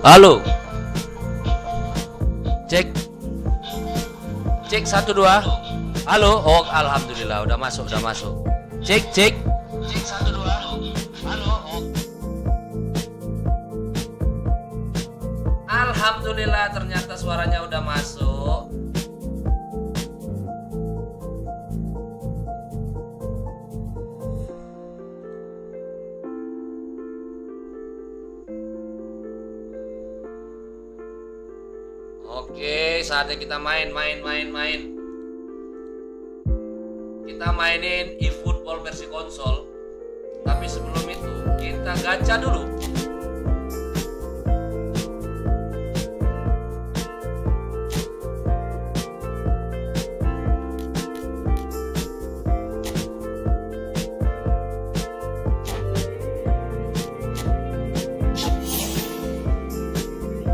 Halo. Cek. Cek 1 2. Halo. Oh, alhamdulillah udah masuk. Cek. Cek 1 2. Halo. Oh. Alhamdulillah ternyata suaranya udah masuk. Oke, saatnya kita main. Kita mainin eFootball versi konsol. Tapi sebelum itu, kita gacha dulu.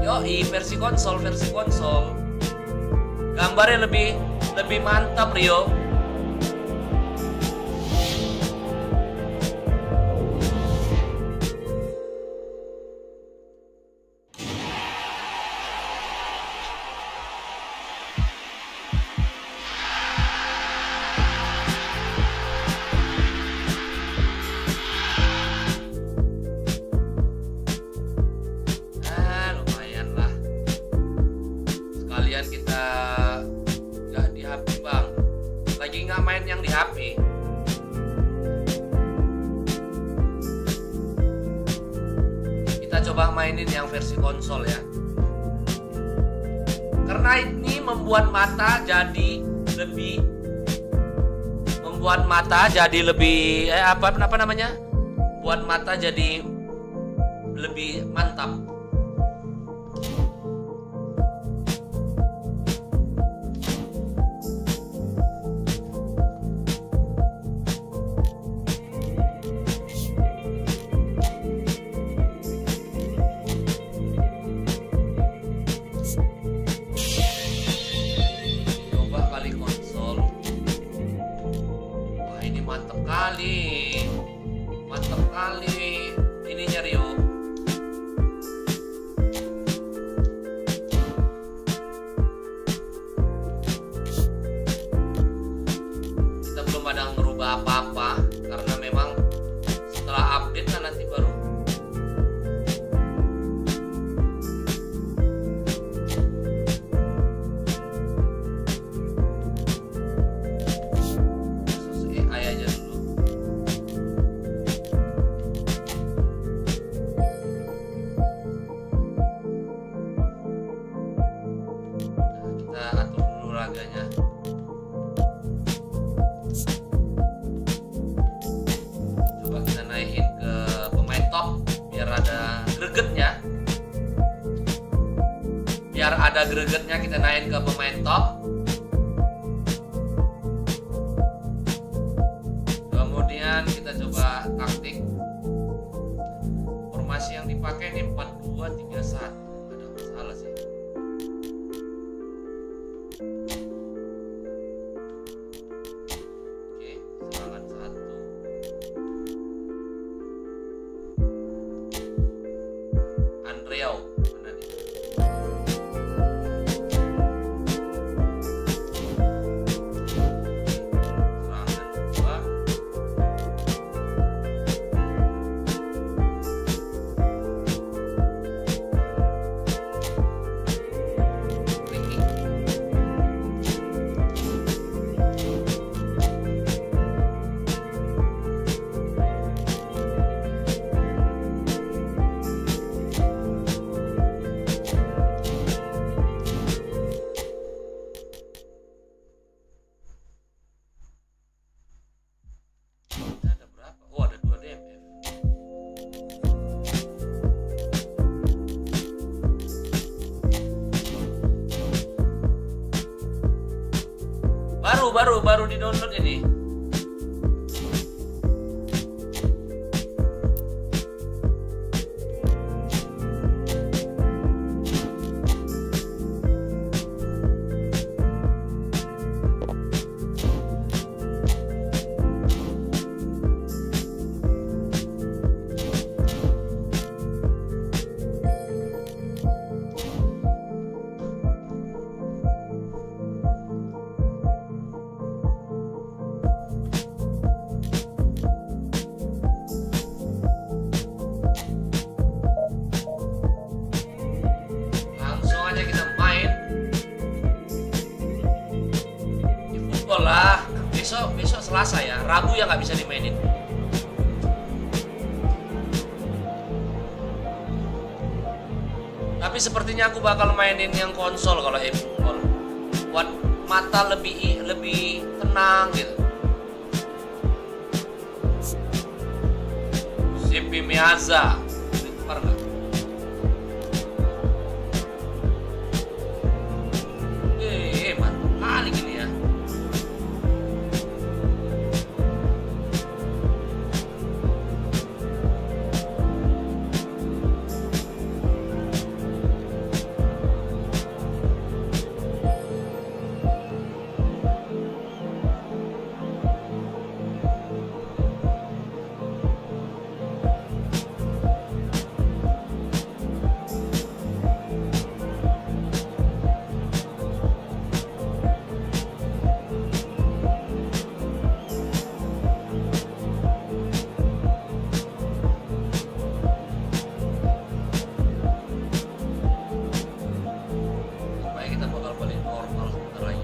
Yoi, versi konsol. Gambarnya lebih mantap, Rio. Kita nggak di HP bang, lagi nggak main yang di HP. Kita coba mainin yang versi konsol ya, karena ini membuat mata jadi lebih apa namanya, buat mata jadi lebih mantap. Mantap kali ininya Rio. Kita belum ada ngerubah apa-apa karena memang setelah update kan nanti baru. Laganya coba kita naikin ke pemain top biar ada gregetnya, kita naikin ke pemain top. Kemudian kita coba taktik formasi yang dipakai ini 4-2-3-1. Ada masalah sih. Baru di download ini. yang nggak bisa dimainin. Tapi sepertinya aku bakal mainin yang konsol kalau eFootball. Buat mata lebih tenang gitu. Sipi Miaza, ditukar nggak? Mantap kali gini ya. Kita bakal balik normal sebentar lagi.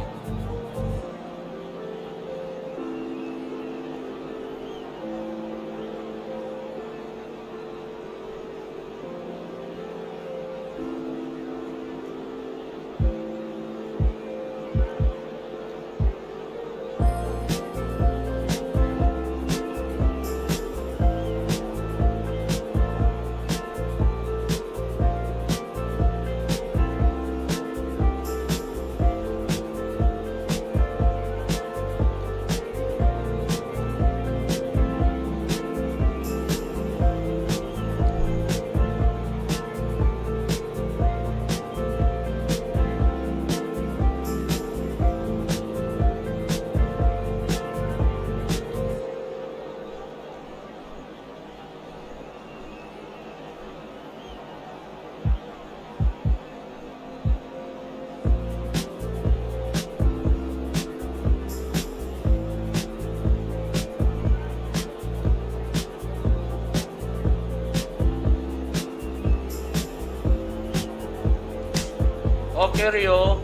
Oke Rio.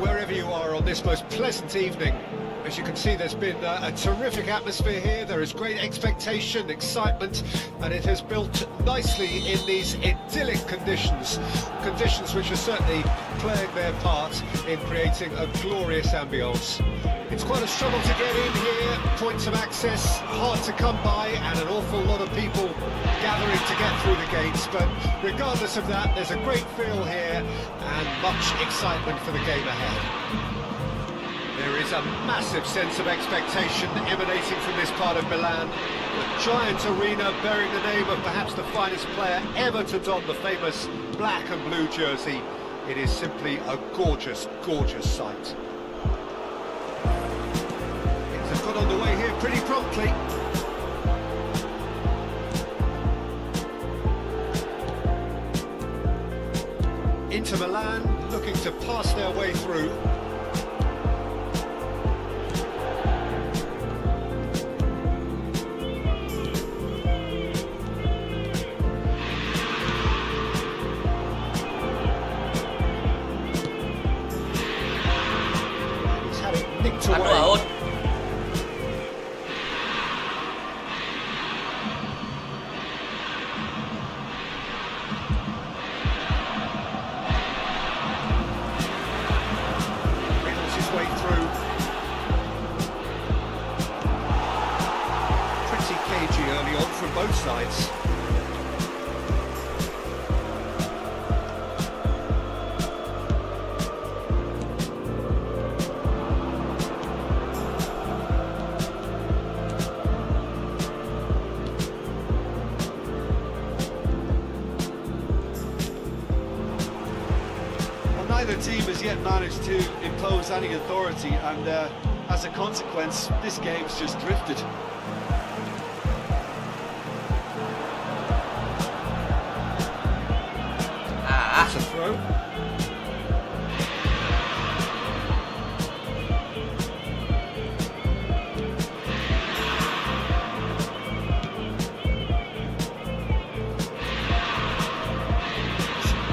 Wherever you are on this most pleasant evening, as you can see, there's been a terrific atmosphere here. There is great expectation, excitement, and it has built nicely in these idyllic conditions which are certainly playing their part in creating a glorious ambience. It's quite a struggle to get in here, points of access hard to come by, and an awful lot of people gathering to get through the gates, but regardless of that, there's a great feel here and much excitement for the game ahead. There is a massive sense of expectation emanating from this part of Milan. The giant arena bearing the name of perhaps the finest player ever to don the famous black and blue jersey. It is simply a gorgeous, gorgeous sight. Things have got underway here pretty promptly. Inter Milan looking to pass their way through. tucked Ăn away. đùa hôn. Wriggles his way through. Pretty cagey early on from both sides. Neither team has yet managed to impose any authority, and as a consequence, this game's just drifted. That's a throw.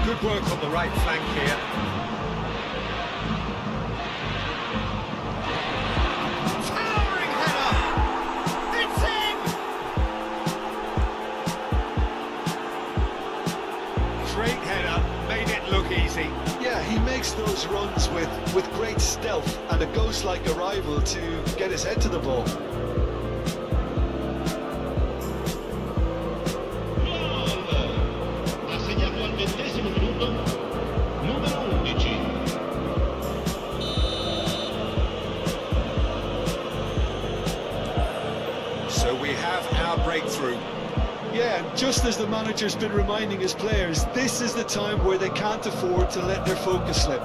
Good work on the right flank here. Towering header! It's in! Great header, made it look easy. Yeah, he makes those runs with great stealth and a ghost-like arrival to get his head to the ball. Ha segnato al 20° minuto numero 11. So we have our breakthrough. Yeah, and just as the manager's been reminding his players, this is the time where they can't afford to let their focus slip.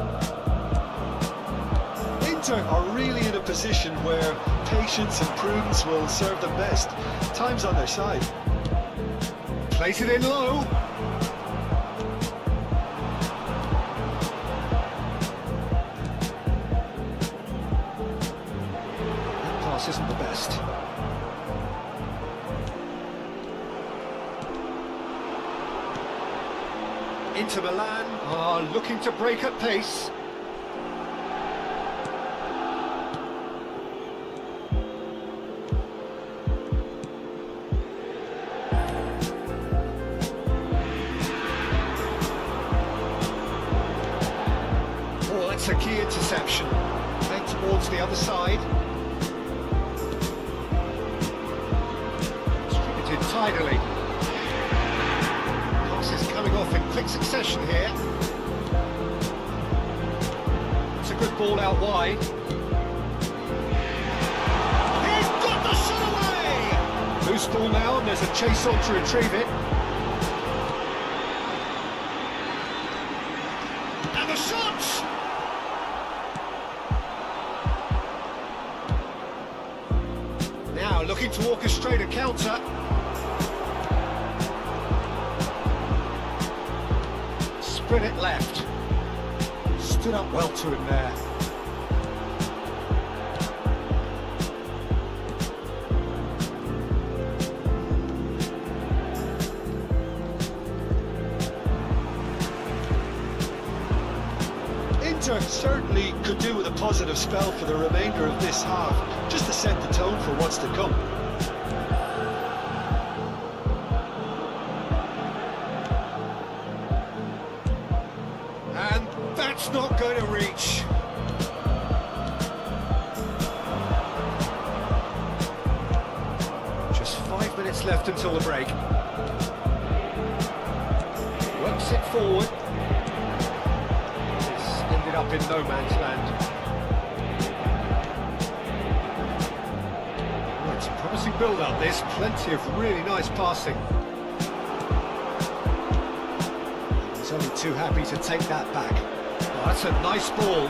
Inter are really in a position where patience and prudence will serve them best. Time's on their side. Plays it in low. That pass isn't the best. Inter Milan are looking to break at pace. Oh, that's a key interception. Played towards the other side. Distributed tidily. Passes coming off in quick succession here. It's a good ball out wide. He's got the shot away! Loose ball now, and there's a chase on to retrieve it. And the shot! Now looking to orchestrate a counter. Spread it left. Stood up well to him there. Inter certainly could do with a positive spell for the remainder of this half, just to set the tone for what's to come. And that's not going to reach. Just 5 minutes left until the break. Works it forward. It's ended up in no man's land. Well, it's a promising build-up, this. Plenty of really nice passing. He's only too happy to take that back. Oh, that's a nice ball.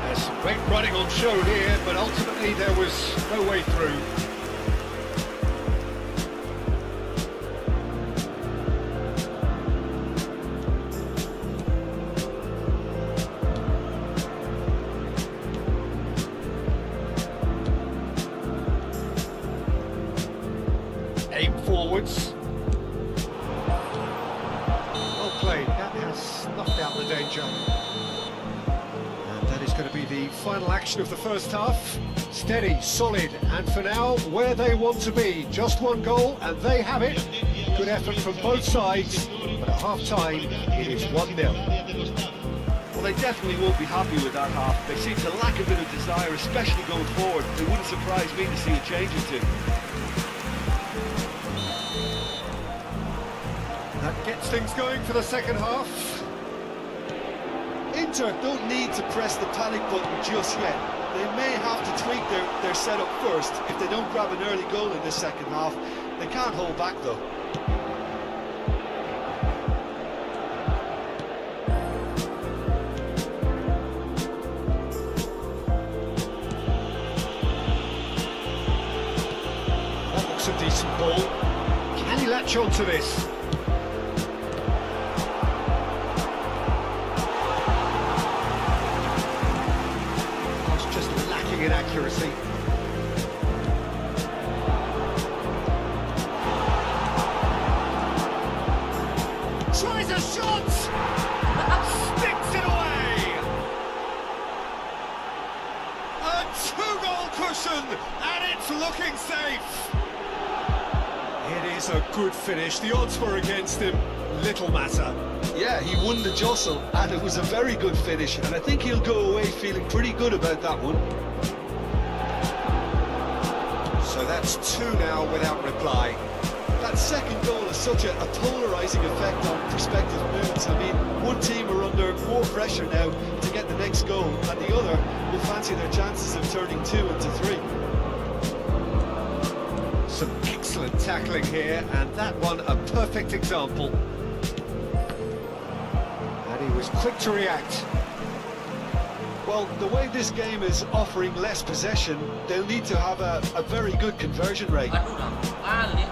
There's some great running on show here, but ultimately there was no way through. Aim forwards. Well played. That has snuffed out the danger. And that is going to be the final action of the first half. Steady, solid, and for now, where they want to be. Just one goal, and they have it. Good effort from both sides, but at half-time, it is 1-0. Well, they definitely won't be happy with that half. They seem to lack a bit of desire, especially going forward. It wouldn't surprise me to see a change or two. That gets things going for the second half. Inter don't need to press the panic button just yet. They may have to tweak their setup first. If they don't grab an early goal in the second half, they can't hold back though. That looks a decent ball. Can he latch on to this? In accuracy. Tries a shot! Sticks it away! A two-goal cushion, and it's looking safe! It is a good finish. The odds were against him. Little matter. Yeah, he won the jostle, and it was a very good finish, and I think he'll go away feeling pretty good about that one. So that's two now without reply. That second goal has such a polarising effect on prospective moods. I mean, one team are under more pressure now to get the next goal, and the other will fancy their chances of turning 2 into 3. Some excellent tackling here, and that one a perfect example. And he was quick to react. Well, the way this game is offering less possession, they'll need to have a very good conversion rate. Aduh, apaan dia?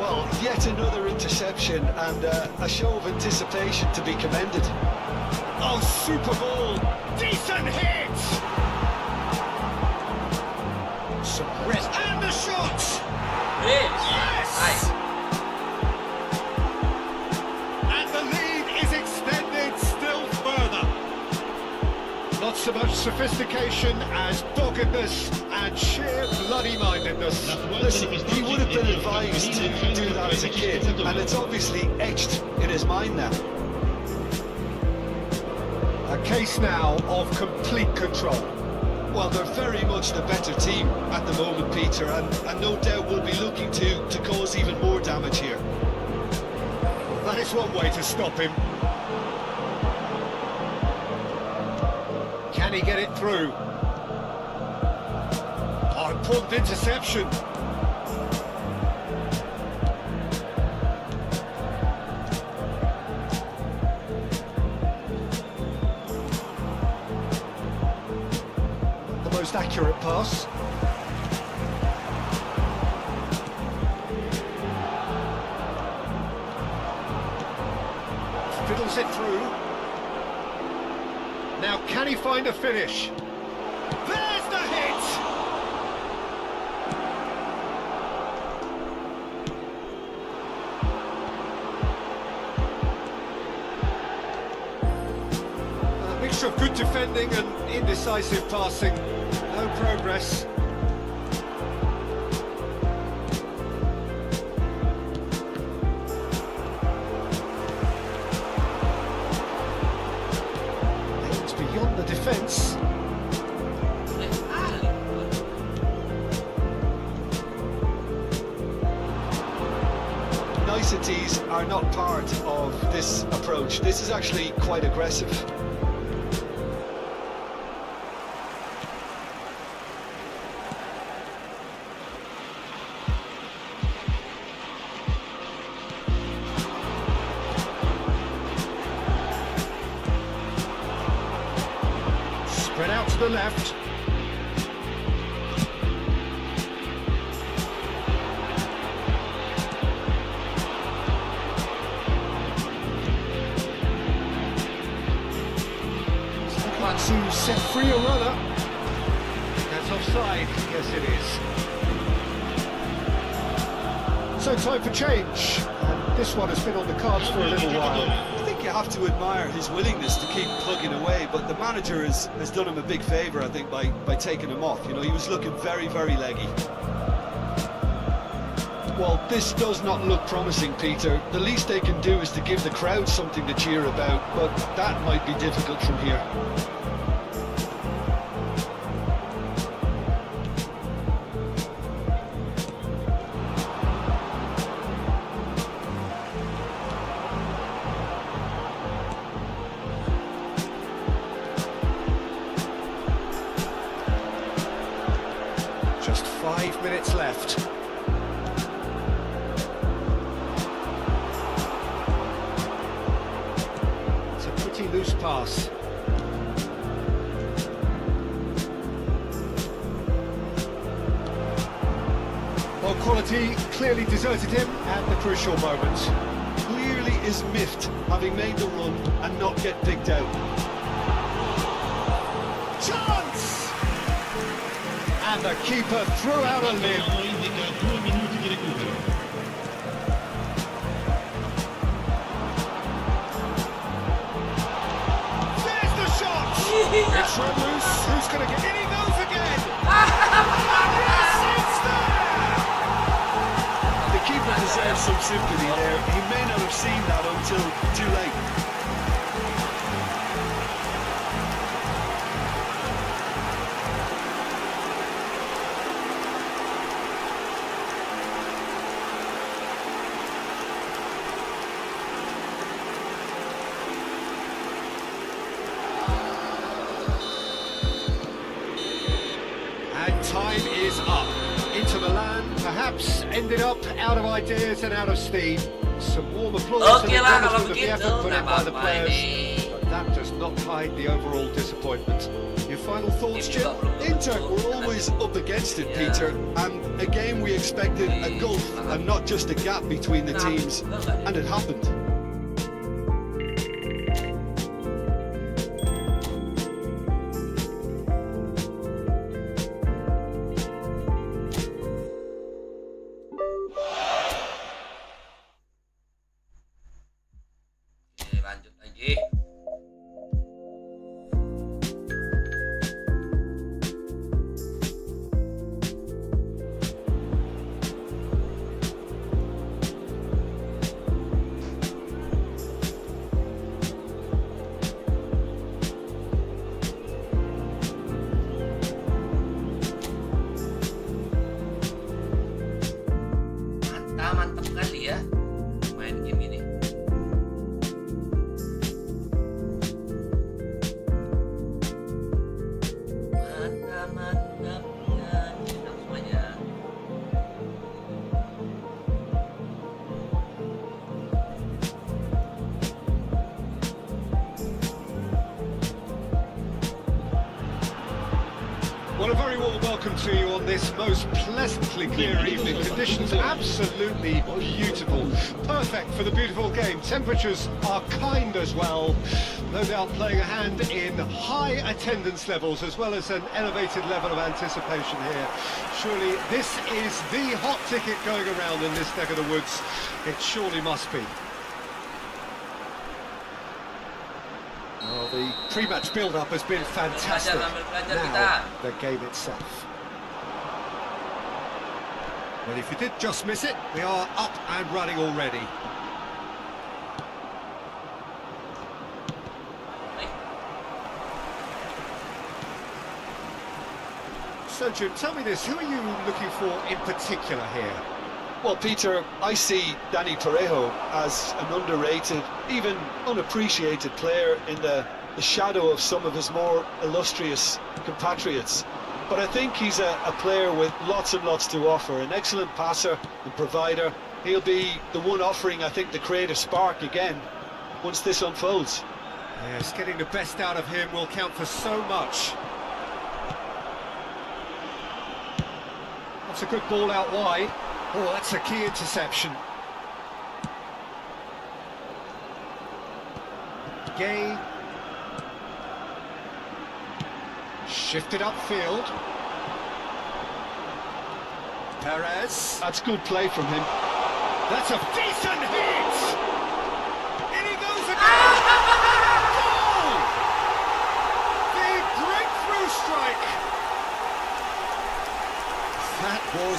Well, yet another interception and a show of anticipation to be commended. Oh, super ball! Decent hit! Some rest and the shot! Yes! Nice. Not so much sophistication as doggedness and sheer bloody-mindedness. Listen, he would have been advised to do that as a kid, and it's obviously etched in his mind now. A case now of complete control. Well, they're very much the better team at the moment, Peter, and no doubt will be looking to cause even more damage here. That is one way to stop him. Can he get it through? Oh, important interception. The most accurate pass. Fiddles it through. Now, can he find a finish? There's the hit! A mixture of good defending and indecisive passing. No progress. Beyond the defence. Niceties are not part of this approach. This is actually quite aggressive. Spread out to the left. To set free a runner. That's offside. Yes, it is. So time for change. And this one has been on the cards for a little while. I think you have to admire his willingness to keep plugging away, but the manager has done him a big favour, I think, by taking him off. You know, he was looking very, very leggy. Well, this does not look promising, Peter. The least they can do is to give the crowd something to cheer about, but that might be difficult from here. Just 5 minutes left. It's a pretty loose pass. Well, quality clearly deserted him at the crucial moment. Clearly is miffed, having made the run and not get picked out. Chance! And the keeper threw out a limb. Indica 2 minuti di recupero. There's the shot! It's run loose. Who's going to get in? He goes again! Yes, it's there! The keeper deserves some sympathy there. He may not have seen that until too late. And time is up. Inter Milan perhaps ended up out of ideas and out of steam. Some warm applause Oke and lah kalau acknowledgement of the begitu, effort put in by the apa-apa players, ini. but that does not hide the overall disappointment. Your final thoughts, Tim Jim? juga belum Inter tentu. were always up against it, Yeah. Peter, and a game we expected a gulf and not just a gap between the teams, and it happened. Oke, lanjut lagi. Mantap kali ya main game ini. Mantap ya, kita semuanya. Well, a very warm welcome to you on this most pleasantly clear evening. Conditions absolutely beautiful. Perfect for the beautiful game. Temperatures are kind as well. No doubt playing a hand in high attendance levels as well as an elevated level of anticipation here. Surely this is the hot ticket going around in this neck of the woods. It surely must be. Well, the pre-match build-up has been fantastic. Now, the game itself. Well, if you did just miss it, we are up and running already. So, Jim, tell me this, who are you looking for in particular here? Well, Peter, I see Danny Parejo as an underrated, even unappreciated player in the shadow of some of his more illustrious compatriots. But I think he's a player with lots and lots to offer, an excellent passer and provider. He'll be the one offering, I think, the creative spark again once this unfolds. Yes, getting the best out of him will count for so much. That's a good ball out wide. Oh, that's a key interception. Gay. Shifted upfield. Perez. That's good play from him. That's a decent hit!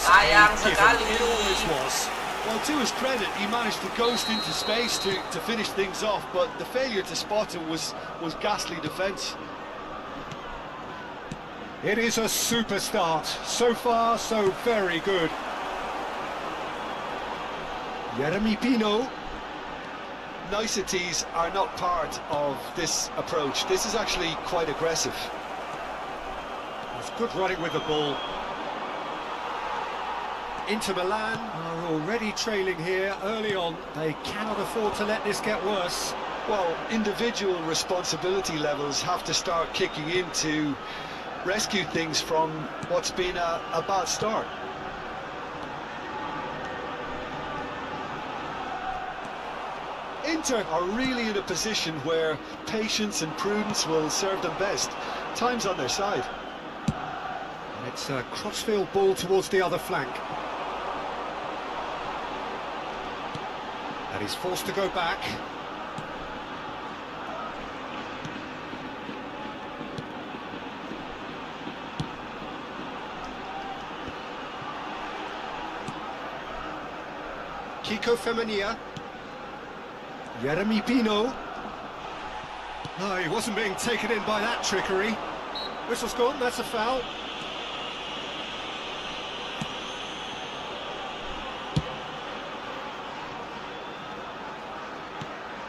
was a Sayang given. sekali. It always was. Well, to his credit, he managed to ghost into space to finish things off, but the failure to spot him was ghastly defence. It is a super start. So far, so very good. Jeremy Pino. Niceties are not part of this approach. This is actually quite aggressive. It's good running with the ball. Inter Milan are already trailing here early on. They cannot afford to let this get worse. Well, individual responsibility levels have to start kicking in to rescue things from what's been a bad start. Inter are really in a position where patience and prudence will serve them best. Time's on their side. And it's a crossfield ball towards the other flank. And he's forced to go back. Kiko Femenia. Jeremy Pino. No, he wasn't being taken in by that trickery. Whistle's gone, that's a foul.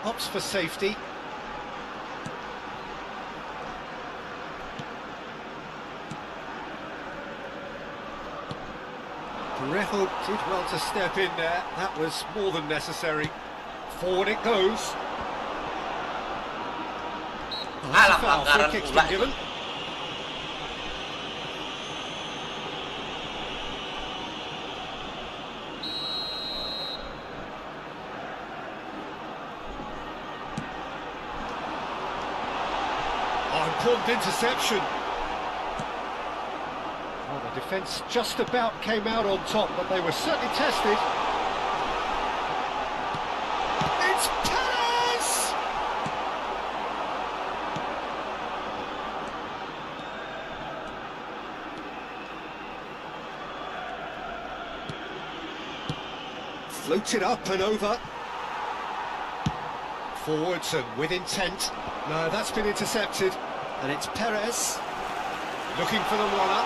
Opts for safety. Parejo did well to step in there. That was more than necessary. Forward it goes. Oh, that's a foul. Free kick's been given. Important interception. Well, the defence just about came out on top, but they were certainly tested. It's Perez! Floated up and over. Forwards and with intent. No, that's been intercepted. And it's Perez looking for the runner.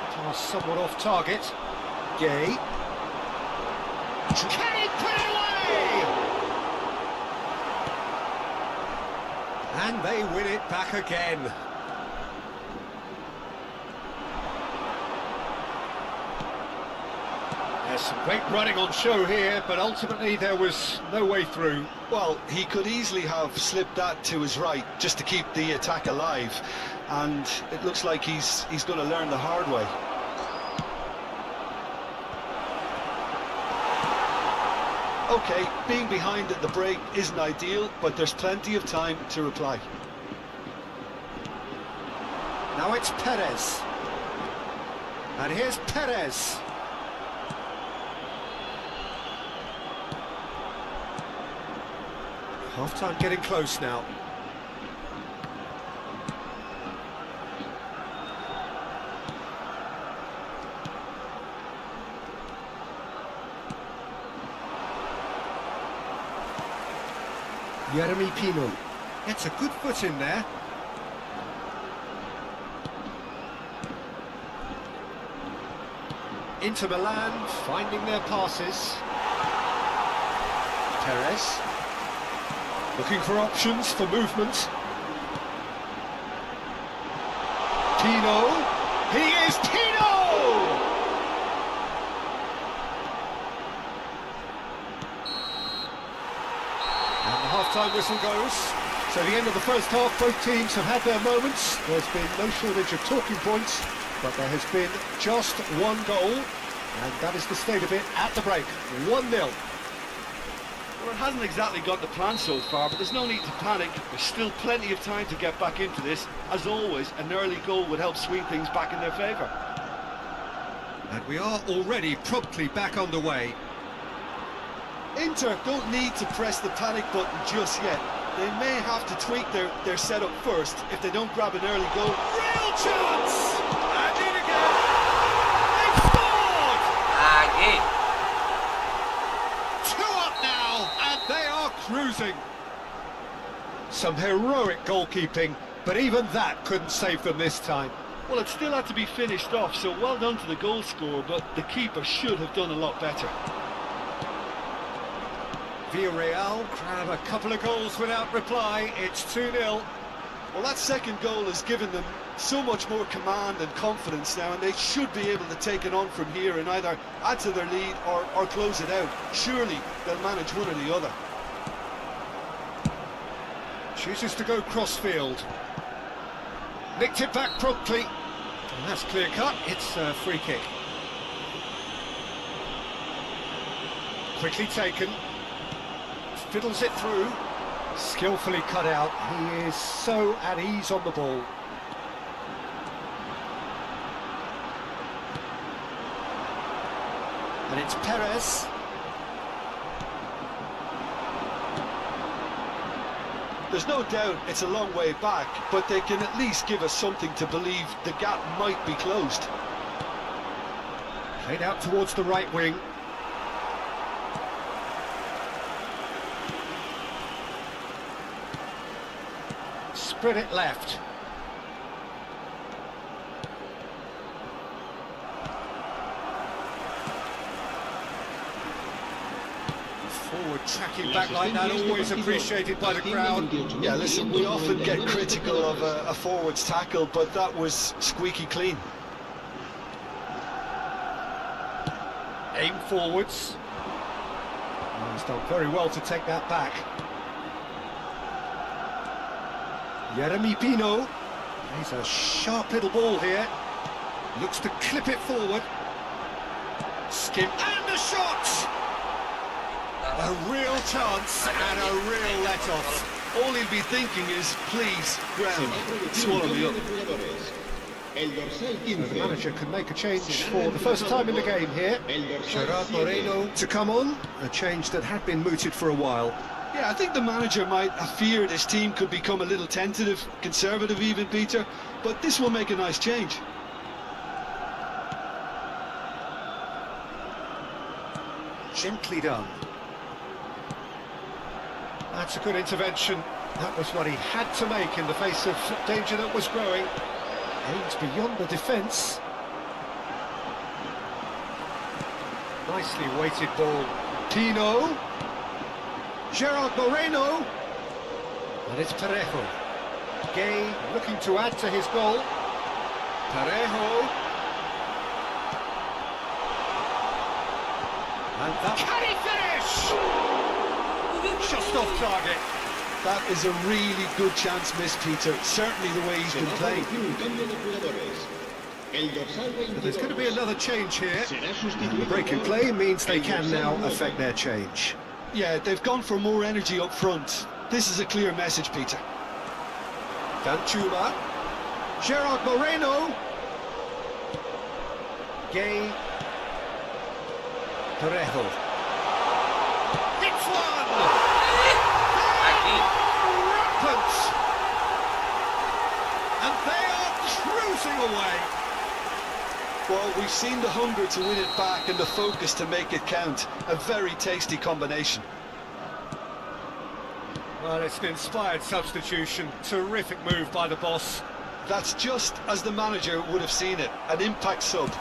Pass somewhat off target. Gay. Can he put it away? And they win it back again. There's some great running on show here, but ultimately there was no way through. Well, he could easily have slipped that to his right just to keep the attack alive, and it looks like he's going to learn the hard way. Okay, being behind at the break isn't ideal, but there's plenty of time to reply. Now it's Perez. And here's Perez. Half-time getting close now. Jeremy Pino gets a good foot in there. Inter Milan finding their passes. Perez looking for options for movement. Pino. He is Pino! And the half-time whistle goes. So the end of the first half, both teams have had their moments. There's been no shortage of talking points, but there has been just one goal, and that is the state of it at the break. 1-0. Well, it hasn't exactly got the plan so far, but there's no need to panic. There's still plenty of time to get back into this. As always, an early goal would help swing things back in their favour. And we are already promptly back underway. Inter don't need to press the panic button just yet. They may have to tweak their setup first if they don't grab an early goal. Real chance! And in again! closing. Some heroic goalkeeping, but even that couldn't save them this time. Well, it still had to be finished off, so well done to the goal scorer, but the keeper should have done a lot better. Villarreal grab a couple of goals without reply. It's 2-0. Well, that second goal has given them so much more command and confidence now, and they should be able to take it on from here and either add to their lead or close it out. Surely they'll manage one or the other. Chooses to go crossfield. Nicked it back promptly. And that's clear cut. It's a free kick. Quickly taken. Fiddles it through. Skillfully cut out. He is so at ease on the ball. And it's Perez. There's no doubt it's a long way back, but they can at least give us something to believe the gap might be closed. Played out towards the right wing. Spread it left. Forward tracking back like that, always appreciated by the crowd. Yeah, listen, we often get critical of a forward's tackle, but that was squeaky clean. Aim forwards. Oh, he's done very well to take that back. Jeremy Pino. He's a sharp little ball here. Looks to clip it forward. Skim and a shot! A real chance and a real let-off. All he'll be thinking is, please, ground, swallow me up. The manager can make a change for the first time in the game here. Gerard Moreno to come on, a change that had been mooted for a while. Yeah, I think the manager might have feared his team could become a little tentative, conservative even, Peter, but this will make a nice change. Gently done. That's a good intervention. That was what he had to make in the face of danger that was growing. Aims beyond the defence. Nicely weighted ball. Pino. Gerard Moreno. And it's Parejo. Gay looking to add to his goal. Parejo. And that... Can he finish? Just off target. That is a really good chance miss, Peter. Certainly the way he's been playing. But there's going to be another change here. And the break in play means they can now affect their change. Yeah, they've gone for more energy up front. This is a clear message, Peter. Danchuma. Gerard Moreno. Gay. Parejo. It's one! Rampant! And they are cruising away. Well, we've seen the hunger to win it back and the focus to make it count. A very tasty combination. Well, it's an inspired substitution. Terrific move by the boss. That's just as the manager would have seen it. An impact sub.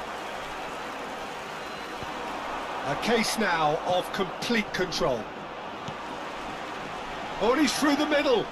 A case now of complete control. Oh, and he's through the middle.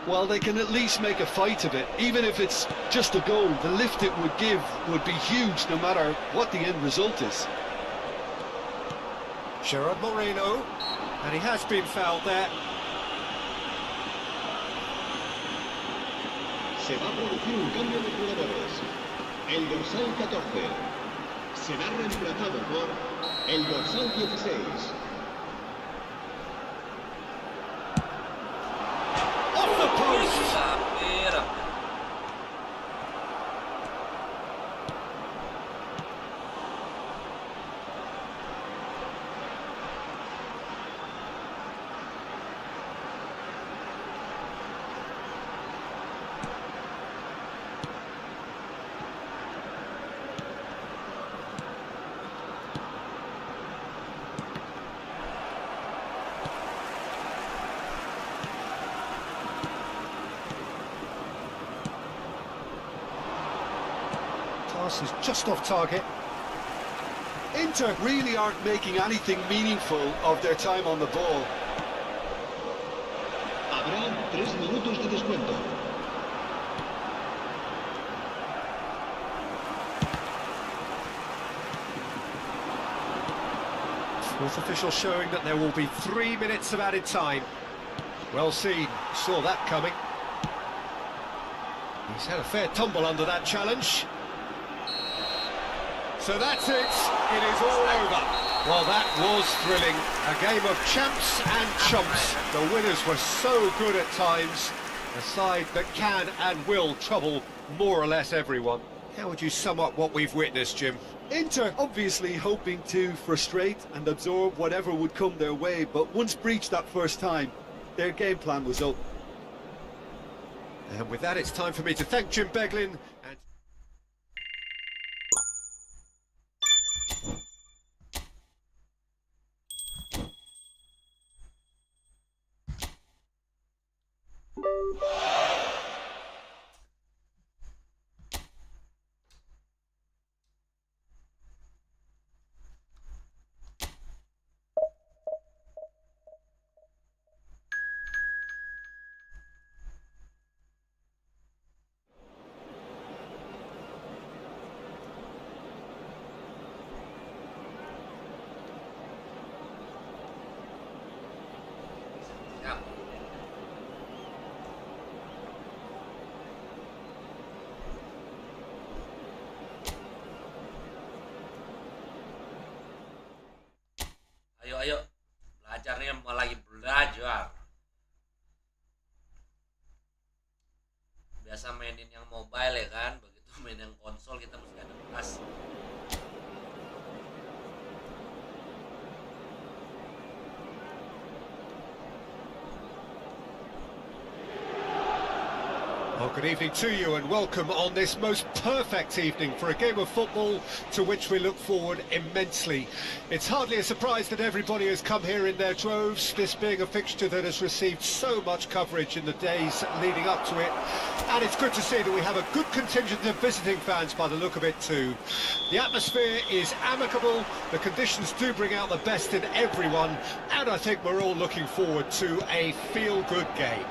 Well, they can at least make a fight of it. Even if it's just a goal, the lift it would give would be huge no matter what the end result is. Gerard Moreno, and he has been fouled there. Se va a producir un cambio de jugadores. El dorsal 14 será reemplazado por el dorsal 16. Off the post! pass is just off target. Inter really aren't making anything meaningful of their time on the ball. Habrá 3 minutos de descuento. Fourth official showing that there will be 3 minutes of added time. Well seen, saw that coming. He's had a fair tumble under that challenge. So that's it, it is all over. Well, that was thrilling. A game of champs and chumps. The winners were so good at times. A side that can and will trouble more or less everyone. How would you sum up what we've witnessed, Jim? Inter obviously hoping to frustrate and absorb whatever would come their way, but once breached that first time, their game plan was up. And with that, it's time for me to thank Jim Beglin and... Siap. Ayo, ayo. Belajar nih, mau lagi belajar. Biasa mainin yang mobile ya kan, begitu main yang konsol kita mesti ada kelas. Well, good evening to you and welcome on this most perfect evening for a game of football to which we look forward immensely. It's hardly a surprise that everybody has come here in their droves, this being a fixture that has received so much coverage in the days leading up to it. And it's good to see that we have a good contingent of visiting fans by the look of it too. The atmosphere is amicable, the conditions do bring out the best in everyone, and I think we're all looking forward to a feel-good game.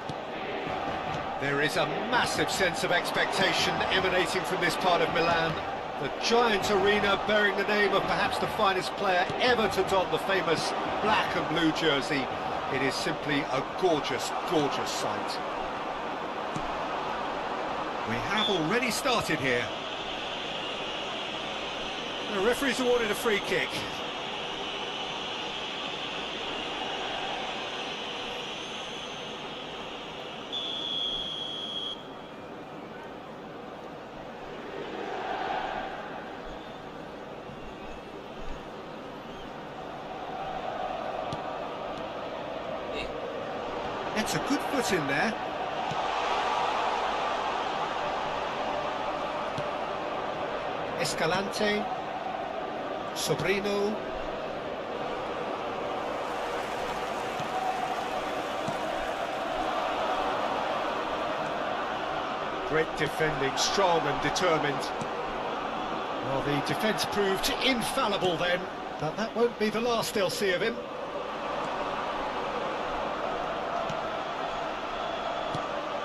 There is a massive sense of expectation emanating from this part of Milan. The giant arena bearing the name of perhaps the finest player ever to don the famous black and blue jersey. It is simply a gorgeous, gorgeous sight. We have already started here. The referee's awarded a free kick. It's a good foot in there. Escalante, Sobrino. Great defending, strong and determined. Well, the defence proved infallible then, but that won't be the last they'll see of him.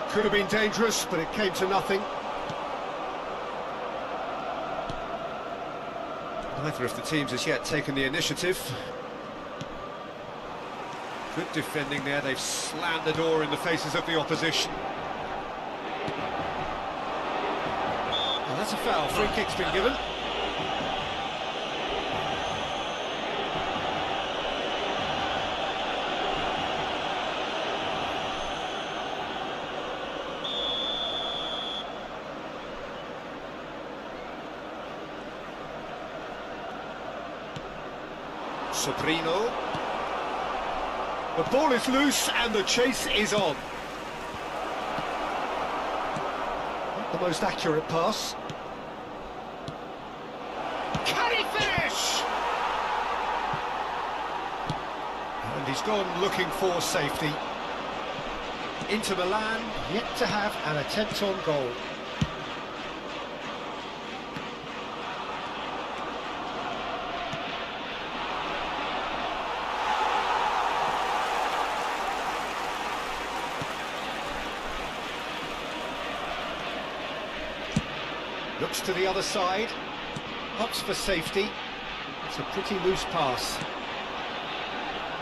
Could have been dangerous, but it came to nothing. Neither of the teams has yet taken the initiative. Good defending there, they've slammed the door in the faces of the opposition. Well, that's a foul, free kick's been given. Sobrino. The ball is loose and the chase is on. Not the most accurate pass. Can he finish? And he's gone looking for safety. Inter Milan yet to have an attempt on goal. Looks to the other side. Opts for safety. It's a pretty loose pass.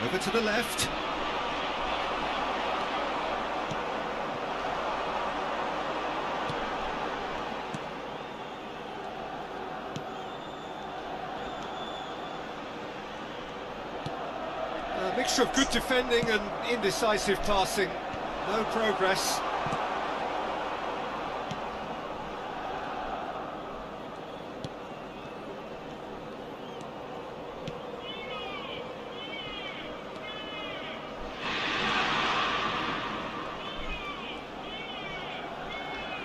Over to the left. A mixture of good defending and indecisive passing. No progress.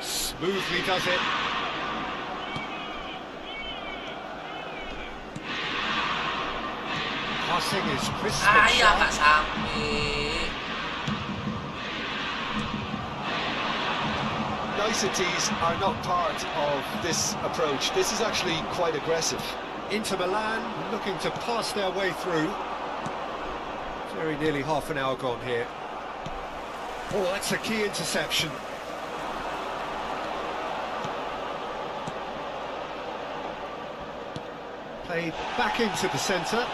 Smoothly does it. Passing is crisp and Ayah sharp. nggak sampai. Niceties are not part of this approach. This is actually quite aggressive. Inter Milan looking to pass their way through. Very nearly half an hour gone here. Oh, that's a key interception. Played back into the centre.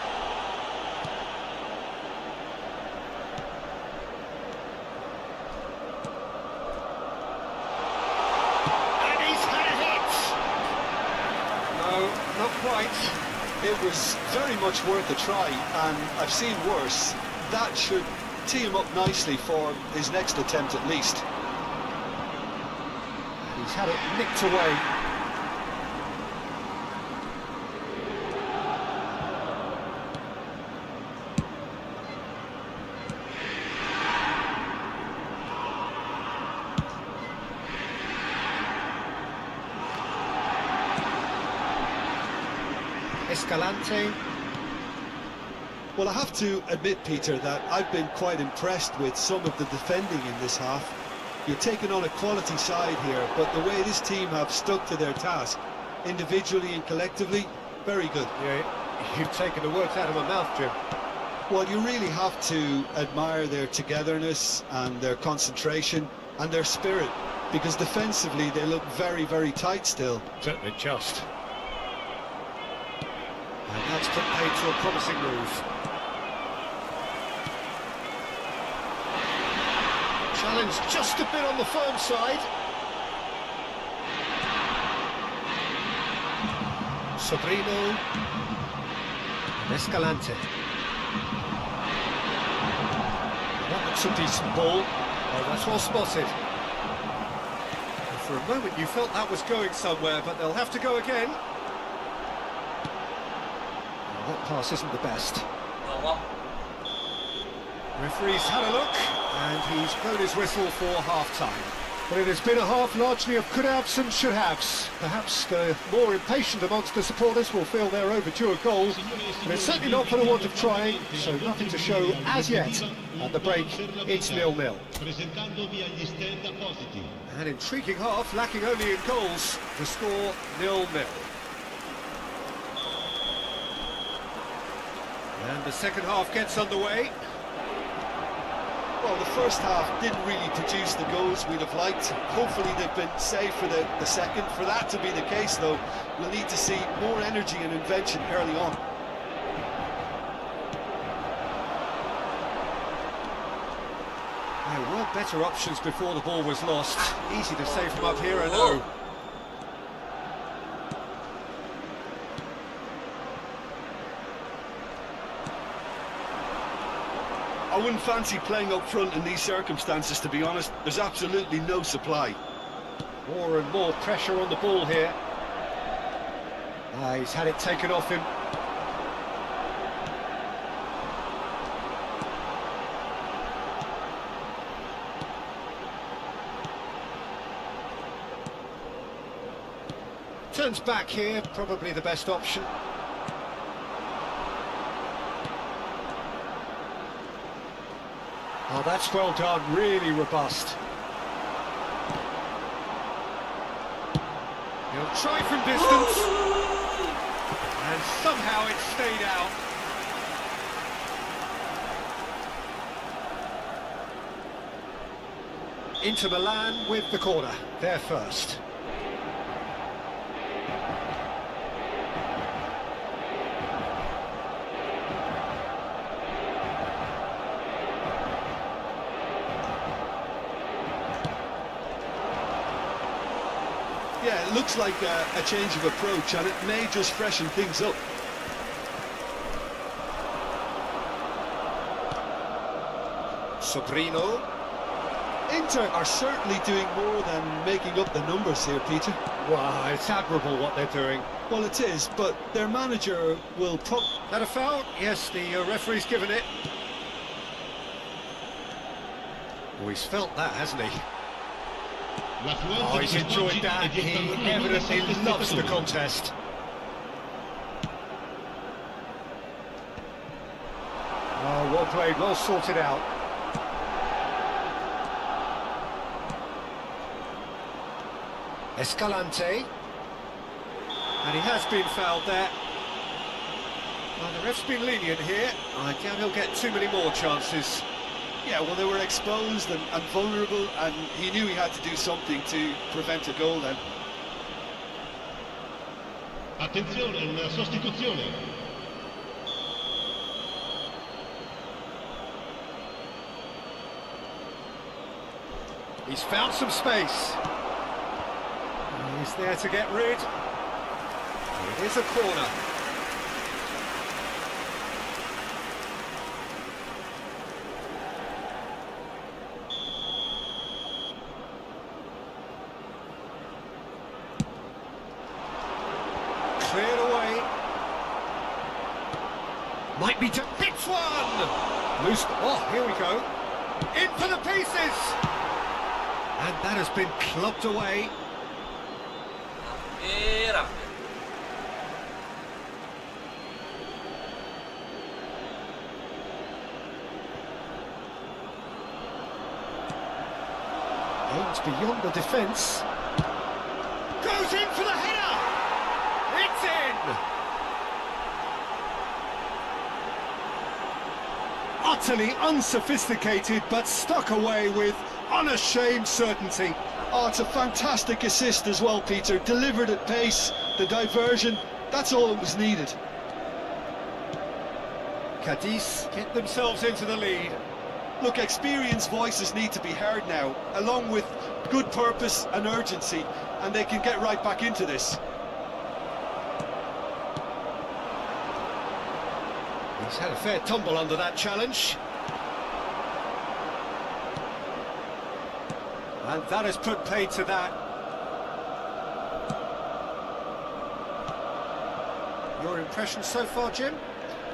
And he's had a hit! No, not quite. It was very much worth a try, and I've seen worse. That should tee him up nicely for his next attempt at least. He's had it nicked away. Escalante. Well, I have to admit, Peter, that I've been quite impressed with some of the defending in this half. You're taking on a quality side here, but the way this team have stuck to their task, individually and collectively, very good. Yeah, you've taken the words out of my mouth, Jim. Well, you really have to admire their togetherness and their concentration and their spirit, because defensively they look very, very tight still. Certainly just. And that's put paid to a promising move. Challenge just a bit on the firm side. Sobrino. And Escalante. That looks a decent ball. Oh, that's well spotted. And for a moment you felt that was going somewhere, but they'll have to go again. Well, that pass isn't the best. Referee's had a look, and he's blown his whistle for half-time. But it has been a half largely of could-haves and should-haves. Perhaps the more impatient amongst the supporters will feel they're overdue a goal, but it's certainly not for the want of trying, so nothing to show as yet. At the break, it's 0-0. An intriguing half, lacking only in goals. The score 0-0. And the second half gets underway. Well, the first half didn't really produce the goals we'd have liked. Hopefully they've been saved for the second. For that to be the case, though, we'll need to see more energy and invention early on. There were better options before the ball was lost. Easy to say from up here, I know. I wouldn't fancy playing up front in these circumstances, to be honest. There's absolutely no supply. More and more pressure on the ball here. He's had it taken off him. Turns back here, probably the best option. Oh, that's well done, really robust. He'll try from distance. And somehow it stayed out. Inter Milan with the corner, they're first. Yeah, it looks like a change of approach, and it may just freshen things up. Sobrino. Inter are certainly doing more than making up the numbers here, Peter. Wow, it's admirable what they're doing. Well, it is, but their manager will That a foul? Yes, the referee's given it. Oh, he's felt that, hasn't he? Oh, he's enjoyed that. He evidently loves the contest. Oh, well played, well sorted out. Escalante. And he has been fouled there. Well, the ref's been lenient here. I doubt he'll get too many more chances. Yeah, well, they were exposed and vulnerable, and he knew he had to do something to prevent a goal then. Attenzione, una sostituzione. He's found some space. He's there to get rid. It is a corner. Cleared away. Might be to hits one. Loose. Oh, here we go. In for the pieces. And that has been clubbed away. Era. Aims beyond the defence. Goes in for the header. It's in. Utterly unsophisticated, but stuck away with unashamed certainty. Oh, it's a fantastic assist as well, Peter. Delivered at pace, the diversion, that's all that was needed. Cadiz get themselves into the lead. Look, experienced voices need to be heard now, along with good purpose and urgency, and they can get right back into this. He's had a fair tumble under that challenge. And that has put paid to that. Your impression so far, Jim?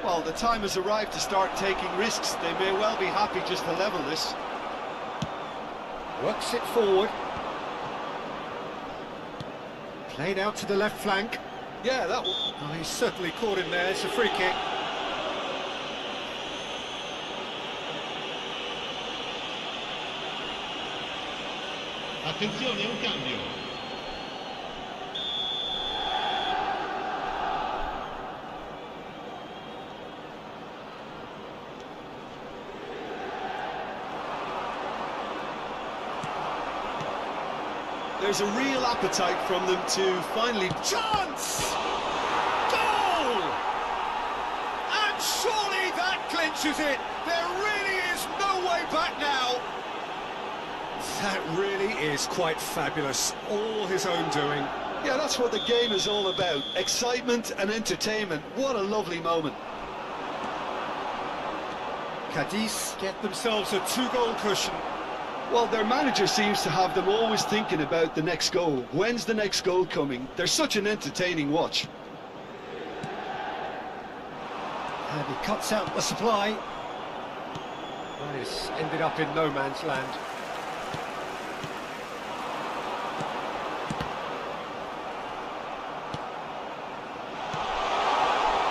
Well, the time has arrived to start taking risks. They may well be happy just to level this. Works it forward. Played out to the left flank. Yeah, that Oh, he's certainly caught him there. It's a free kick. Attenzione, un cambio. There's a real appetite from them to finally... Chance! Goal! And surely that clinches it. There really is no way back now. That really is quite fabulous. All his own doing. Yeah, that's what the game is all about. Excitement and entertainment. What a lovely moment. Cadiz get themselves a two-goal cushion. Well, their manager seems to have them always thinking about the next goal. When's the next goal coming? They're such an entertaining watch. And he cuts out the supply. That is ended up in no man's land.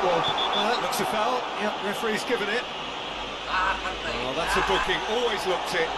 Well, that looks a foul. Yep, referee's given it. Oh, that's a booking. Always looked it.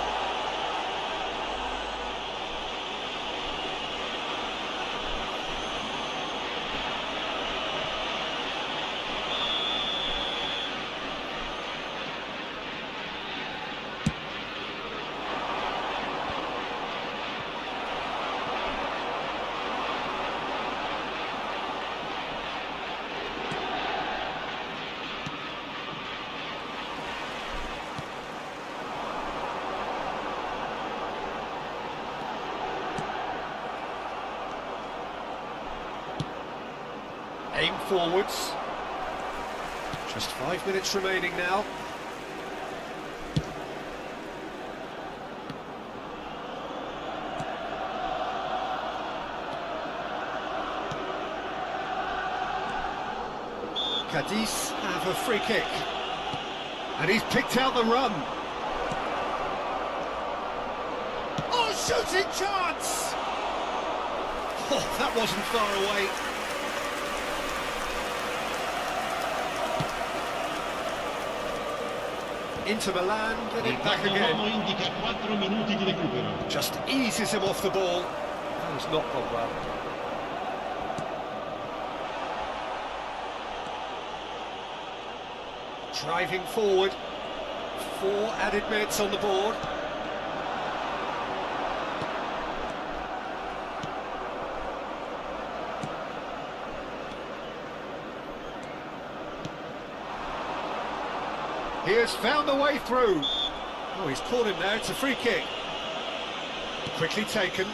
Aim forwards. Just 5 minutes remaining now. Cadiz have a free kick. And he's picked out the run. Oh, shooting chance! Oh, that wasn't far away. Into Milan, get it back again. indica 4 minuti di recupero. Just eases him off the ball. That has not gone well. Driving forward. 4 added minutes on the board. He has found the way through. Oh, he's caught him there. It's a free kick. Quickly taken.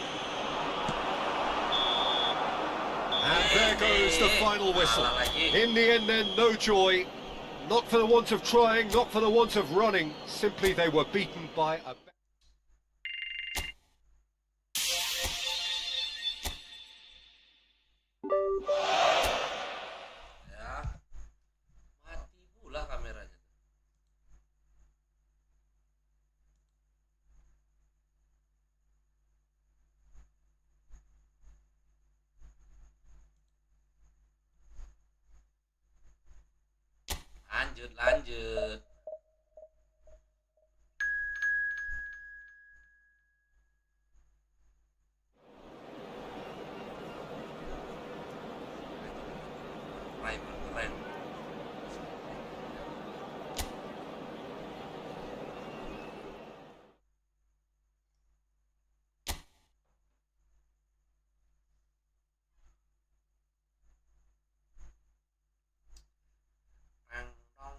And there goes the final whistle. In the end then, no joy. Not for the want of trying, not for the want of running. Simply they were beaten by a... Ya, mati pula kameranya. Lanjut. Keren.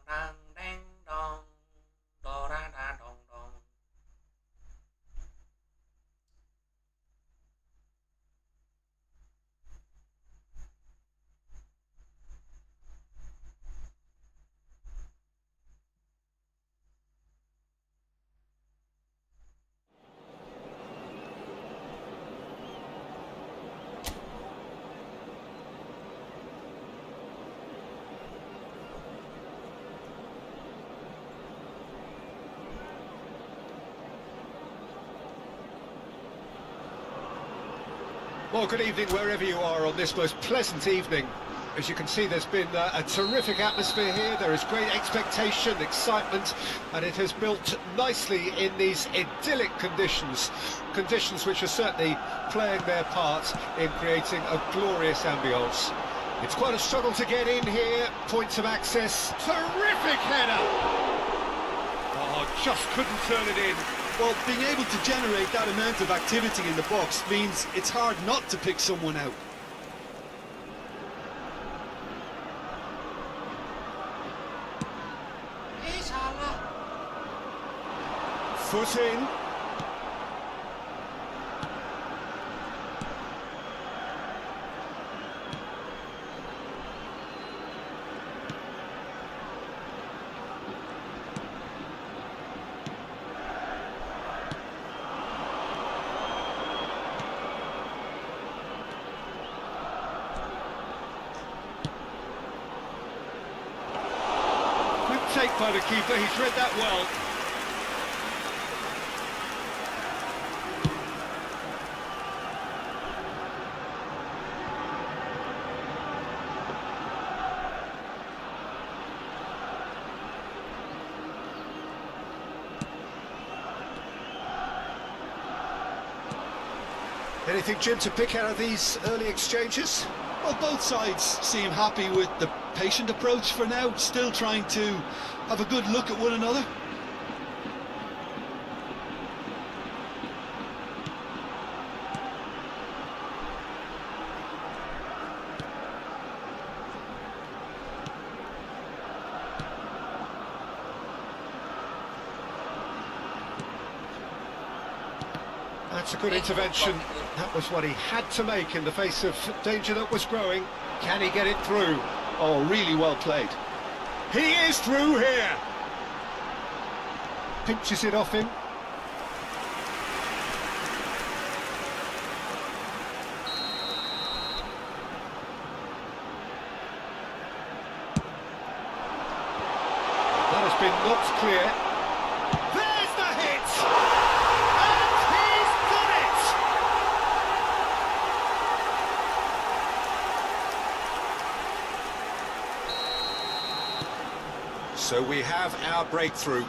Dang dang dong, do ra da dong dong. Well, good evening wherever you are on this most pleasant evening. As you can see, there's been a terrific atmosphere here. There is great expectation, excitement, and it has built nicely in these idyllic conditions. Conditions which are certainly playing their part in creating a glorious ambience. It's quite a struggle to get in here. Points of access. Terrific header! Oh, just couldn't turn it in. Well, being able to generate that amount of activity in the box means it's hard not to pick someone out. Salah. Foot in. Take by the keeper, he's read that well. Anything, Jim, to pick out of these early exchanges? Well, both sides seem happy with the patient approach for now, still trying to have a good look at one another. That's a good intervention. That was what he had to make in the face of danger that was growing. Can he get it through? Oh, really well played. He is through here. Pinches it off him. That has been knocked clear. There's the hit! And he's done it! So we have our breakthrough.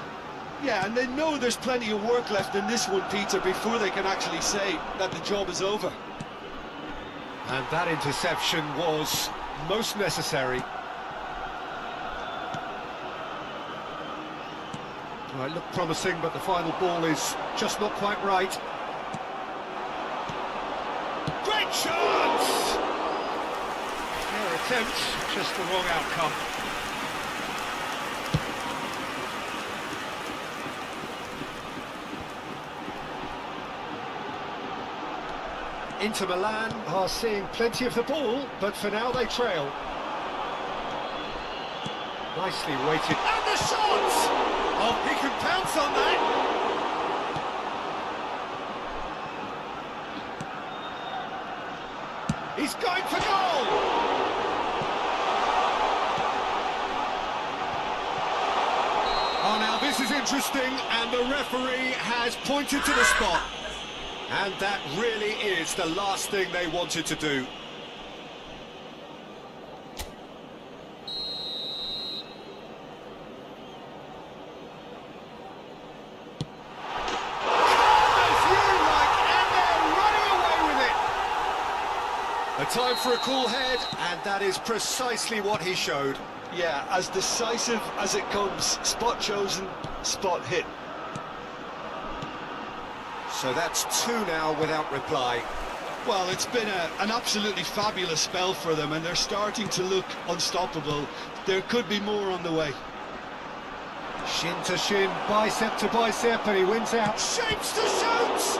Yeah, and they know there's plenty of work left in this one, Peter, before they can actually say that the job is over. And that interception was most necessary. Well, it looked promising, but the final ball is just not quite right. Great chance! Fair attempt, just the wrong outcome. Inter Milan are seeing plenty of the ball, but for now they trail. Nicely weighted. And the shot! Oh, he can pounce on that! He's going for goal! Oh, now this is interesting, and the referee has pointed to the spot. And that really is the last thing they wanted to do. A time for a cool head, and that is precisely what he showed. Yeah, as decisive as it comes. Spot chosen, spot hit. So that's two now without reply. Well, it's been an absolutely fabulous spell for them, and they're starting to look unstoppable. There could be more on the way. Shin to shin, bicep to bicep, and he wins out. Shapes to shoots!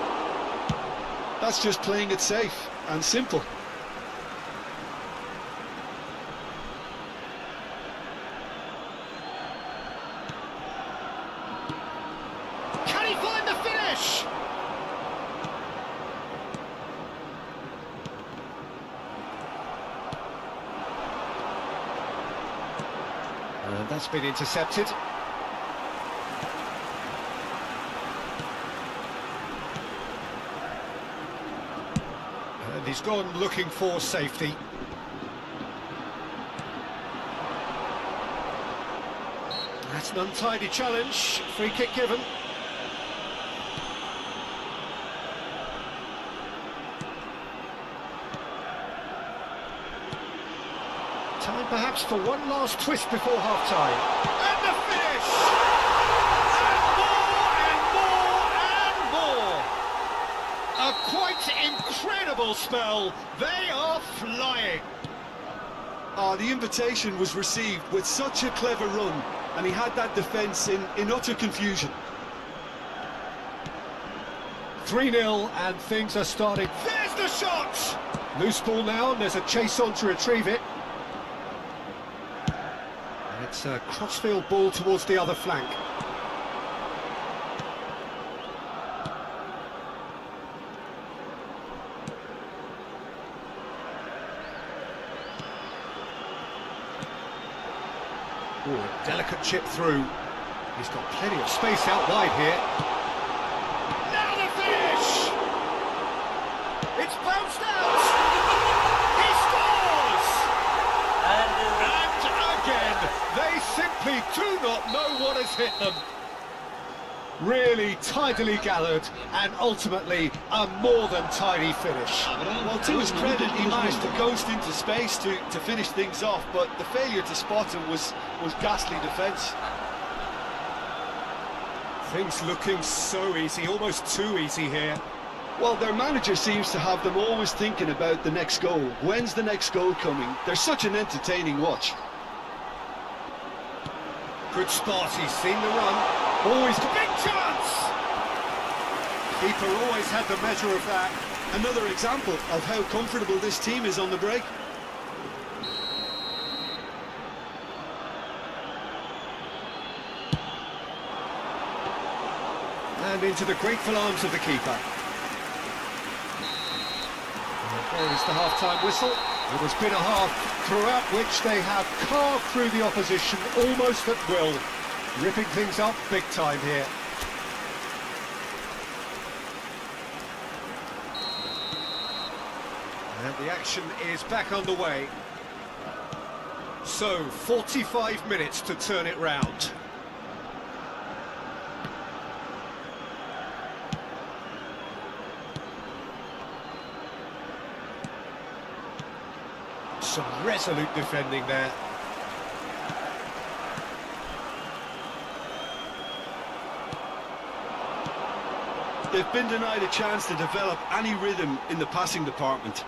That's just playing it safe and simple. Can he find the finish? And that's been intercepted. And he's gone looking for safety. That's an untidy challenge. Free kick given. Time perhaps for one last twist before half-time. And the finish! And more, and more, and more! A quite incredible spell. They are flying. The invitation was received with such a clever run, and he had that defence in utter confusion. 3-0, and things are starting. There's the shot! Loose ball now, and there's a chase on to retrieve it. It's a crossfield ball towards the other flank. Ooh, a delicate chip through. He's got plenty of space out wide here. Now the finish! It's bounced out! He scores! And again, they simply do not know what has hit them. Really tidily gathered, and ultimately a more than tidy finish. Well, to his credit, he managed to ghost into space to finish things off, but the failure to spot him was ghastly defence. Things looking so easy, almost too easy here. Well, their manager seems to have them always thinking about the next goal. When's the next goal coming? They're such an entertaining watch. Good spot, he's seen the run. Always a big chance! Keeper always had the measure of that. Another example of how comfortable this team is on the break. And into the grateful arms of the keeper. And there is the half-time whistle. It has been a half throughout which they have carved through the opposition almost at will, ripping things up big time here. And the action is back underway. So, 45 minutes to turn it round. Some resolute defending there. They've been denied a chance to develop any rhythm in the passing department.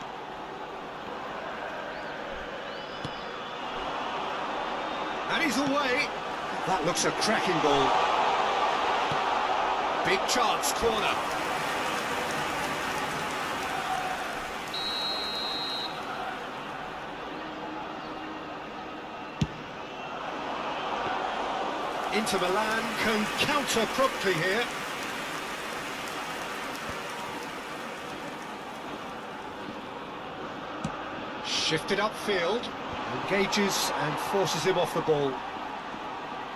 And he's away. That looks a cracking ball. Big chance, corner. Inter Milan can counter promptly here. Shifted upfield, engages and forces him off the ball.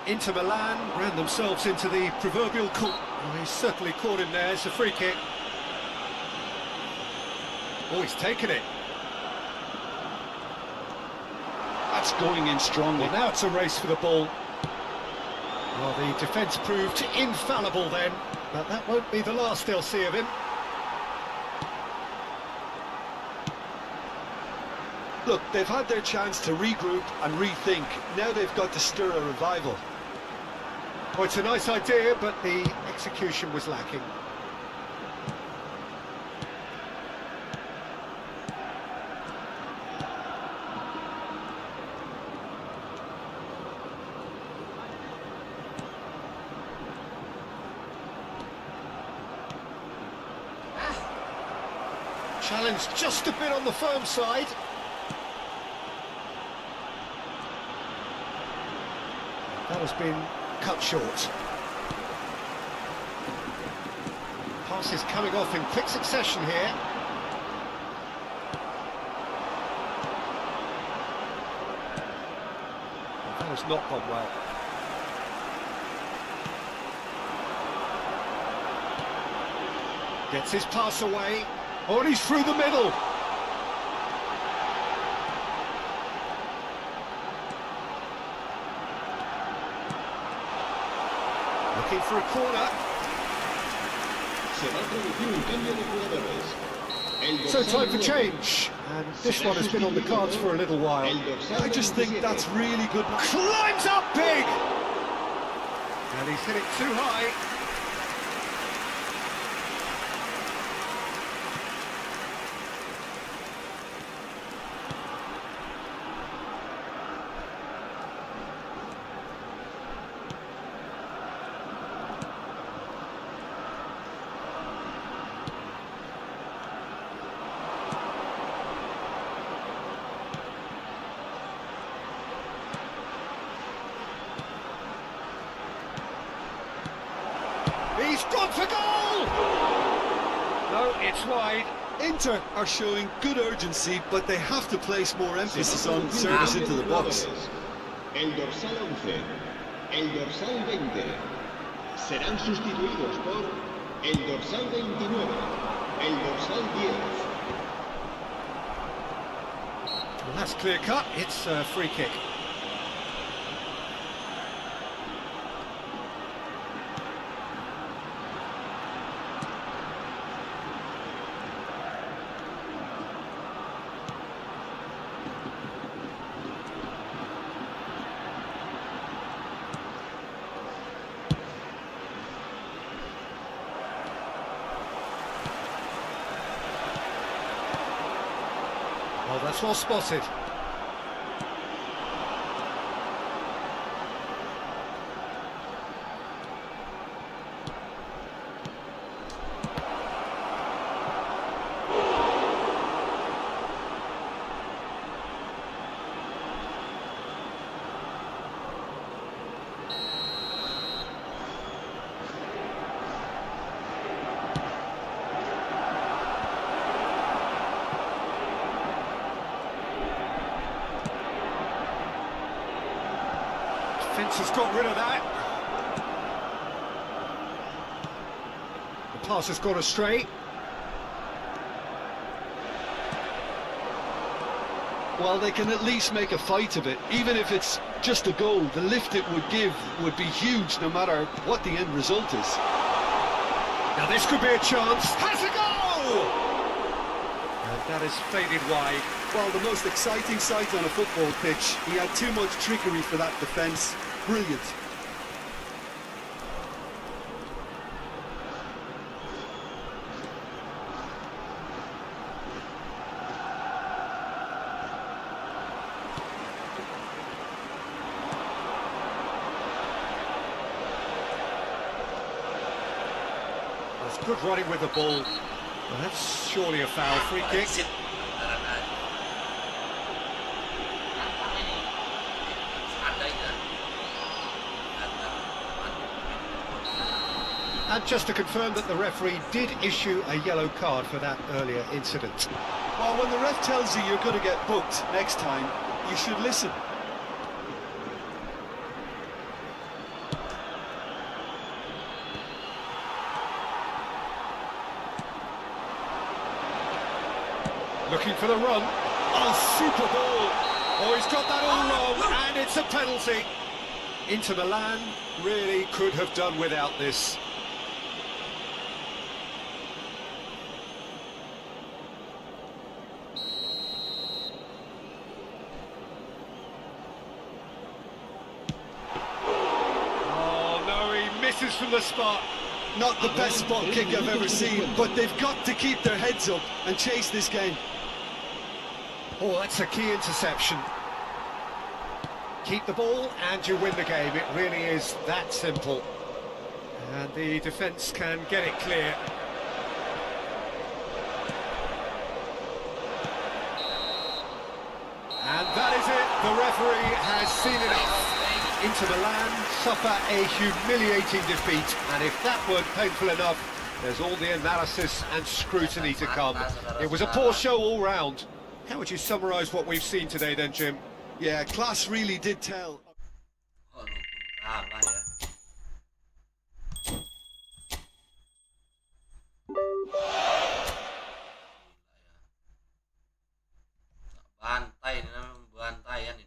Inter Milan ran themselves into the proverbial corner. Oh, he's certainly caught him there. It's a free kick. Oh, he's taken it. That's going in strongly. Well, now it's a race for the ball. Well, the defence proved infallible then, but that won't be the last they'll see of him. Look, they've had their chance to regroup and rethink. Now they've got to stir a revival. Well, it's a nice idea, but the execution was lacking. Challenge just a bit on the firm side. That has been cut short. Passes coming off in quick succession here. That has not gone well. Gets his pass away. Oh, and he's through the middle. Looking for a corner. Se va a producir un cambio de jugadores. So time for change. And this one has been on the cards for a little while. I just think that's really good. Climbs up big! And he's hit it too high. He's gone for goal! No, it's wide. Inter are showing good urgency, but they have to place more emphasis on service into the box. El dorsal 11, el dorsal 20 serán sustituidos por el dorsal 29, el dorsal 10. Well, that's clear cut. It's a free kick. Oh, that's well spotted. Defence has got rid of that. The pass has gone astray. Well, they can at least make a fight of it. Even if it's just a goal, the lift it would give would be huge no matter what the end result is. Now this could be a chance. Has a goal! And that is faded wide. Well, the most exciting sight on a football pitch. He had too much trickery for that defence. Brilliant. That's good running with the ball. Well, that's surely a foul. Free kick. And just to confirm that the referee did issue a yellow card for that earlier incident. Well, when the ref tells you you're going to get booked next time, you should listen. Looking for the run. Oh, super ball. Oh, he's got that all wrong, and it's a penalty. Inter Milan really could have done without this. Oh, no, he misses from the spot. Not the best spot kick I've ever seen, but they've got to keep their heads up and chase this game. Oh, that's a key interception. Keep the ball and you win the game. It really is that simple. And the defence can get it clear. And that is it. The referee has seen enough. Inter Milan suffer a humiliating defeat. And if that weren't painful enough, there's all the analysis and scrutiny to come. It was a poor show all round. How would you summarise what we've seen today then, Jim? Yeah, class really did tell. Bantai ini namanya bantaian ini.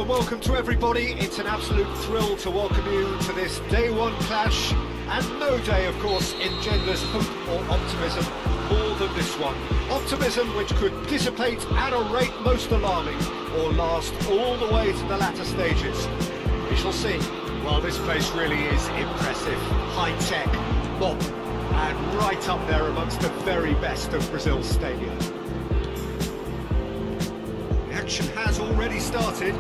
So welcome to everybody. It's an absolute thrill to welcome you to this day one clash, and no day, of course, engenders hope or optimism more than this one. Optimism which could dissipate at a rate most alarming, or last all the way to the latter stages. We shall see. Well, this place really is impressive, high-tech, modern, and right up there amongst the very best of Brazil's stadium. The action has already started.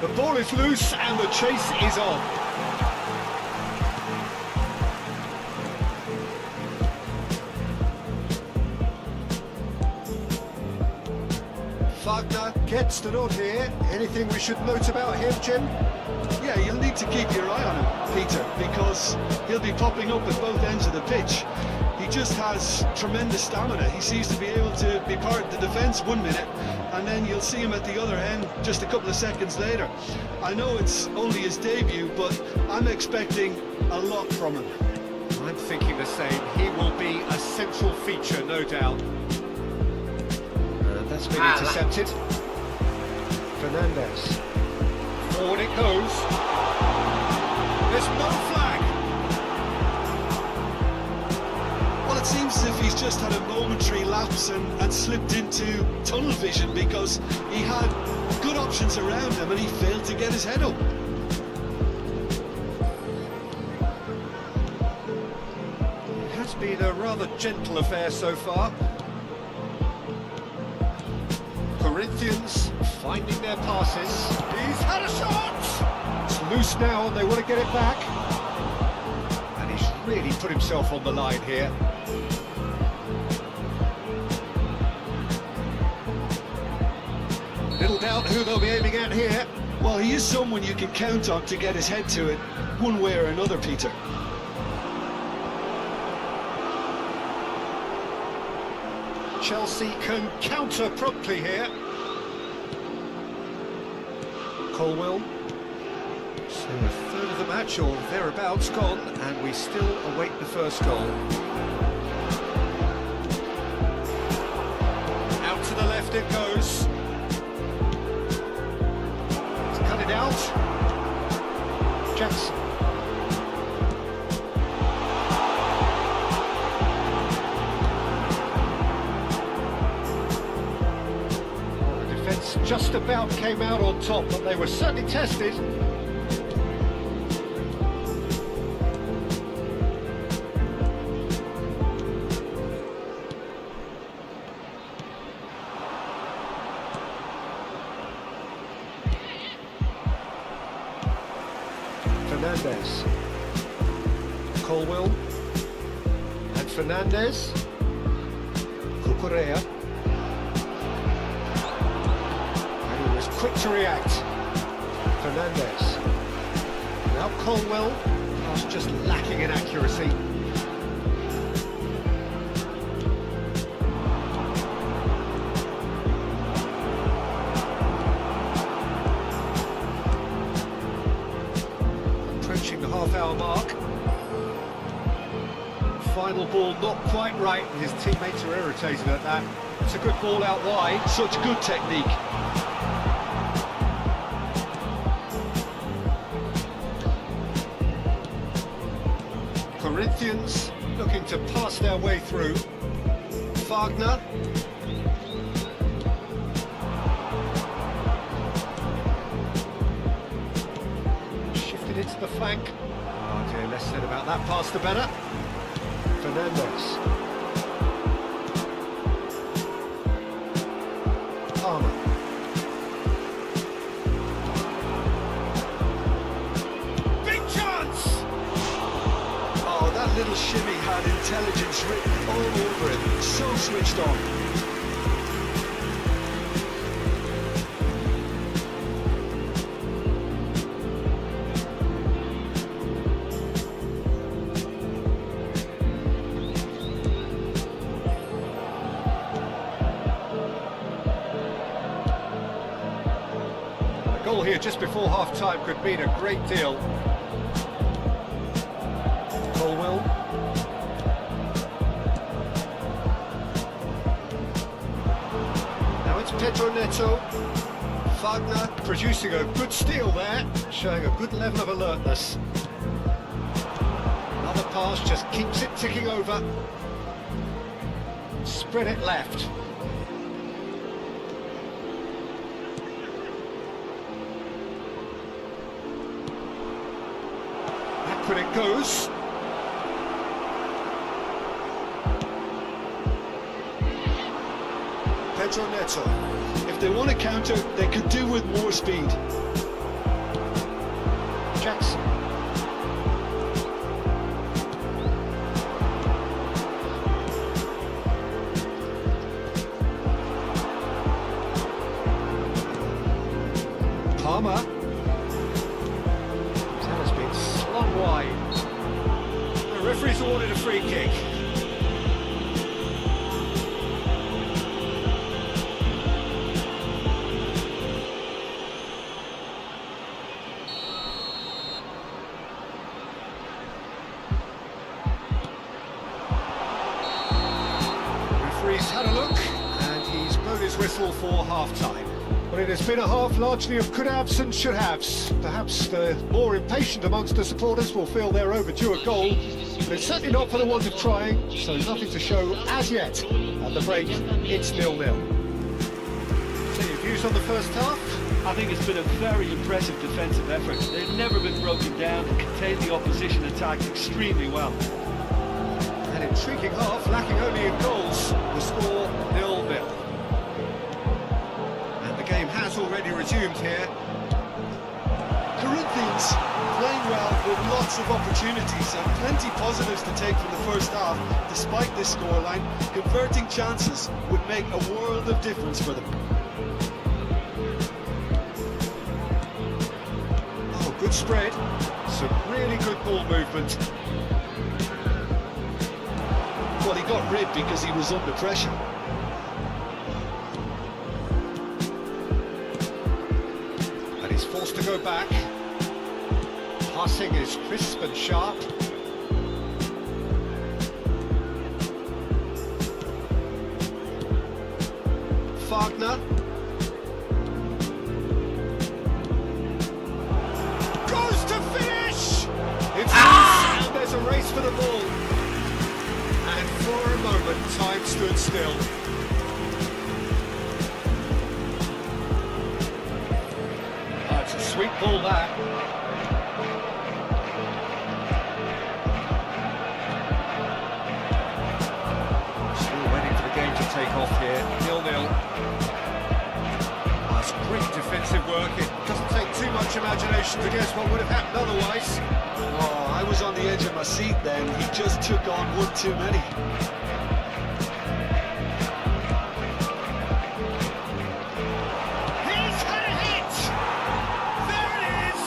The ball is loose and the chase is on. Wagner gets the nod here. Anything we should note about him, Jim? Yeah, you'll need to keep your eye on him, Peter, because he'll be popping up at both ends of the pitch. He just has tremendous stamina. He seems to be able to be part of the defence 1 minute, and then you'll see him at the other end just a couple of seconds later. I know it's only his debut, but I'm expecting a lot from him. I'm thinking the same. He will be a central feature, no doubt. That's been intercepted. Fernandez. Forward it goes. There's no flag. Well, it seems as if he's just had a momentary lapse and slipped into tunnel vision, because he had good options around him and he failed to get his head up. It has been a rather gentle affair so far. Corinthians finding their passes. He's had a shot! It's loose now and they want to get it back. And he's really put himself on the line here. Little doubt who they'll be aiming at here. Well, he is someone you can count on to get his head to it one way or another, Peter. Chelsea can counter promptly here. Colwell. So a third of the match or thereabouts gone, and we still await the first goal. Out to the left it goes. Let's cut it out. Jackson. Just about came out on top, but they were certainly tested. Fernandez. Colwell. And Fernandez. Cucurella. Quick to react. Fernandez. Now Colwell. Pass just lacking in accuracy. Approaching the half-hour mark. Final ball not quite right. His teammates are irritated at that. It's a good ball out wide. Such good technique. Corinthians looking to pass their way through. Wagner. Shifted into the flank. Oh dear, less said about that pass the better. Fernandez. Palmer. Little shimmy had intelligence written all over it, so switched on. A goal here just before half-time could mean a great deal. Colwell. Now it's Pedro Neto. Wagner producing a good steal there, showing a good level of alertness. Another pass just keeps it ticking over. Spread it left. Backward it goes. Pedro Neto. If they want to counter, they could do with more speed. Jackson. Palmer. That has been slung wide. The referee's awarded a free kick. Referee's had a look, and he's blown his whistle for half-time. Well, it has been a half largely of could-haves and should-haves. Perhaps the more impatient amongst the supporters will feel they're overdue a goal, but it's certainly not for the want of trying, so nothing to show as yet. At the break, it's 0-0. So your views on the first half? I think it's been a very impressive defensive effort. They've never been broken down and contained the opposition attack extremely well. An intriguing half, lacking only in goals. The score 0-0. And the game has already resumed here. Corinthians playing well with lots of opportunities and plenty positives to take from the first half. Despite this scoreline, converting chances would make a world of difference for them. Oh, good spread. Some really good ball movement. Well, he got rid because he was under pressure. And he's forced to go back. Passing is crisp and sharp. Wagner. Goes to finish! It's loose, and there's a race for the ball. And for a moment, time stood still. That's a sweet ball, that. Still waiting for the game to take off here. 0-0. That's great defensive work. It doesn't take too much imagination to guess what would have happened otherwise. Oh, I was on the edge of my seat then. He just took on one too many. He's had a hit! There it is!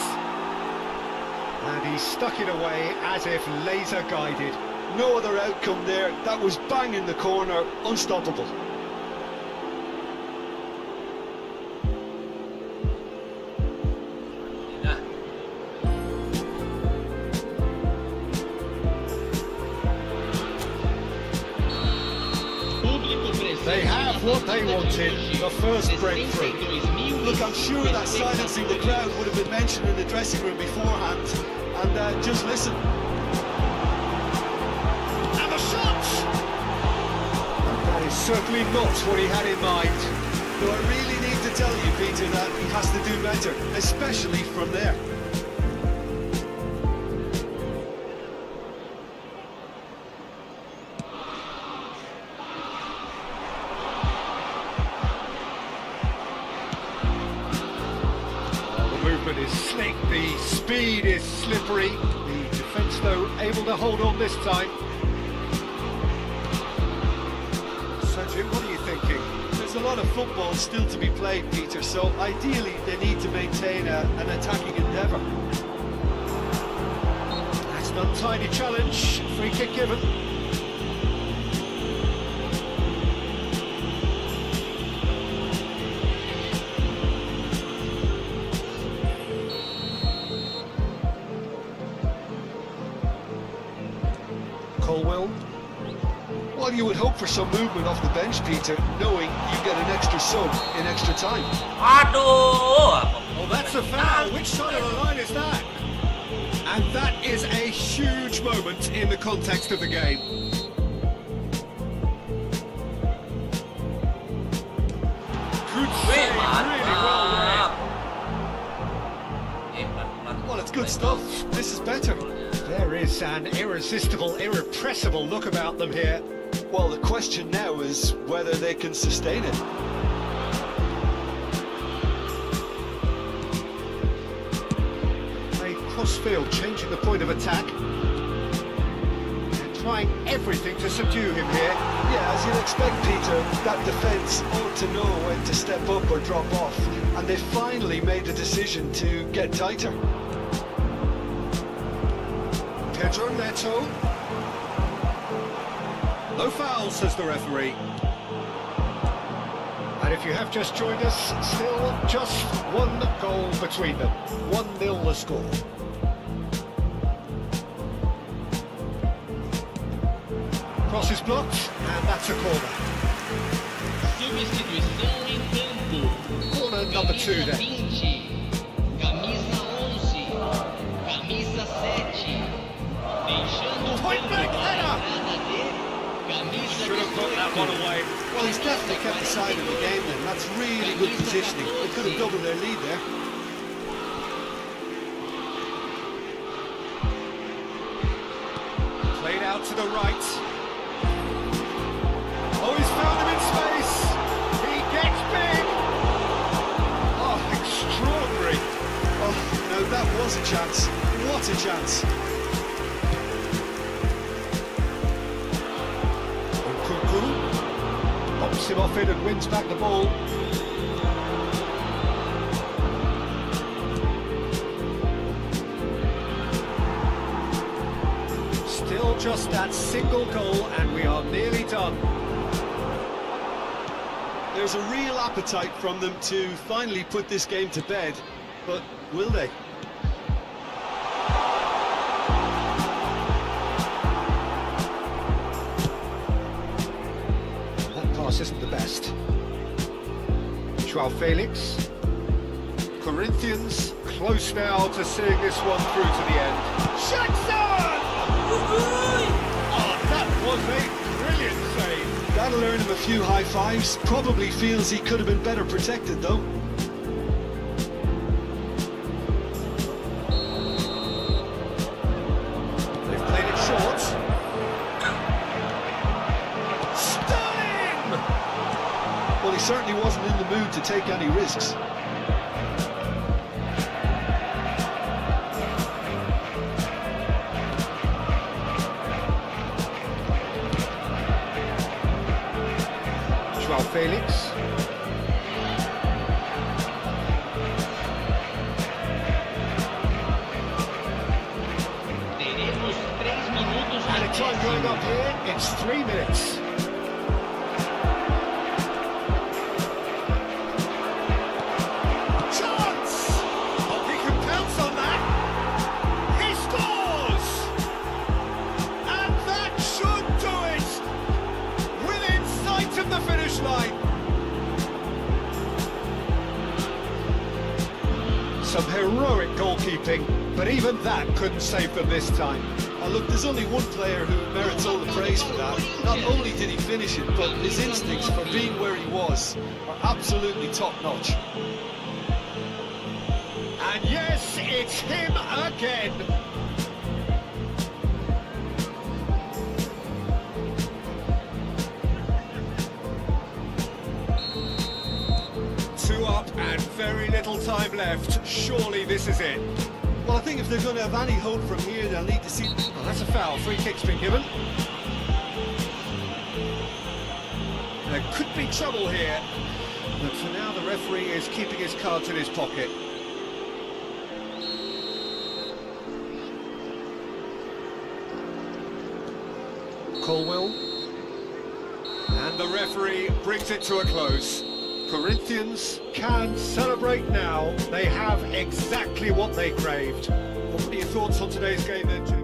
And he stuck it away as if laser guided. No other outcome there. That was bang in the corner, unstoppable. They have what they wanted, the first breakthrough. Look, I'm sure that silencing the crowd would have been mentioned in the dressing room beforehand. And just listen. And the shot! That is certainly not what he had in mind. Do I really need to tell you, Peter, that he has to do better, especially from there? The movement is slick, the speed is slippery. The defence, though, able to hold on this time. So, Jim, what are you thinking? There's a lot of football still to be played, Peter, so ideally they need to maintain an attacking endeavour. That's an untidy challenge. Free kick given. Colwell. Well, you would hope for some movement off the bench, Peter, knowing you get an extra sub in extra time. Aduh. Oh, that's a foul. Which side of the line is that? And that is a huge moment in the context of the game. Good save, really well read. Well, it's good stuff. This is better. There is an irresistible, irrepressible look about them here. Well, the question now is whether they can sustain it. A cross-field, changing the point of attack. And trying everything to subdue him here. Yeah, as you'd expect, Peter, that defence ought to know when to step up or drop off. And they finally made the decision to get tighter. Pedro Neto. No foul, says the referee. And if you have just joined us, still just one goal between them. 1-0 the score. Cross is blocked, and that's a corner. Substituição em campo. Corner number 2 Camisa then. 20, camisa 11, camisa 7. Deixando o Point campo blank para a header. entrada de camisa Should have put that one 18. away. Well, he's definitely kept the side in the game then. That's really good positioning. They could have doubled their lead there. Played out to the right. Oh, he's found him in space. He gets big. Oh, extraordinary. Oh, no, that was a chance. What a chance. Nkunku pops him off it and wins back the ball. Still just that single goal and we are nearly done. There's a real appetite from them to finally put this game to bed, but will they? That pass isn't the best. Joao Felix. Corinthians close now to seeing this one through to the end. Jackson! Oh, that was a brilliant save. That'll earn him a few high fives. Probably feels he could have been better protected, though. They've played it short. Sterling! Well, he certainly wasn't in the mood to take any risks. Joao Felix. Teremos 3 minutos And de a time going up acréscimo. here, it's 3 minutes. Chance! Oh, he can pounce on that. He scores! And that should do it! Within sight of the finish line. Some heroic goalkeeping, but even that couldn't save them this time. Oh, look, there's only one player who merits all the praise for that. Not only did he finish it, but his instincts for being where he was are absolutely top-notch. And yes, it's him again. Two up and very little time left. Surely this is it. Well, I think if they're going to have any hope from here, they'll need to see... Oh, that's a foul. Free kick's been given. There could be trouble here. But for now, the referee is keeping his cards in his pocket. Colwell. And the referee brings it to a close. Corinthians can celebrate now. They have exactly what they craved. What are your thoughts on today's game then, Jim?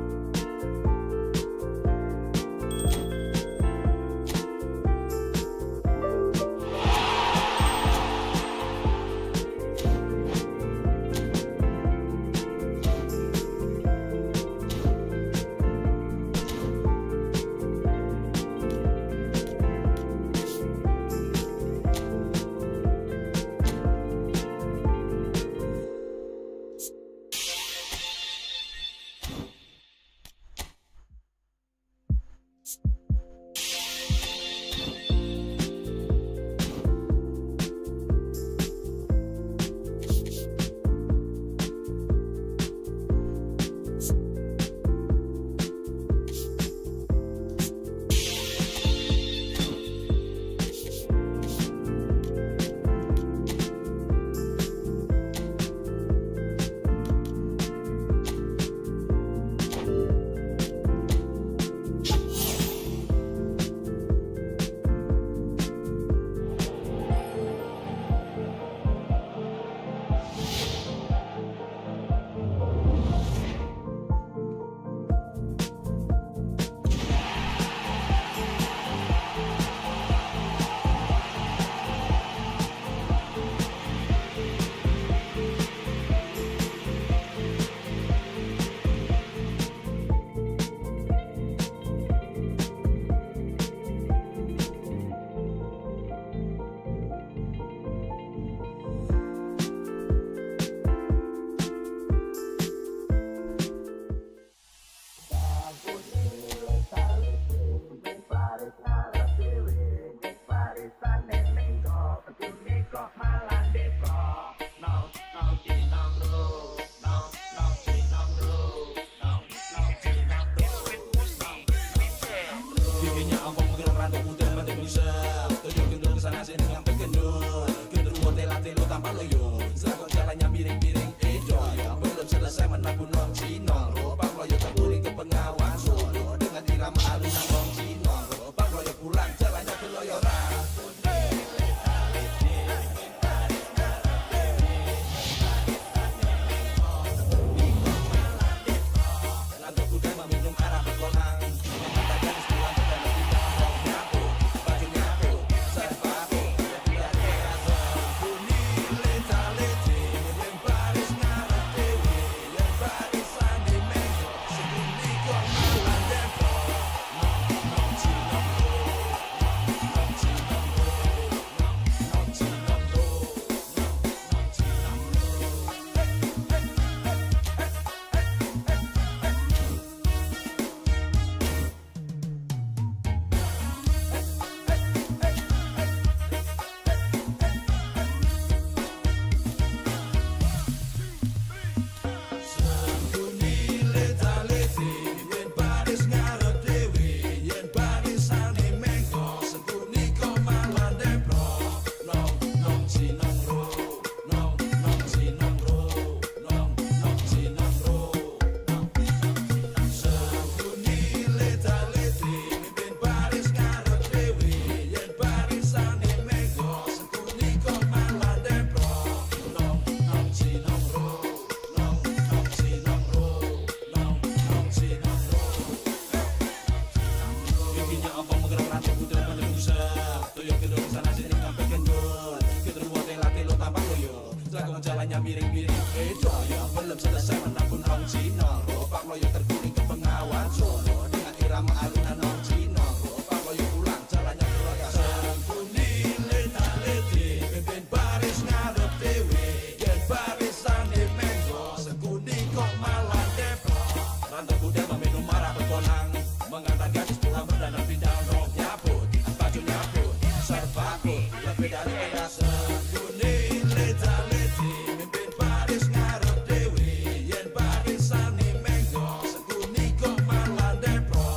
miring-miring edo yang belum selesai menabung nong Cino. Ropak loyo terguling ke pengawan Solo dengan irama alunan nong Cino. Ropak loyo pulang jalannya keroyokan. Sangkuni leta-leti pimpin baris ngarep dewe. Yen barisan di menggo sengkuni kok malah depro. Rantau budel meminum marah berkonang mengantar gadis pulang berdandan pindah rok nyaput bajunya pun serba pun lebih dari era sengkuni leta-leti pimpin baris ngarep dewe. Yen barisan di menggo sengkuni kok malah depro.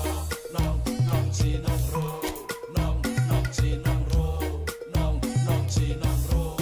Nong cinong ro nong cinong ro nong cinong ro.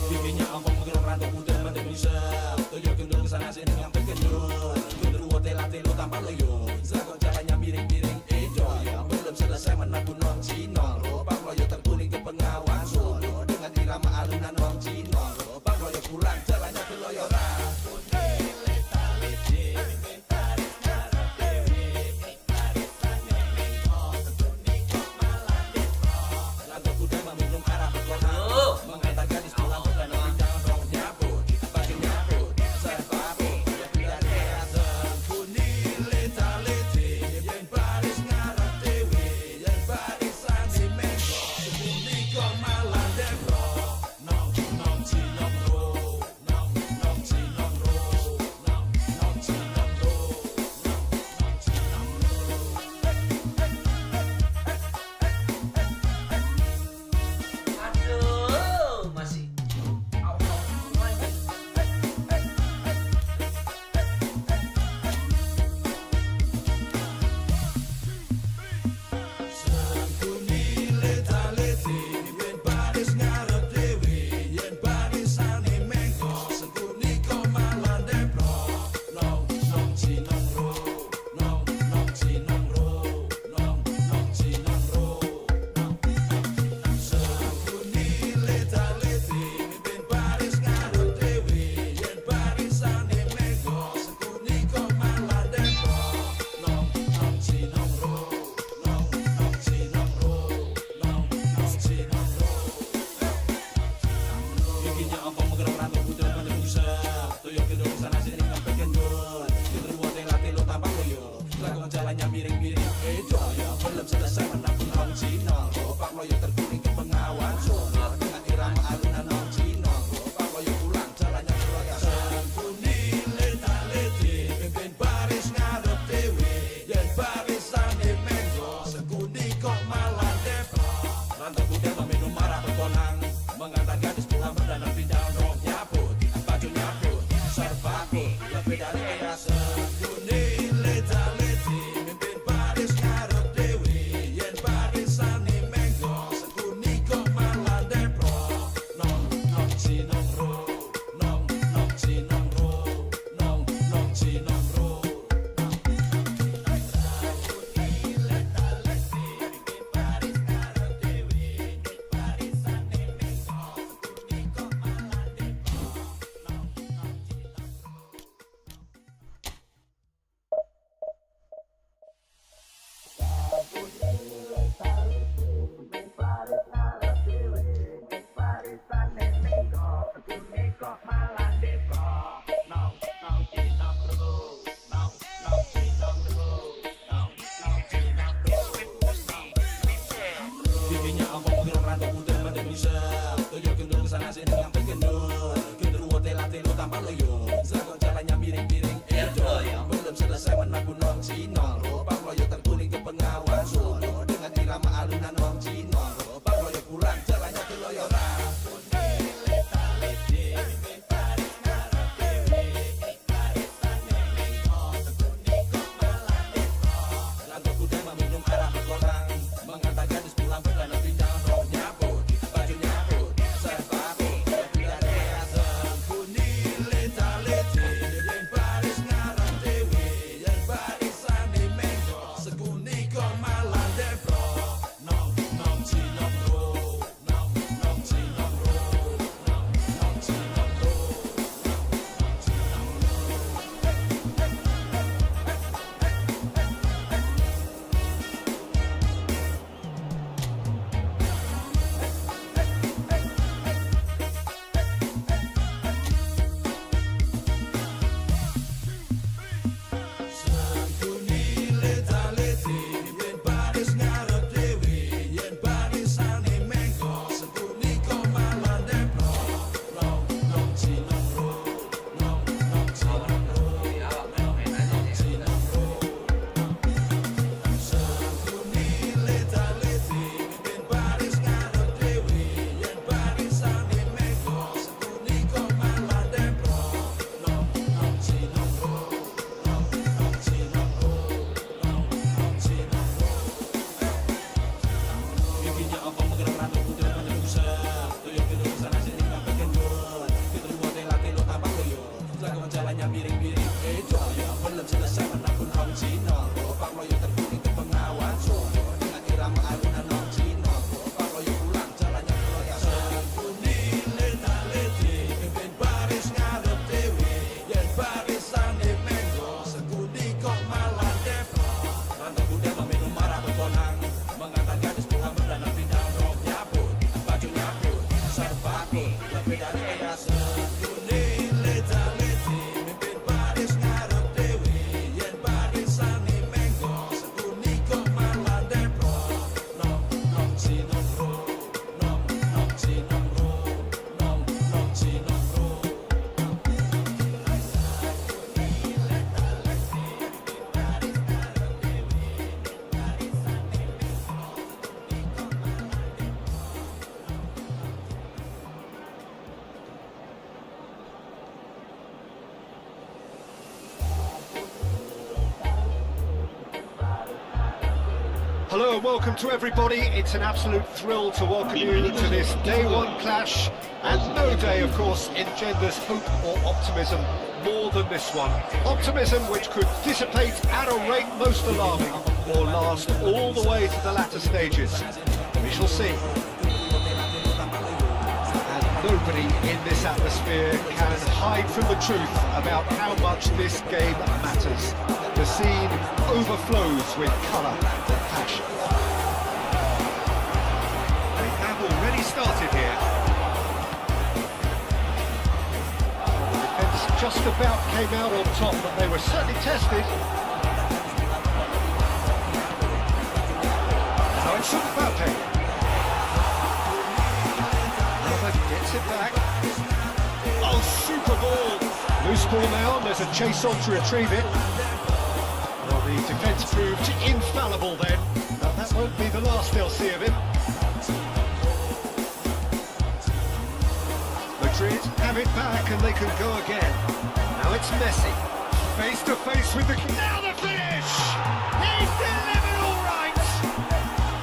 Bibinya ampun menggelap rantau udara mantep bisa Tuyul gendul kesana sini ngambil kenyur Gendul wotel-latelo tanpa loyo Zagok jalannya miring-miring edo yang belum selesai menabung nong Cino. Ropak loyo terguling ke pengawan Solo dengan irama alunan nong Cino. Ropak loyo pulang jalannya keloyoran. Leta-leti Hello and welcome to everybody. It's an absolute thrill to welcome you to this day one clash, and no day, of course, engenders hope or optimism more than this one. Optimism which could dissipate at a rate most alarming, or last all the way to the latter stages. We shall see. And nobody in this atmosphere can hide from the truth about how much this game matters. The scene overflows with colour and passion. They have already started here. The defence just about came out on top, but they were certainly tested. Now it's Mbappe. Mbappe gets it back. Oh, super ball! Loose ball now, and there's a chase on to retrieve it. Well, the defence proved infallible then. Now, that won't be the last they'll see of him. Madrid have it back and they can go again. Now it's Messi. Face to face with the... Now the finish! He's delivered all right!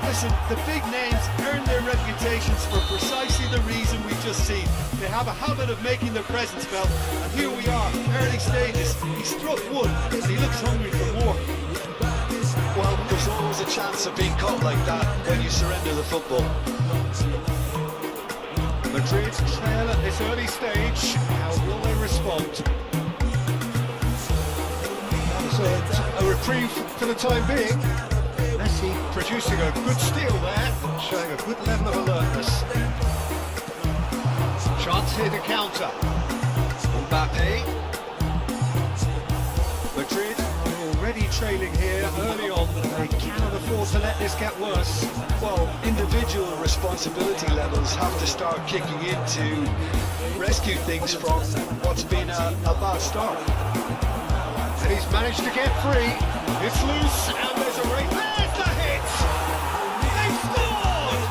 Listen, the big names earn their reputations for precisely the reason we've just seen. They have a habit of making their presence felt, and here we are, early stages. He struck one, and he looks hungry for more. Well, there's always a chance of being caught like that when you surrender the football. Madrid trail at this early stage. How will they respond? That was a reprieve for the time being. Messi producing a good steal there, showing a good level of alertness. Chance here to counter. Mbappe. Madrid already trailing here early on. They cannot afford to let this get worse. Well, individual responsibility levels have to start kicking in to rescue things from what's been a bad start. And he's managed to get free. It's loose, and there's a ring. There's the hit! They've scored!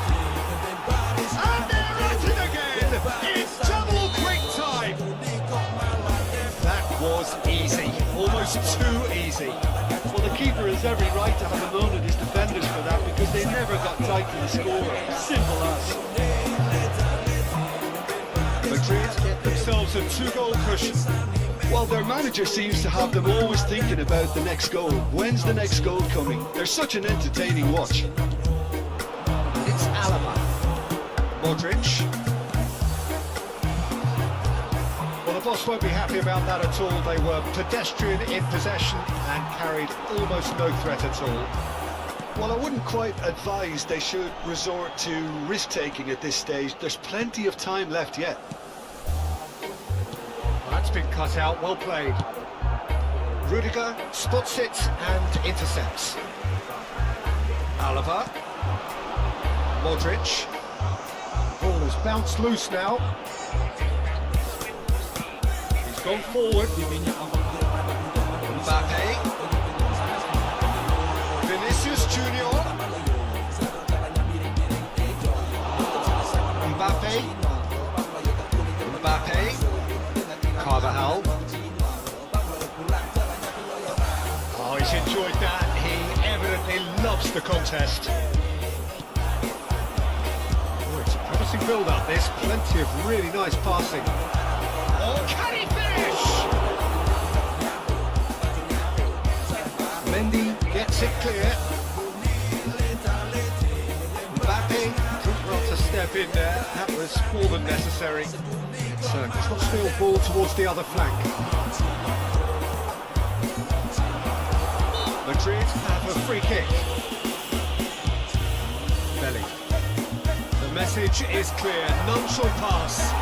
And they're at it again! It's double quick time! That was easy. Almost too easy. Well, the keeper has every right to have a moan at his defenders for that because they never got tight to the scorer. Simple as. Madrid get themselves a two-goal cushion. Well, their manager seems to have them always thinking about the next goal. When's the next goal coming? They're such an entertaining watch. It's Alaba. Modric. Well, the boss won't be happy about that at all. They were pedestrian in possession and carried almost no threat at all. Well, I wouldn't quite advise they should resort to risk-taking at this stage. There's plenty of time left yet. That's been cut out, well played. Rudiger spots it and intercepts. Alaba. Modric. Ball has bounced loose now. He's gone forward. Mbappe. Vinicius Junior. Mbappe. Mbappe. Carvajal. Oh, he's enjoyed that. He evidently loves the contest. Oh, it's a promising build-up, this. Plenty of really nice passing. Oh, can he finish? Mendy gets it clear. Mbappe took well to step in there. That was more than necessary. It's a crossfield ball towards the other flank. Madrid have a free kick. Belly. The message is clear, none shall pass.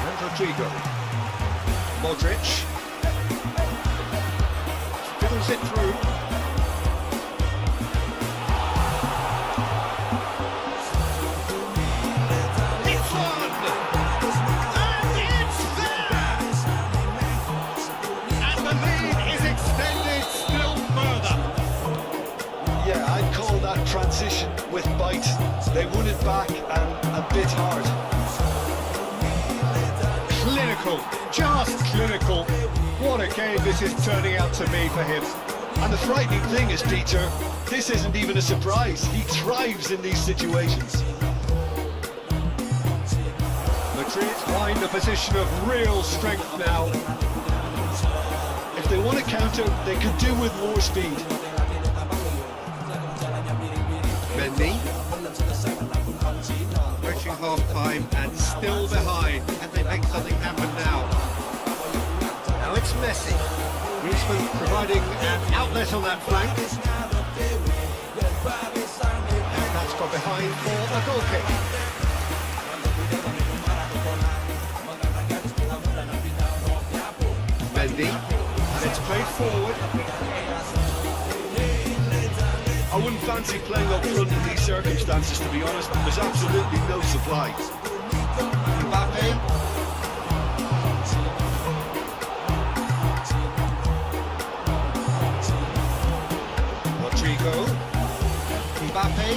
And Rodrigo. Modric. Fiddles it through. It's on! And it's there! And the lead is extended still further. Yeah, I'd call that transition with bite. They won it back and a bit hard. Clinical, just clinical. What a game this is turning out to be for him. And the frightening thing is, Peter, this isn't even a surprise. He thrives in these situations. Madrid find a position of real strength now. If they want to counter, they could do with more speed. Mendy. Approaching half-time and still behind. Can they make something happen now? Now it's Messi. Griezmann providing an outlet on that flank. And that's gone behind for a goal kick. Mendy. And it's played forward. I wouldn't fancy playing up front in these circumstances, to be honest. There's absolutely no supply. Mbappe. Rodrigo. Mbappe.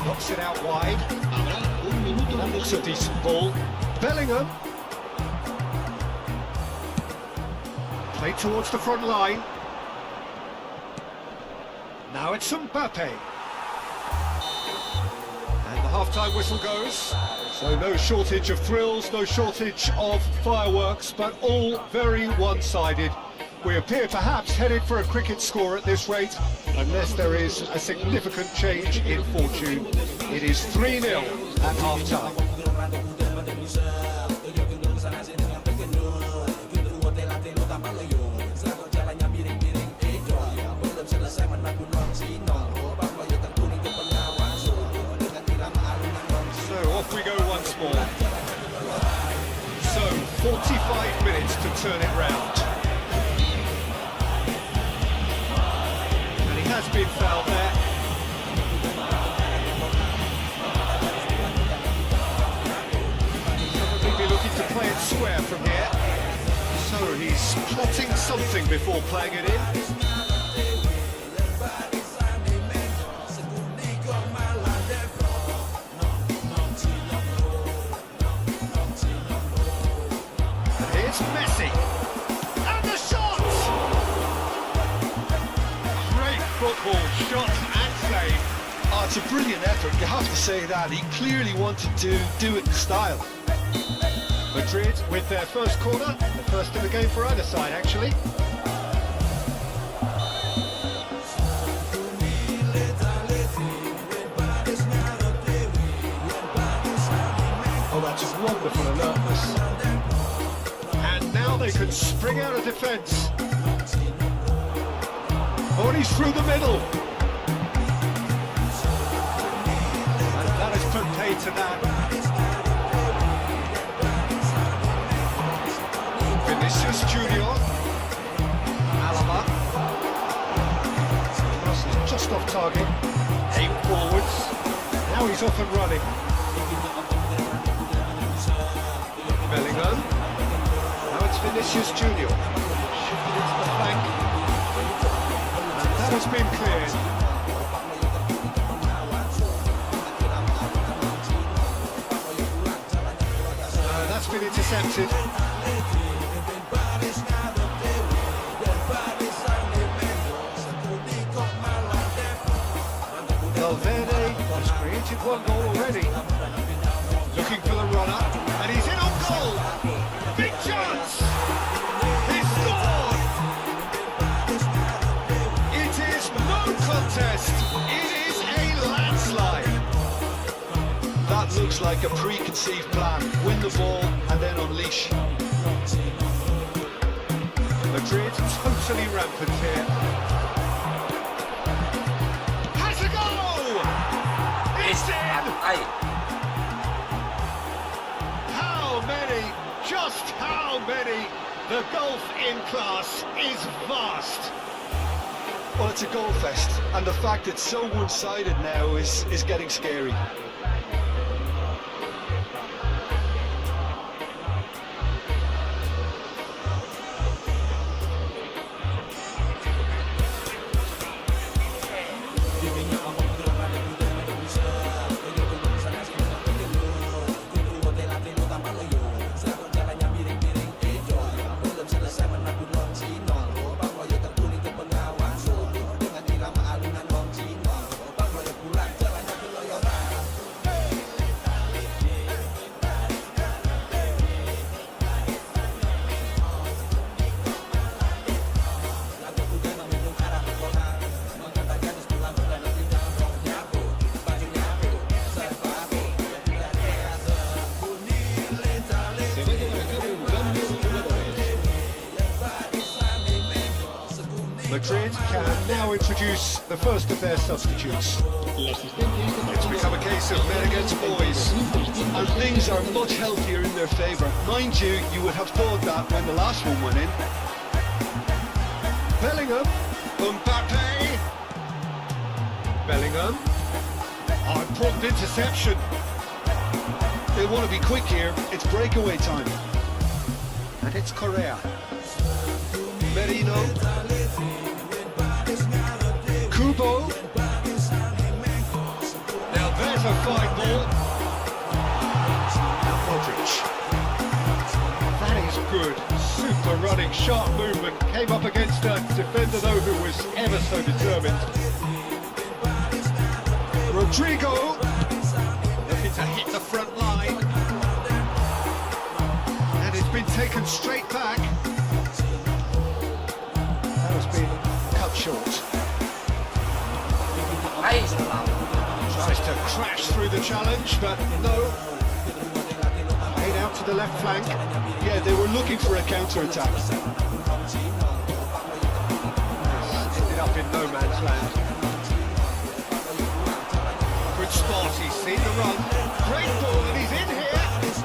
Knocks it out wide. Habrá un minuto That de looks a lesión. decent ball. Bellingham. Played towards the front line. Now it's Mbappe. And the half-time whistle goes. So no shortage of thrills, no shortage of fireworks, but all very one-sided. We appear perhaps headed for a cricket score at this rate, unless there is a significant change in fortune. It is 3-0 at half-time. So off we go once more. So 45 minutes to turn it round. And he has been fouled there. Probably be looking to play it square from here. So he's plotting something before playing it in. It's Messi, and the shot! Great football, shot and save. Oh, it's a brilliant effort, you have to say that. He clearly wanted to do it in style. Madrid with their first corner, the first in the game for either side actually. Oh, that's wonderful alertness. And now they can spring out of defence. Oh, and he's through the middle. And that has put paid to that. Vinicius Junior. Alaba. Cross is just off target. Aim forwards. Now he's off and running. Bellingham. Now it's Vinicius Junior. Shifted into the flank. And that has been cleared. That's been intercepted. Valverde has created one goal already. Looking for the runner, and he's in on goal. Big chance! He's scored! It is no contest. It is a landslide. That looks like a preconceived plan. Win the ball and then unleash. Madrid totally rampant here. Has a goal! It's in! ไอ้ How many? Just how many? The gulf in class is vast. Well, it's a goal fest, and the fact it's so one-sided now is getting scary. Madrid can now introduce the first of their substitutes. It's become a case of men against boys. And things are much healthier in their favour. Mind you, you would have thought that when the last one went in. Bellingham, Mbappe, Bellingham, important interception. They want to be quick here. It's breakaway time. And it's Correa. Merino, Kubo. Now there's a fine ball. Now Modric. That is good. Super running, sharp movement. Came up against a defender though who was ever so determined. Rodrigo looking to hit the front line. And it's been taken straight back. That has been cut short. Nice. Tries to crash through the challenge, but no. Played out to the left flank. Yeah, they were looking for a counter-attack. Ended up in no man's land. Good spot, he's seen the run. Great ball, and he's in here.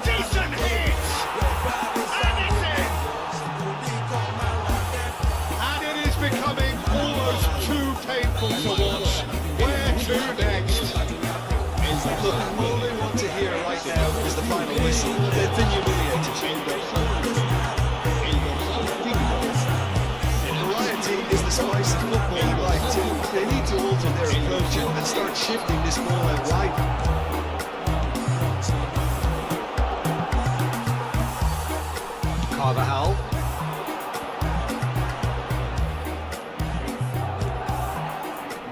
Decent hit! And it's in! And it is becoming almost too painful to watch. Where to next? Look, all they want to hear right now is the final whistle. They've been humiliated. Variety is the spice of football in life too. They need to alter their approach and start shifting this ball out wide. Carvajal.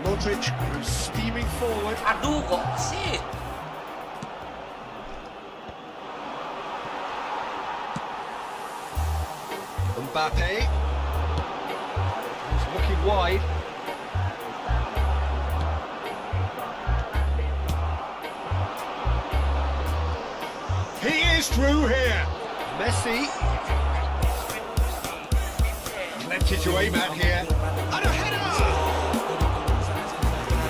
Modric who's steaming forward. Aduh kok sih. Mbappe. He's looking wide. He is through here. Messi. Plenty to aim at here. And a header!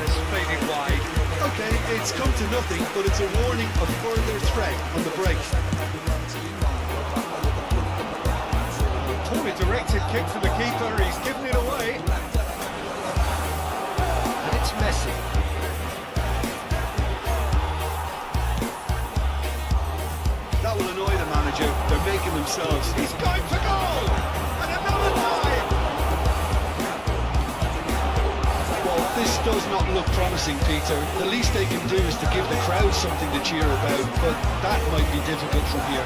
It's faded wide. Okay, it's come to nothing, but it's a warning of further threat on the break. Poorly directed kick from the keeper. He's given it away. And it's Messi. That will annoy the manager. They're making themselves. He's going for goal! And another time! Well, this does not look promising, Peter. The least they can do is to give the crowd something to cheer about, but that might be difficult from here.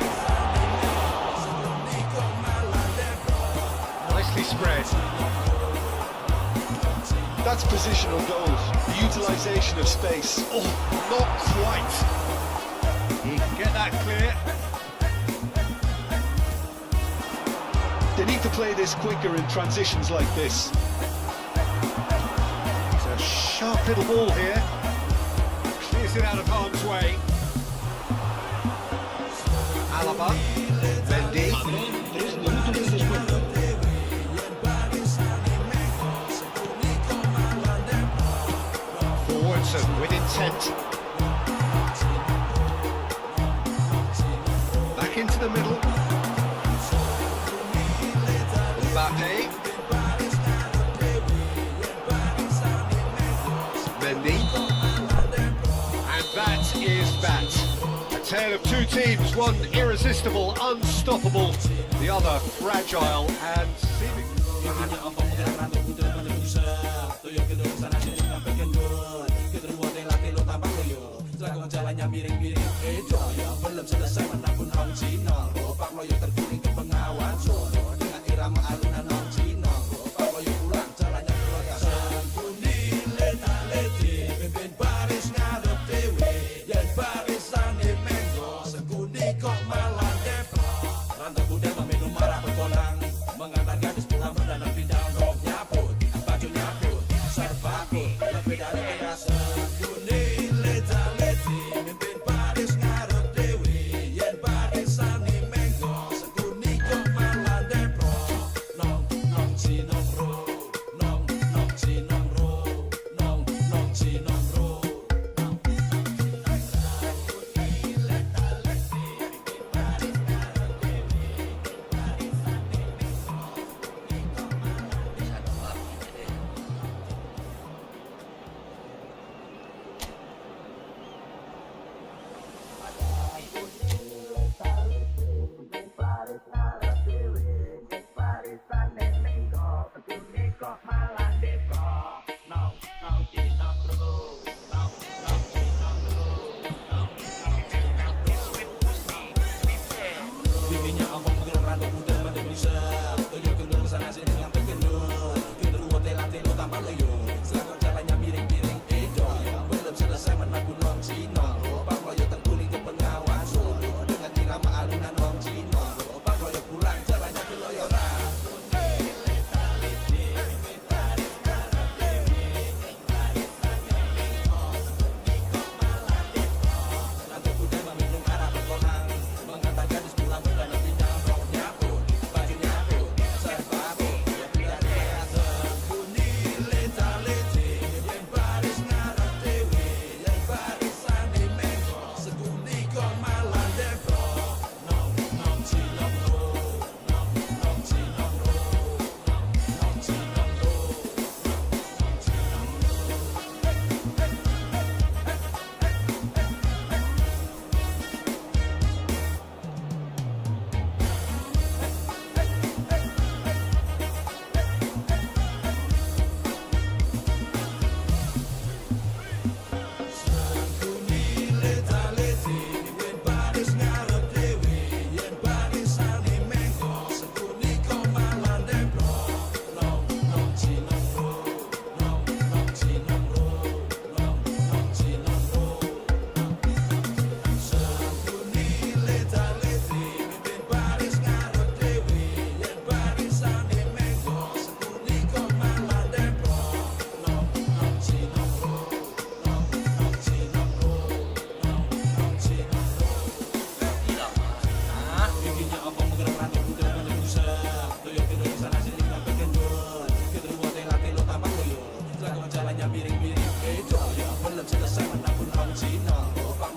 Nicely spread. That's positional goals, the utilisation of space. Oh, not quite. He can get that clear. They need to play this quicker in transitions like this. It's a sharp little ball here. Clears it out of harm's way. Alaba. Mendy. Forwards and with intent. Back into the middle. Mbappe. Mendy. And that is that. A tale of two teams, one irresistible, unstoppable, the other fragile and seeming. Jalannya miring-miring yang belum selesai menakun Hong Cino. Ropak loyo terguling ke pengawan Solo dengan irama alunan Hong Cino. Ropak loyo pulang jalannya keluarga. Sangkuni leta leti, pimpin baris ngadep dewi. Yen barisan di menggo, sangkuni kok malah depro. Rantau kuda meminum marah berkonang, mengantar gadis pulang berdandan pindang. Roknya putih, bajunya putih, serba putih, lebih dari beras. Sangkuni leta leti, pimpin baris ngadep dewi. Yen barisan di menggo, sangkuni kok malah depro.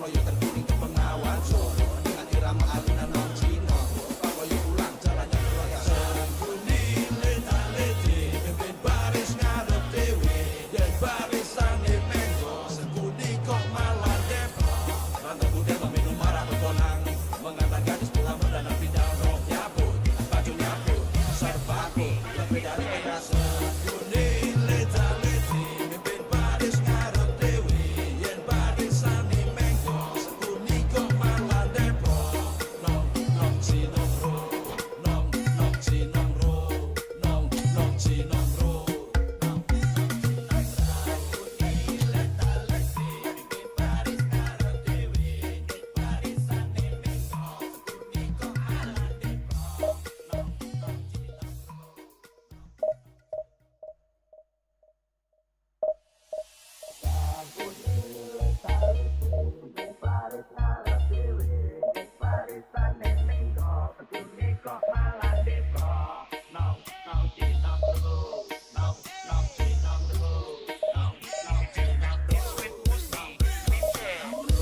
loyo terguling ke Bengawan Solo dengan irama alunan non Cino. Ropak loyo pulang jalannya keroyok. Sembunyi leta-leti pimpin baris ngadep dewi yen barisan di menggo sembunyi kok malah depro. Rantau kuda meminum marah berkonang mengantar gadis pulang berdana pindah rok nyabut baju nyabut serbaku lebih dari era sembunyi leta-leti pimpin baris ngadep dewi yen barisan di menggo sembunyi kok malah depro. Nong nong cinong ro nong nong cinong ro nong nong cinong ro.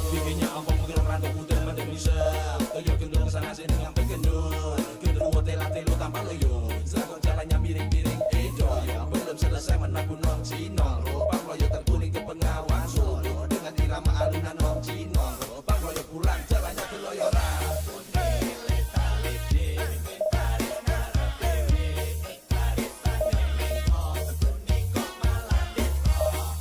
Bikinnya ampun menggerak rantau kuda mendem bisa Toyo gendong sana sini ngambil gendut Gendut hotel lo tanpa loyo Selangkong jalannya miring-miring doyo Belum selesai menabung nong cinong Ropak loyo terguling ke Bengawan Solo dengan irama alunan nong cinong Ropak loyo pulang jalannya ke loyoran.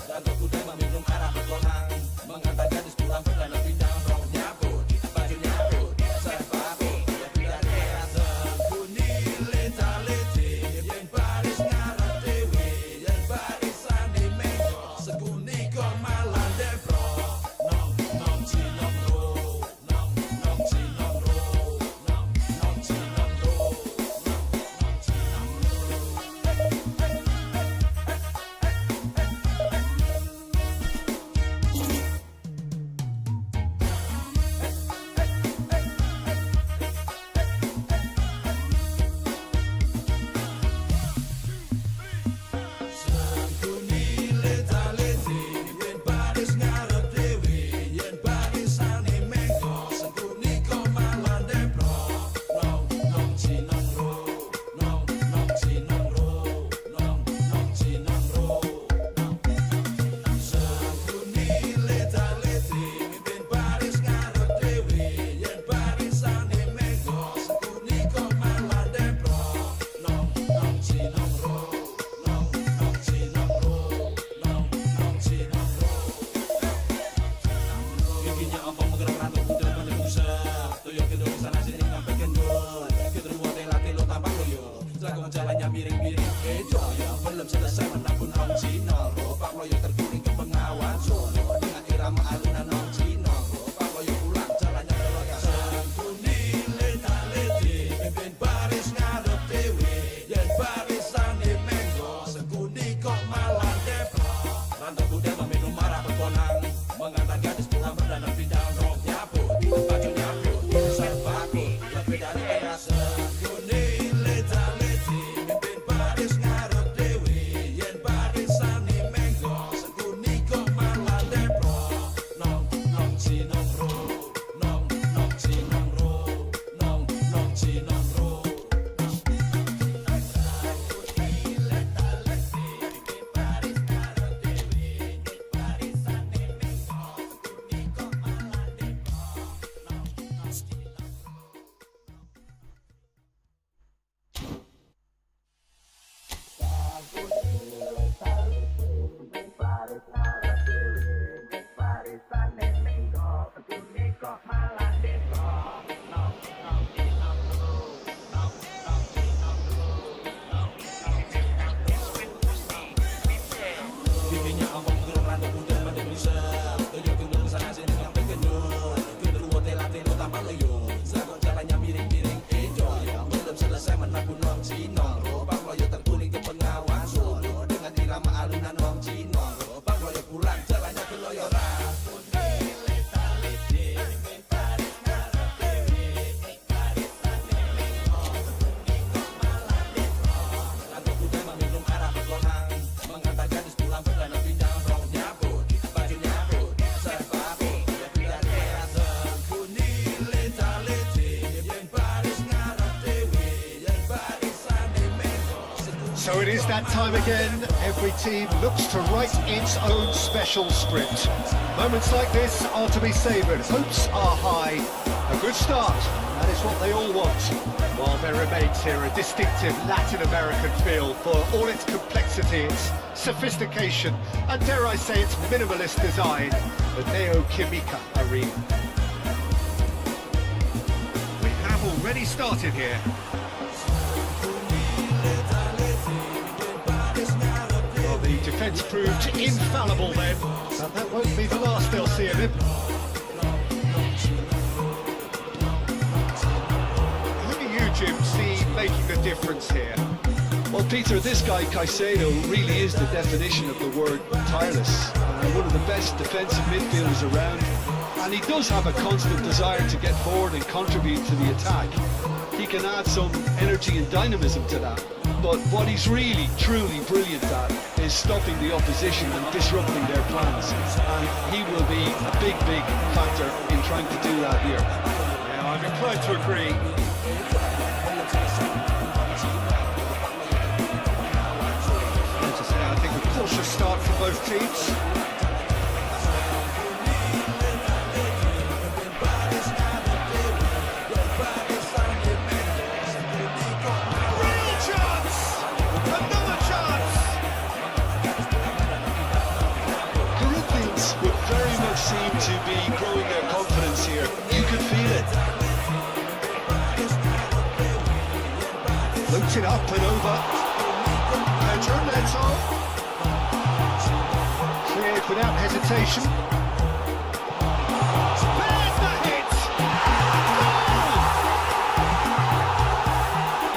Rantau kuda meminum arah berkonang mengantar gadis pulang berdana pindah rok nyabut baju nyabut serbaku lebih dari era sembunyi leta-leti yen baris ngarep dewi yen barisan di menggo seguni kok malah depro. Nong nong cinong ro nong nong cinong ro nong nong cinong ro nong nong cinong ro. Sembunyi leta-leti yen baris ngarep dewi yen barisan di menggo sembunyi kok malah depro. Nong nong cinong ro nong nong cinong ro nong nong cinong ro nong. Sembunyi leta-leti yen baris ngarep dewi yen barisan di menggo sembunyi kok malah depro. Nong nong cinong ro nong nong cinong ro nong nong cinong ro. Bikinnya ompong menggerak rantau kuda mendem bisa Toyo gendong sana sini ngambil gendut Gendut hotel lo tanpa loyo Selangkong jalannya miring-miring doyo Belum selesai menabung nong Cino. Ropak loyo terguling ke Bengawan Solo dengan irama alunan nong Cino. Ropak loyo pulang jalannya keroyok. Sembunyi leta-leti pimpin baris ngadep dewi yen barisan di menggo seguni kok malah depro. Rantau kuda meminum marah berkonang mengantar gadis pulang berdana pindah rok nyabut So it is that time again. Every team looks to write its own special script. Moments like this are to be savoured. Hopes are high. A good start. That is what they all want. While there remains here a distinctive Latin American feel for all its complexity, its sophistication, and dare I say its minimalist design, the Neo-Química Arena. We have already started here. Well, the defence proved infallible then, but that won't be the last they'll see of him. Who do you, Jim, see making the difference here? Well, Peter, this guy Caicedo really is the definition of the word tireless. One of the best defensive midfielders around, and he does have a constant desire to get forward and contribute to the attack. He can add some energy and dynamism to that, but what he's really, truly brilliant at is stopping the opposition and disrupting their plans, and he will be a big, big factor in trying to do that here. Yeah, I'm inclined to agree. I think a cautious start for both teams. Real chance! Another chance! Corinthians would very much seem to be growing their confidence here. You can feel it. Looped it up and over. Pedro Neto. Cleared without hesitation. There's the hit! Goal!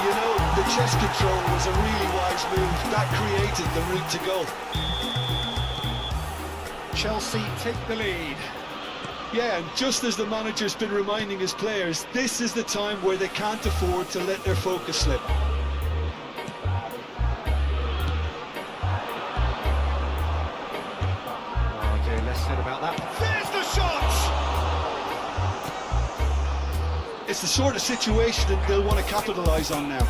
You know, the chest control was a really wise move. That created the route to goal. Chelsea take the lead. Yeah, and just as the manager's been reminding his players, this is the time where they can't afford to let their focus slip. Okay, less said about that. There's the shot! It's the sort of situation that they'll want to capitalise on now.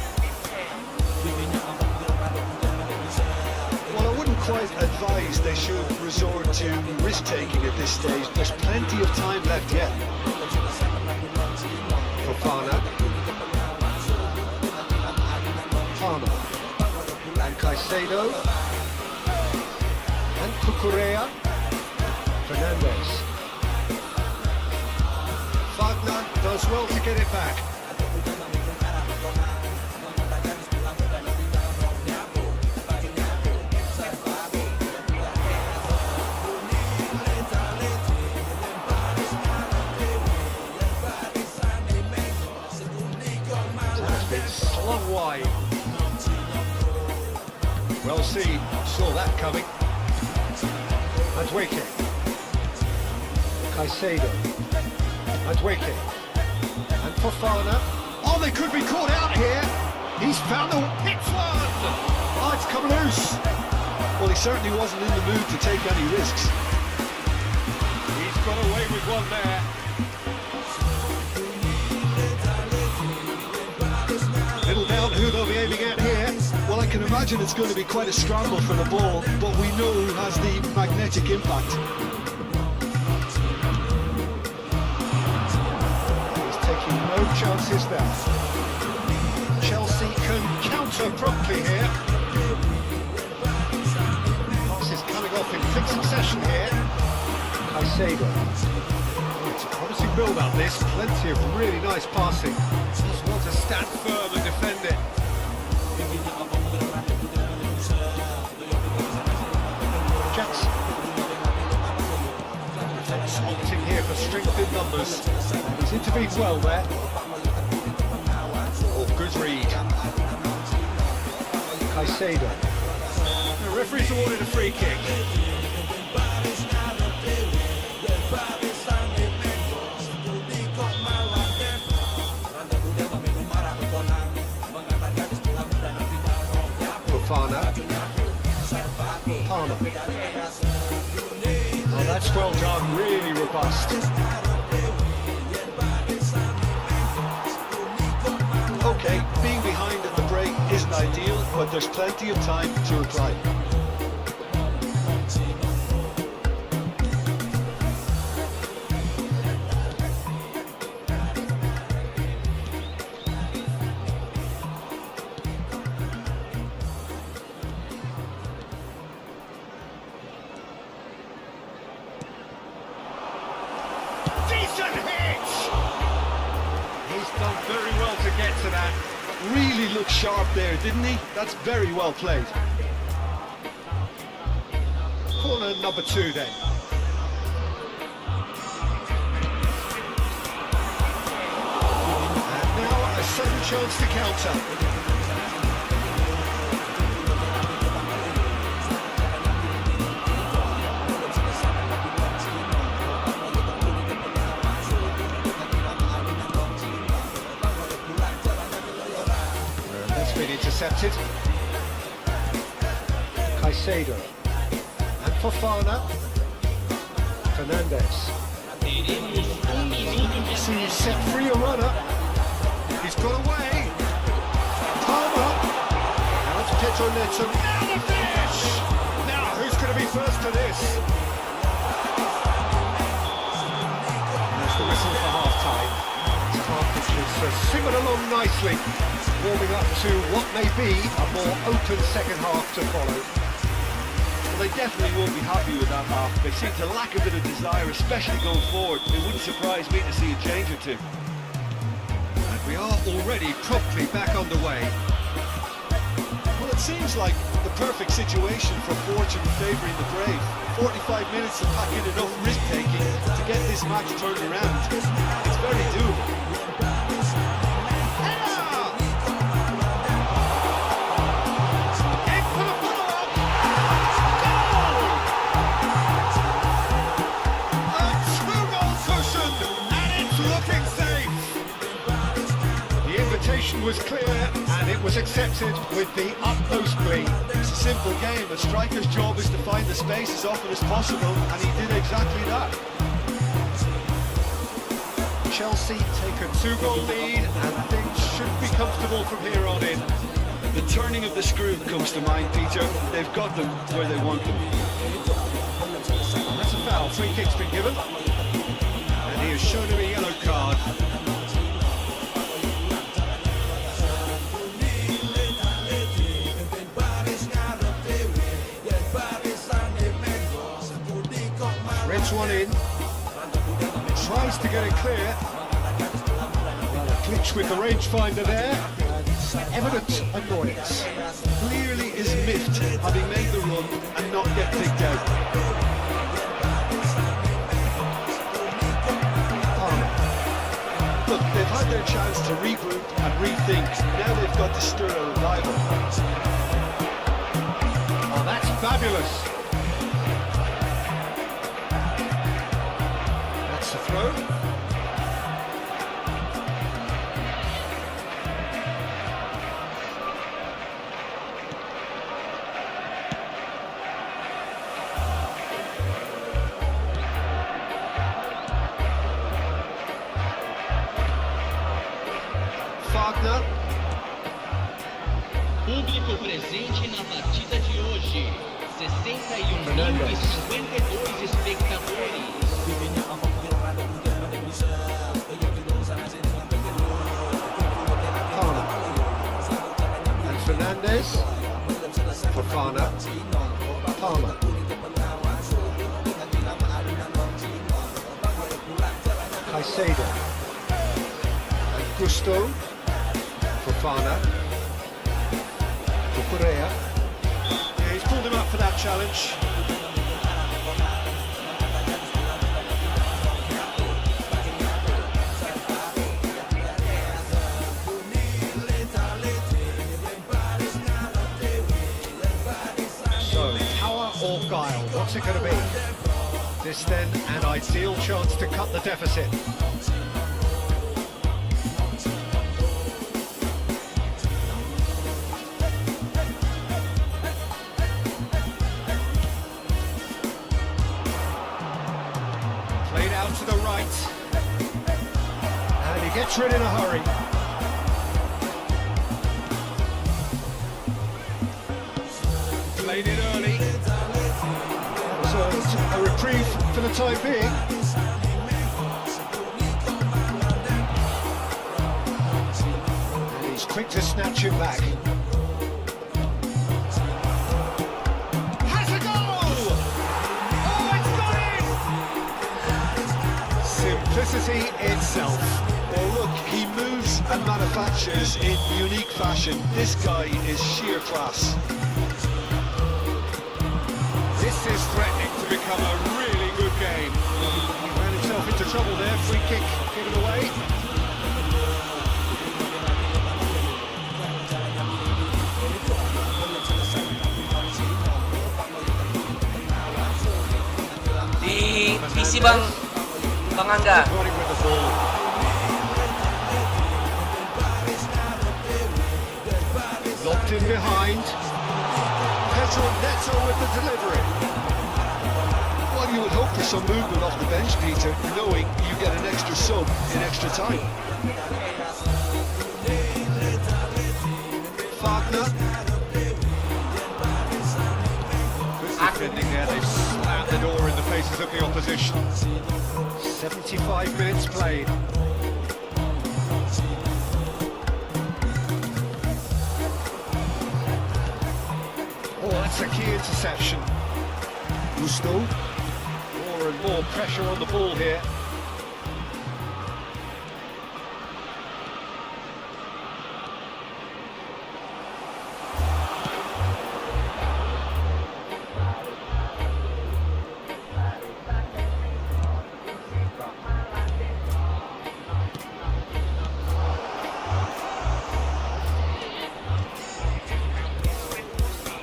Well, I wouldn't quite advise they should resort to risk-taking at this stage. There's plenty of time left yet. Fofana. Palmer. And Caicedo. And Cucurella. Fernandez. Wagner does well to get it back. That's been slung wide. Well seen, saw that coming. Madueke. Caicedo. Madueke. And Fofana. Oh, they could be caught out here. He's found the hits one. Oh, it's come loose. Well, he certainly wasn't in the mood to take any risks. He's got away with one there. Little doubt who they'll be aiming at here. Well, I can imagine it's going to be quite a scramble for the ball, but we know who has the magnetic impact. He's taking no chances there. Chelsea can counter promptly here. Passes coming off in quick succession here. Caicedo. It's a promising build-up this. Plenty of really nice passing. Just want to stand firm and defend it. Jackson. Defence opting here for strength in numbers. He's intervened well there. Oh, good read. Caicedo. The referee's awarded a free kick. Fofana. Palmer. Oh, that's well done, really robust. Okay, being behind at the break isn't ideal, but there's plenty of time to reply. Decent hit! He's done very well to get to that. Really looked sharp there, didn't he? That's very well played. Corner number 2 then. And now a sudden chance to counter. Been intercepted. Caicedo and Fofana. Fernandez. He's set free a runner. He's got away. Palmer. Now it's Pedro Neto. Now the finish. Now who's going to be first to this? There's the whistle for half-time. Carthage is singing along nicely, warming up to what may be a more open second half to follow. Well, they definitely won't be happy with that half. They seem to lack a bit of desire, especially going forward. It wouldn't surprise me to see a change or two. And we are already promptly back underway. Well, it seems like the perfect situation for fortune favouring the brave. 45 minutes to pack in enough risk-taking to get this match turned around. It's very doable. Was clear and it was accepted with the utmost glee. It's a simple game. A striker's job is to find the space as often as possible, and he did exactly that. Chelsea take a 2-goal lead and things should be comfortable from here on in. The turning of the screw comes to mind, Peter. They've got them where they want them. That's a foul. Free kick's been given. And he has shown him a yellow card. Reds one in, tries to get it clear. Well, a glitch with the rangefinder there, and evident annoyance. Clearly is miffed having made the run and not get picked out. Look, they've had their chance to regroup and rethink. Now they've got to stir a revival. Oh, that's fabulous. That's the throw. Wagner. Público presente na partida de hoje. 61.052 espectadores. Palmer. And Fernandez. Fofana. Palmer. Caicedo. And Gusto. Fofana. Cucurella. Yeah, he's pulled him up for that challenge. So, power or guile? What's it going to be? This then, an ideal chance to cut the deficit. Played out to the right. And he gets rid in a hurry. Played it early. So a reprieve for the time being. And he's quick to snatch it back. Has a goal! Oh, it's got in! Simplicity itself. Well, look, he moves and manufactures in unique fashion. This guy is sheer class. This is threatening to become a really good game. He ran himself into trouble there. Free kick given away. Di PC Bang Angga. Running with the ball. Locked in behind. Pedro Neto with the delivery. Well, you would hope for some movement off the bench, Peter, knowing you get an extra sub in extra time. Wagner. Good defending there. They've slammed the door in the faces of the opposition. 75 minutes played. Oh, that's a key interception. Gusto. More and more pressure on the ball here.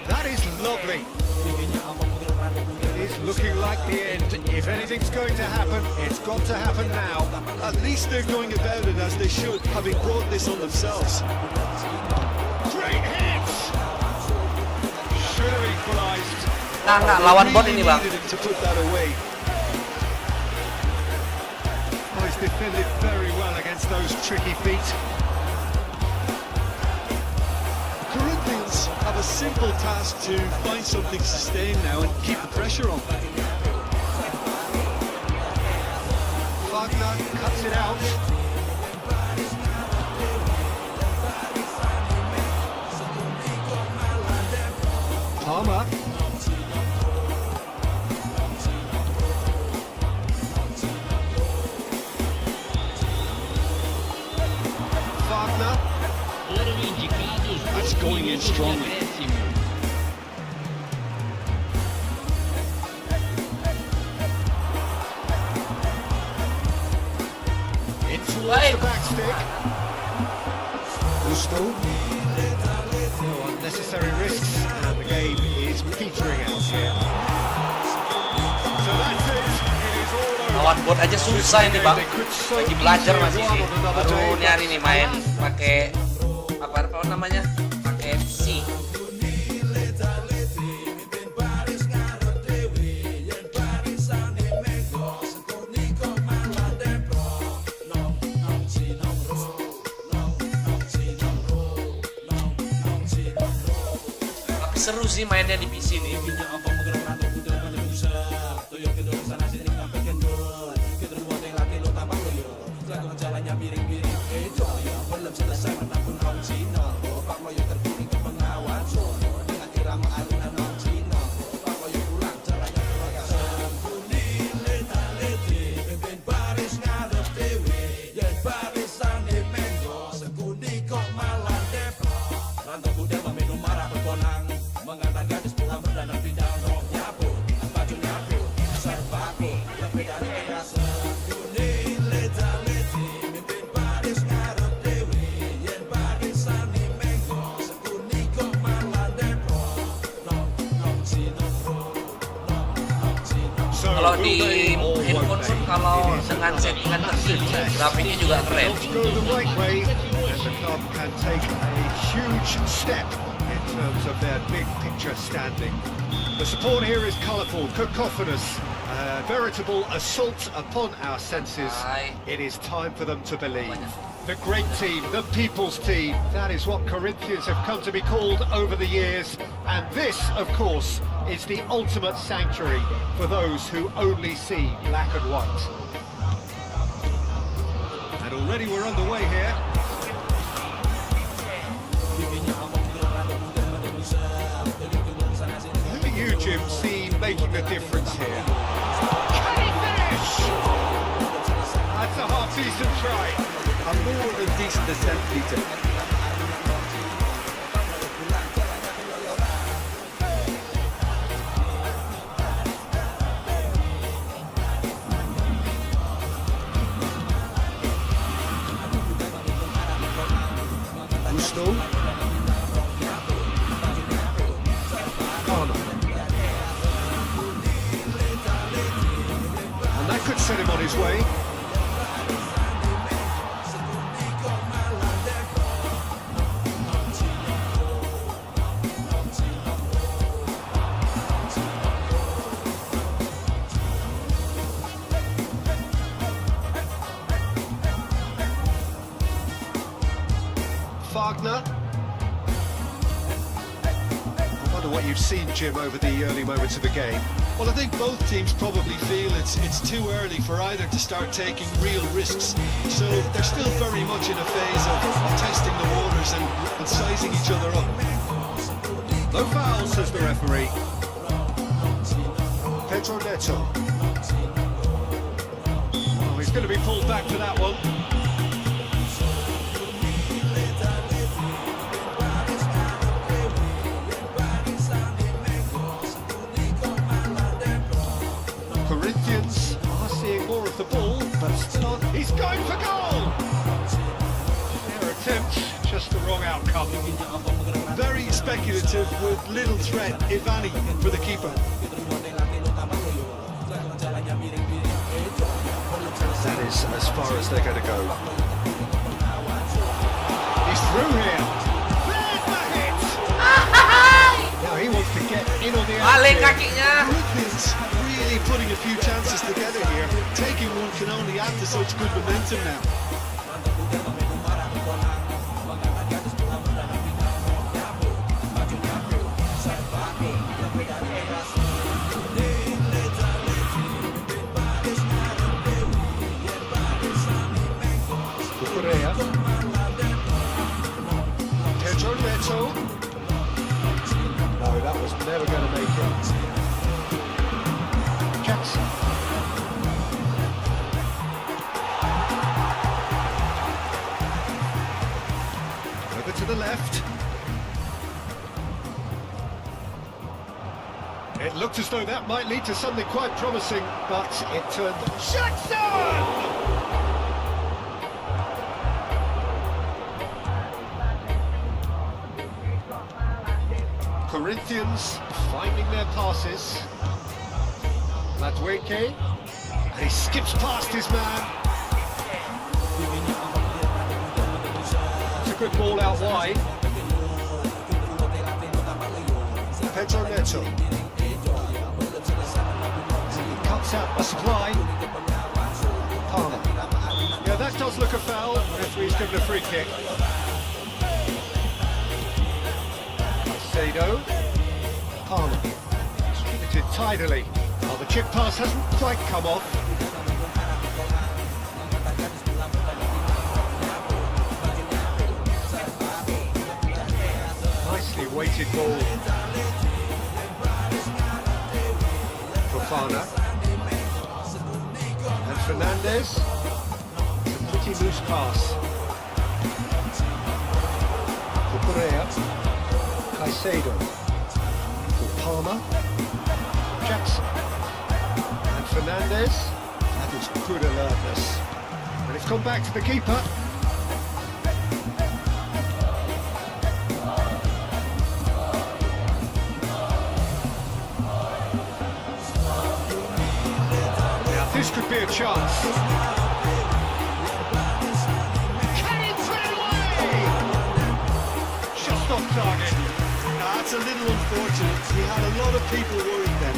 That is lovely. It is looking like the end. If anything's going to happen, it's got to happen now. At least they're going about it as they should, having brought this on themselves. Great hit! Should have equalised. Nah, lawan bot ini Bang. Needed him to put that away. Oh, he's defended very well against those tricky feet. Corinthians have a simple task to find something sustained now and keep the pressure on. Wagner cuts it out. Palmer. Wagner. Foram indicados That's dois going in minutos de strongly. acréscimo. In towards the back stick. Gusto. No unnecessary risks, and the game is petering out here. So that's it. It is all over. Lawan bot aja susah ini Bang. They could so Lagi belajar easily masih have sih. won on another Baru day, nyari but nih main pakai apa namanya? Pakai C. Tapi seru sih mainnya di PC nih. Kalau di handphone pun kalau dengan settingan tertinggi grafiknya juga keren. Let's go the right way, and the club can take a huge step in terms of their big picture standing. The support here is colourful, cacophonous, A veritable assault upon our senses. Aye. It is time for them to believe. The great team, the people's team, that is what Corinthians have come to be called over the years. And this, of course, is the ultimate sanctuary for those who only see black and white. And already we're underway here. Who do you, Jim, see making the difference here? Can he finish? That's a half-decent try. A more than decent attempt, Peter. Gusto. Arnold. And that could set him on his way. Wagner. I wonder what you've seen, Jim, over the early moments of the game. Well, I think both teams probably feel it's too early for either to start taking real risks. So they're still very much in a phase of testing the waters and sizing each other up. No foul, says the referee. Pedro Neto. Oh, he's going to be pulled back for that one. Corinthians are seeing more of the ball, but still on. He's going for goal! Their attempt, just the wrong outcome. Very speculative with little threat, if any, for the keeper. That is as far as they're going to go. He's through here. There's the hit! Now he wants to get in on the Balik action. kakinya. Corinthians really putting a few chances together here. Taking one can only add to such good momentum now. Pedro Neto. No, that was never going to make it. Jackson. Over to the left. It looked as though that might lead to something quite promising, but it turned... Jackson! Corinthians finding their passes. Madueke, and he skips past his man. It's a good ball out wide. Pedro Neto. He cuts out the supply. Palmer. Yeah, that does look a foul. Referee's given a free kick. Sado. Palmer. Distributed tidily. Oh, the chip pass hasn't quite come off. Nicely weighted ball. Fofana. And Fernandez. It's a pretty loose pass. For Correa. Caicedo. For Palmer. Jackson. And Fernandez. That was good alertness. And it's gone back to the keeper. Now this could be a chance. Can he put it away? Just off target. That's a little unfortunate. He had a lot of people worried then.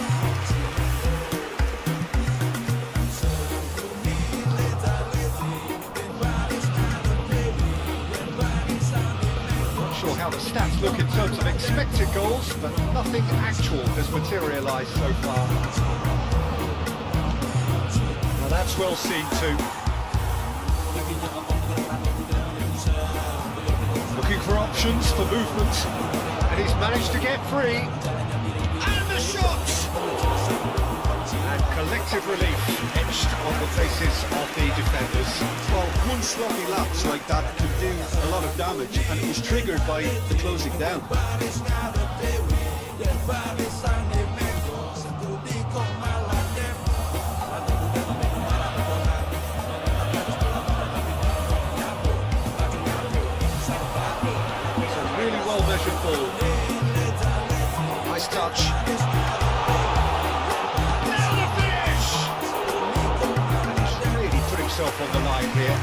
the stats look in terms of expected goals, but nothing actual has materialised so far. Well, that's well seen too. Looking for options for movement, and he's managed to get free. And the shot! And collective relief etched on the faces of the defenders. Well, one sloppy lapse like that could do a lot of damage, and it was triggered by the closing down. It's a really well-measured ball. Nice touch. Himself on the line here.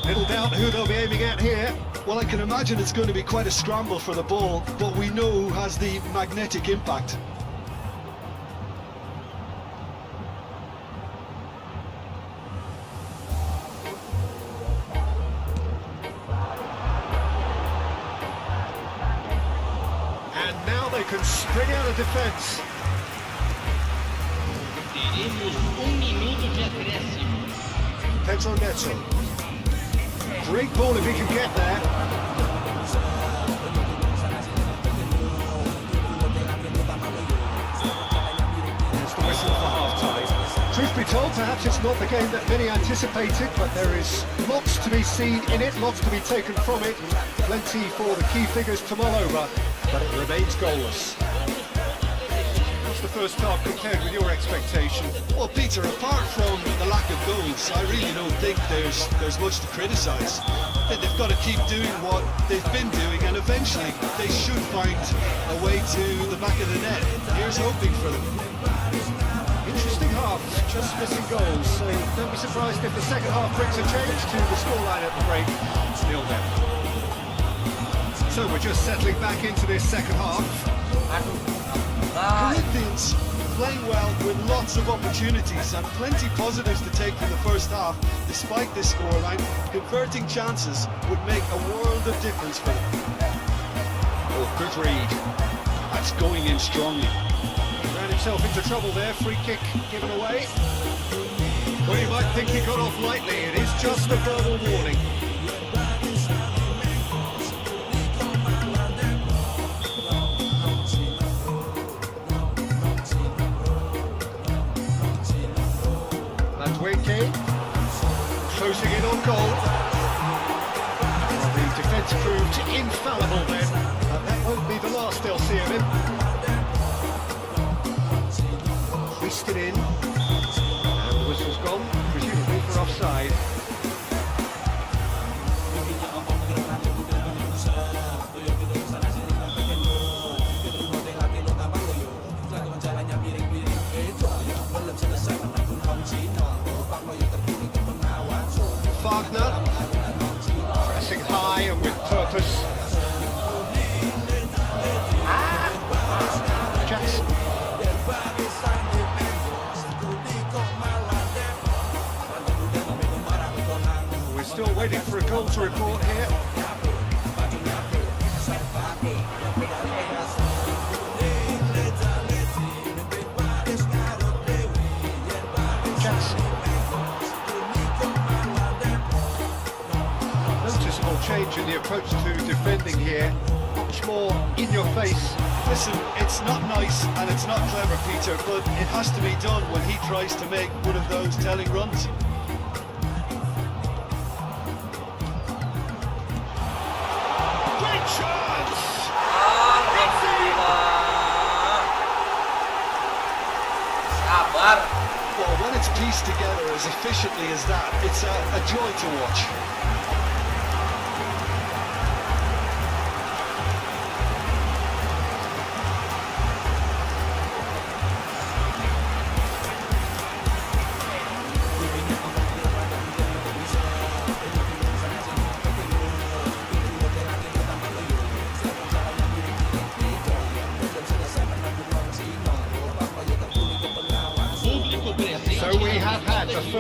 Little doubt who they'll be aiming at here. Well, I can imagine it's going to be quite a scramble for the ball, but we know who has the magnetic impact. They can spring out of defence. Teremos 1 minuto de acréscimo. Pedro Neto. Great ball if he can get there. There's the whistle for half-time. Truth be told, perhaps it's not the game that many anticipated, but there is lots to be seen in it, lots to be taken from it. Plenty for the key figures to mull over, but it remains goalless. What's the first half compared with your expectation? Well, Peter, apart from the lack of goals, I really don't think there's much to criticise. They've got to keep doing what they've been doing, and eventually they should find a way to the back of the net. Here's hoping for them. Interesting half, just missing goals, so don't be surprised if the second half brings a change to the scoreline at the break. 0-0. So we're just settling back into this second half. Corinthians playing well with lots of opportunities and plenty positives to take from the first half. Despite this scoreline, converting chances would make a world of difference for them. Oh, good read. That's going in strongly. Ran himself into trouble there, free kick given away. Well, you might think he got off lightly, it is just a verbal warning. Closing in on goal. Well, the defence proved infallible then. That won't be the last they'll see of him. Twisted in. And the whistle's gone, presumably for offside. Wagner, pressing high and with purpose. Jackson. We're still waiting for a goal to report here. Jackson. Change in the approach to defending here, much more in your face. Listen, it's not nice and it's not clever, Peter, but it has to be done when he tries to make one of those telling runs. Great chance! Sabar. Well, when it's pieced together as efficiently as that, it's a joy to watch.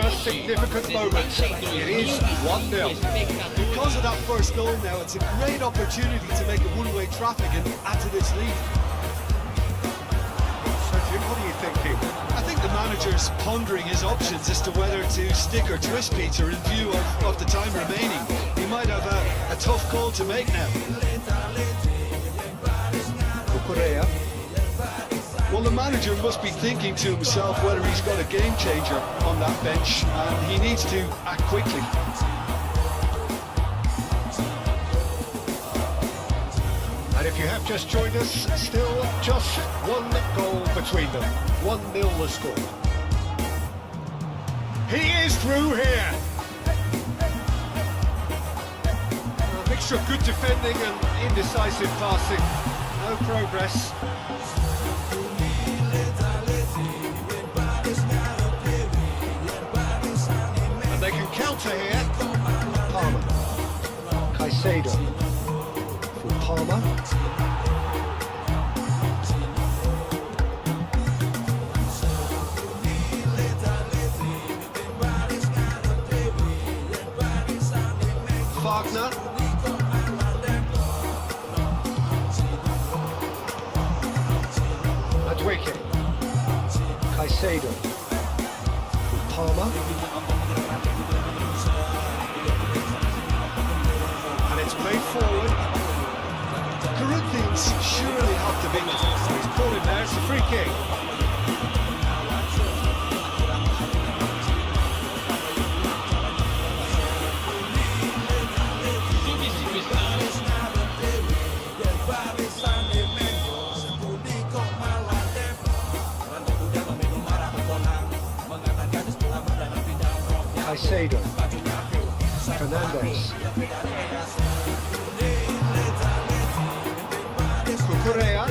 first significant moment. It is 1-0. Because of that first goal now, it's a great opportunity to make a one-way traffic and add to this lead. So Jim, what are you thinking? I think the manager's pondering his options as to whether to stick or twist Peter in view of the time remaining. He might have a tough call to make now. Cucurella. Well, the manager must be thinking to himself whether he's got a game changer on that bench, and he needs to act quickly. And if you have just joined us, still just one goal between them. 1-0 the score. He is through here. A mixture of good defending and indecisive passing. No progress. And they can counter here. Palmer. Caicedo. For Palmer. Wagner. Adweke. Caicedo. Palmer. And it's played forward. Corinthians surely have to be. He's pulled in there, it's a free kick. Caicedo. Fernandez. Cucurella.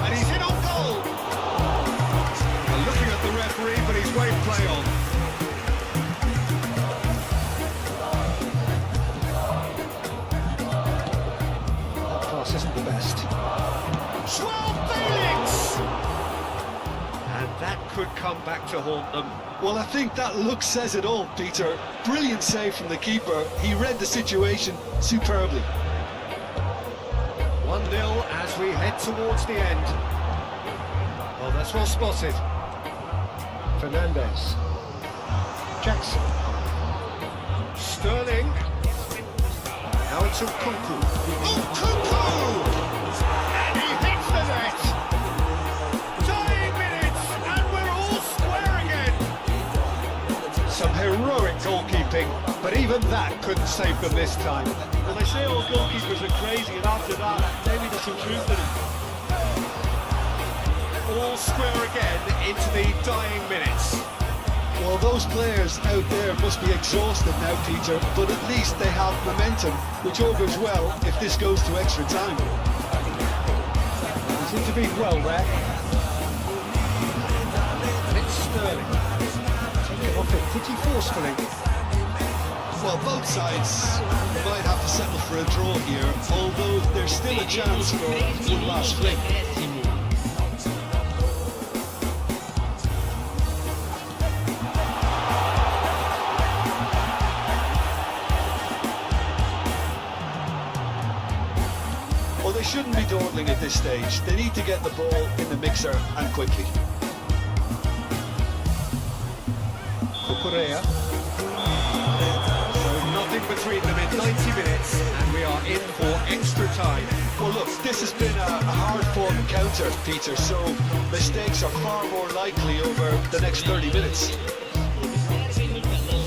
And he's in on goal. Well, looking at the referee, but he's waved play on. That pass isn't the best. 12 Felix! And that could come back to haunt them. Well, I think that look says it all, Peter. Brilliant save from the keeper. He read the situation superbly. 1-0 as we head towards the end. Well, that's well spotted. Fernandez. Jackson. Sterling. Now it's Nkunku. Nkunku! And he hits the net! Dying minutes, and we're all square again! Some heroic goalkeeping, but even that couldn't save them this time. Well, they say all goalkeepers are crazy, and after that, maybe there's some truth in it. All square again into the dying minutes. Well, those players out there must be exhausted now, Peter, but at least they have momentum, which augurs well if this goes to extra time. He's intervened well there. And it's Sterling. Taken off it pretty forcefully. Well, both sides might have to settle for a draw here, although there's still a chance for one last flick. Well, they shouldn't be dawdling at this stage. They need to get the ball in the mixer and quickly. Cucurella. So nothing between them in 90 minutes, and we are in for extra time. Well, look, this has been a hard-fought encounter, Peter, so mistakes are far more likely over the next 30 minutes.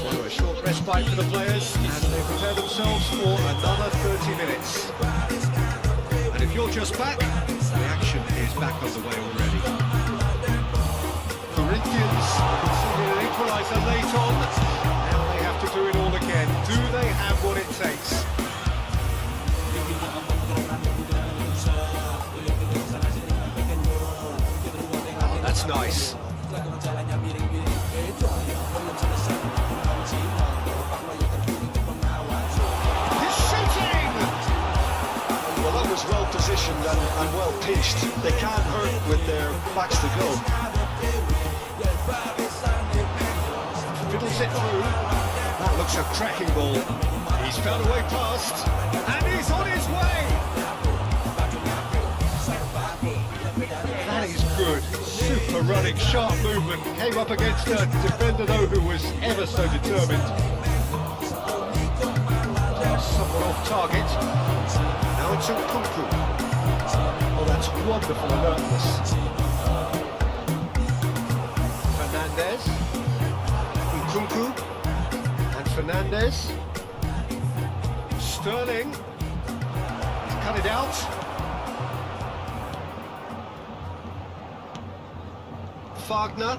So a short respite for the players, and they prepare themselves for another 30 minutes. And if you're just back, the action is back on the way already. Corinthians conceded an equaliser late on. Now they have to do it all again. Do they have what it takes? Oh, that's nice. He's shooting! Well, that was well positioned and well pitched. They can't hurt with their backs to go. Fiddles it through. That looks a cracking ball. He's found a way past, and he's on his way. That is good. Super running, sharp movement. Came up against a defender though who was ever so determined. Someone off target. Now it's Nkunku. Oh, that's wonderful alertness. Fernandez. Nkunku. And Fernandez. Sterling. He's cut it out. Wagner.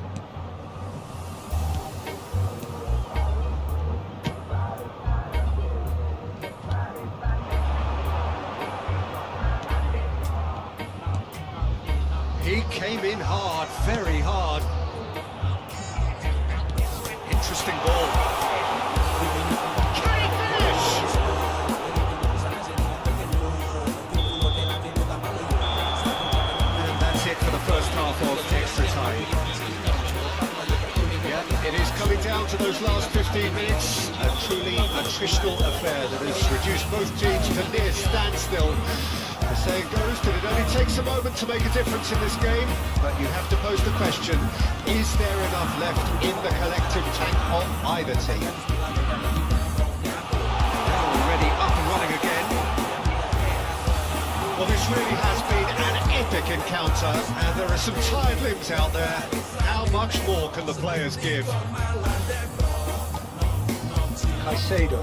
He came in hard, very hard. Interesting ball. Can he finish? And that's it for the first half of extra time. Yeah, it is coming down to those last 15 minutes. A truly attritional affair that has reduced both teams to near standstill. The saying goes that it only takes a moment to make a difference in this game, but you have to pose the question, is there enough left in the collective tank of either team? They're already up and running again. Well, this really has been an epic encounter, and there are some tired limbs out there. How much more can the players give? Caicedo.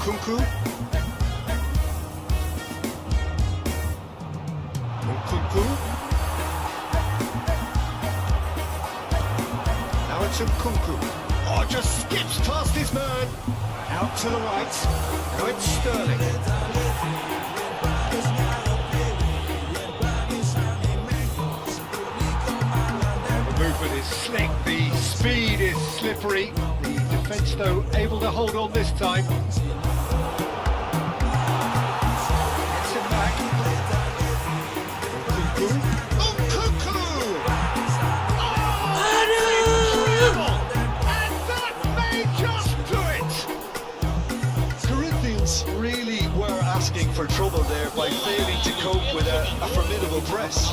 Nkunku. Nkunku. Now it's Nkunku. Oh, just skips past his man. Out to the right. Now it's Sterling. The movement is slick, the speed is slippery. The defence, though, able to hold on this time. Really were asking for trouble there by failing to cope with a formidable press.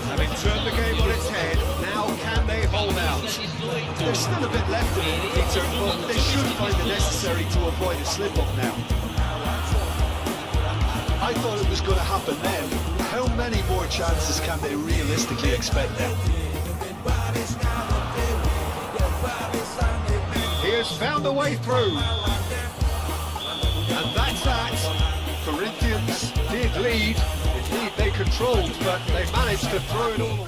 Having turned the game on its head, now can they hold out? There's still a bit left in it, Peter, but they should find it necessary to avoid a slip-up now. I thought it was going to happen then. How many more chances can they realistically expect now? He has found a way through. And that's that. Corinthians did lead. Indeed, they controlled, but they managed to throw it all away.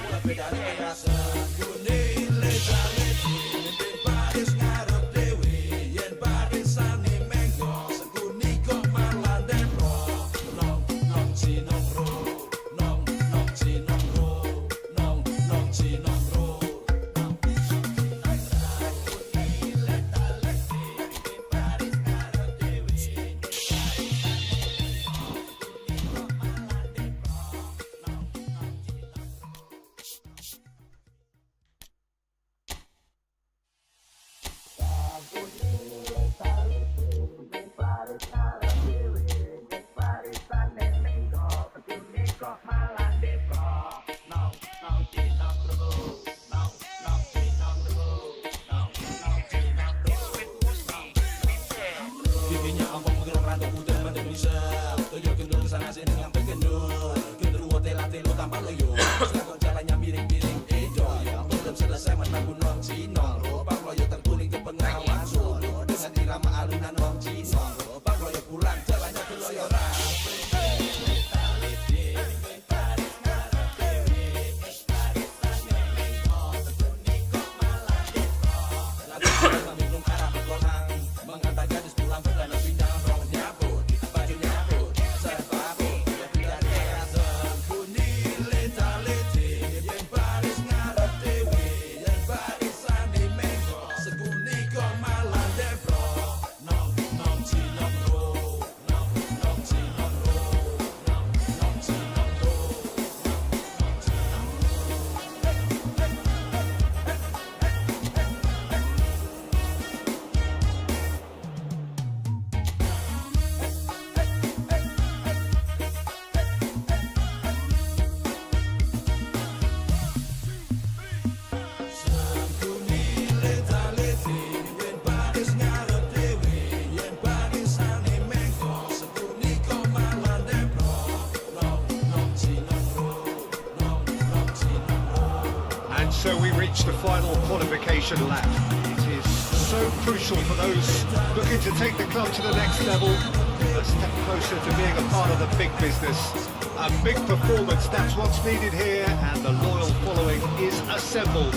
So we reach the final qualification lap. It is so crucial for those looking to take the club to the next level, a step closer to being a part of the big business. A big performance, that's what's needed here, and the loyal following is assembled,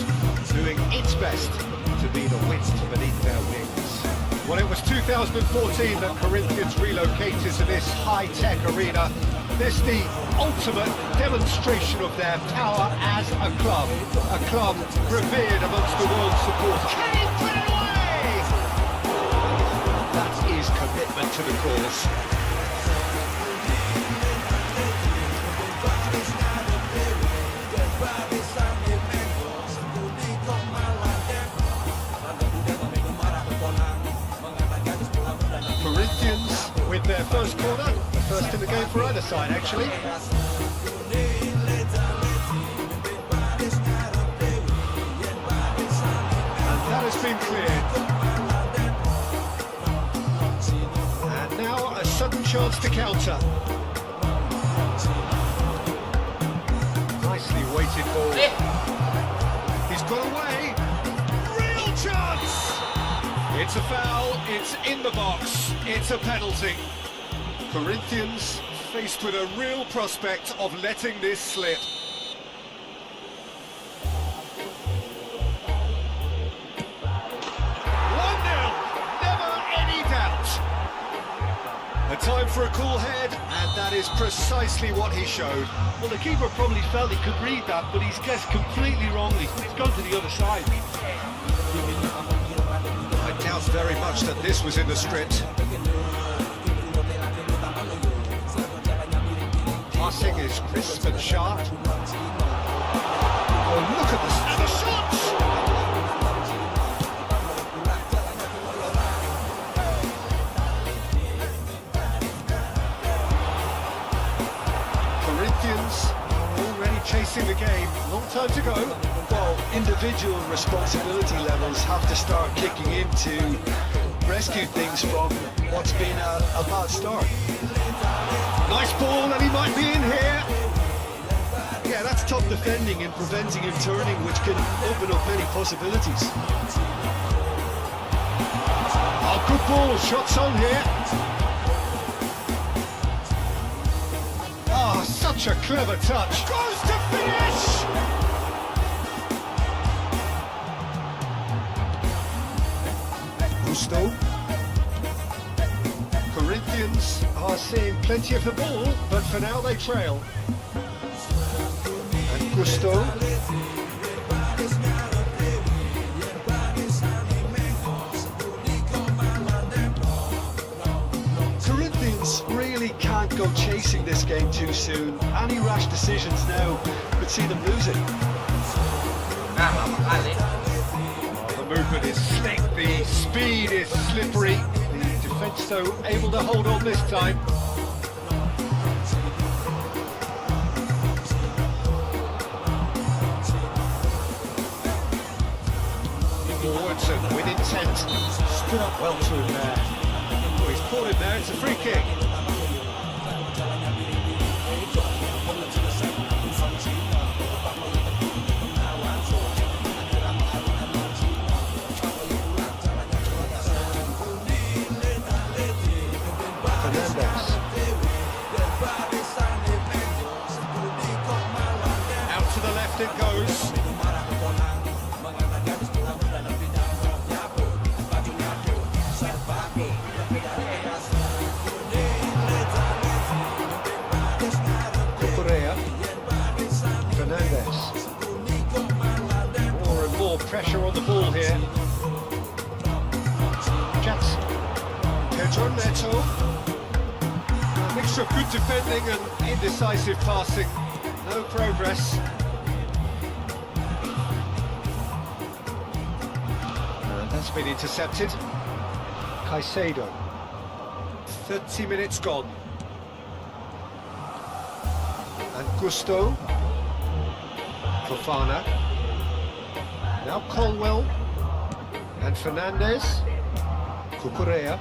doing its best to be the wind beneath their wings. Well, it was 2014 that Corinthians relocated to this high-tech arena. This the ultimate demonstration of their power as a club revered amongst the world's supporters. Can he put it away? That is commitment to the cause. Corinthians with their first corner, the first in the game for either side actually. And that has been cleared. And now a sudden chance to counter. Nicely weighted ball. He's got away. Real chance! It's a foul, it's in the box, it's a penalty. Corinthians faced with a real prospect of letting this slip. Never any doubt. A time for a cool head, and that is precisely what he showed. Well, the keeper probably felt he could read that, but he's guessed completely wrongly. He's gone to the other side. I doubt very much that this was in the script. Passing is crisp and sharp. Oh, look at the shots! Corinthians already chasing the game. Long time to go. Well, individual responsibility levels have to start kicking in to rescue things from what's been a bad start. Nice ball, and he might be in here. Yeah, that's tough defending and preventing him turning, which can open up many possibilities. Oh, good ball, shots on here. Oh, such a clever touch. Goes to finish! Gusto. Corinthians are seeing plenty of the ball, but for now they trail. And Gusto. Corinthians really can't go chasing this game too soon. Any rash decisions now could see them lose it. The movement is slick, the speed is slippery. The defence, though, able to hold on this time. Forwards and with intent. Stood up well to him there. Oh, he's caught him there, it's a free kick. Out to the left it goes. Fernandez. More and more pressure on the ball here. Jackson. Pedro Neto. A mixture of good defending and indecisive passing. No progress. And that's been intercepted. Caicedo. 30 minutes gone. And Gusto. Fofana. Now Colwell. And Fernandez. Cucurella.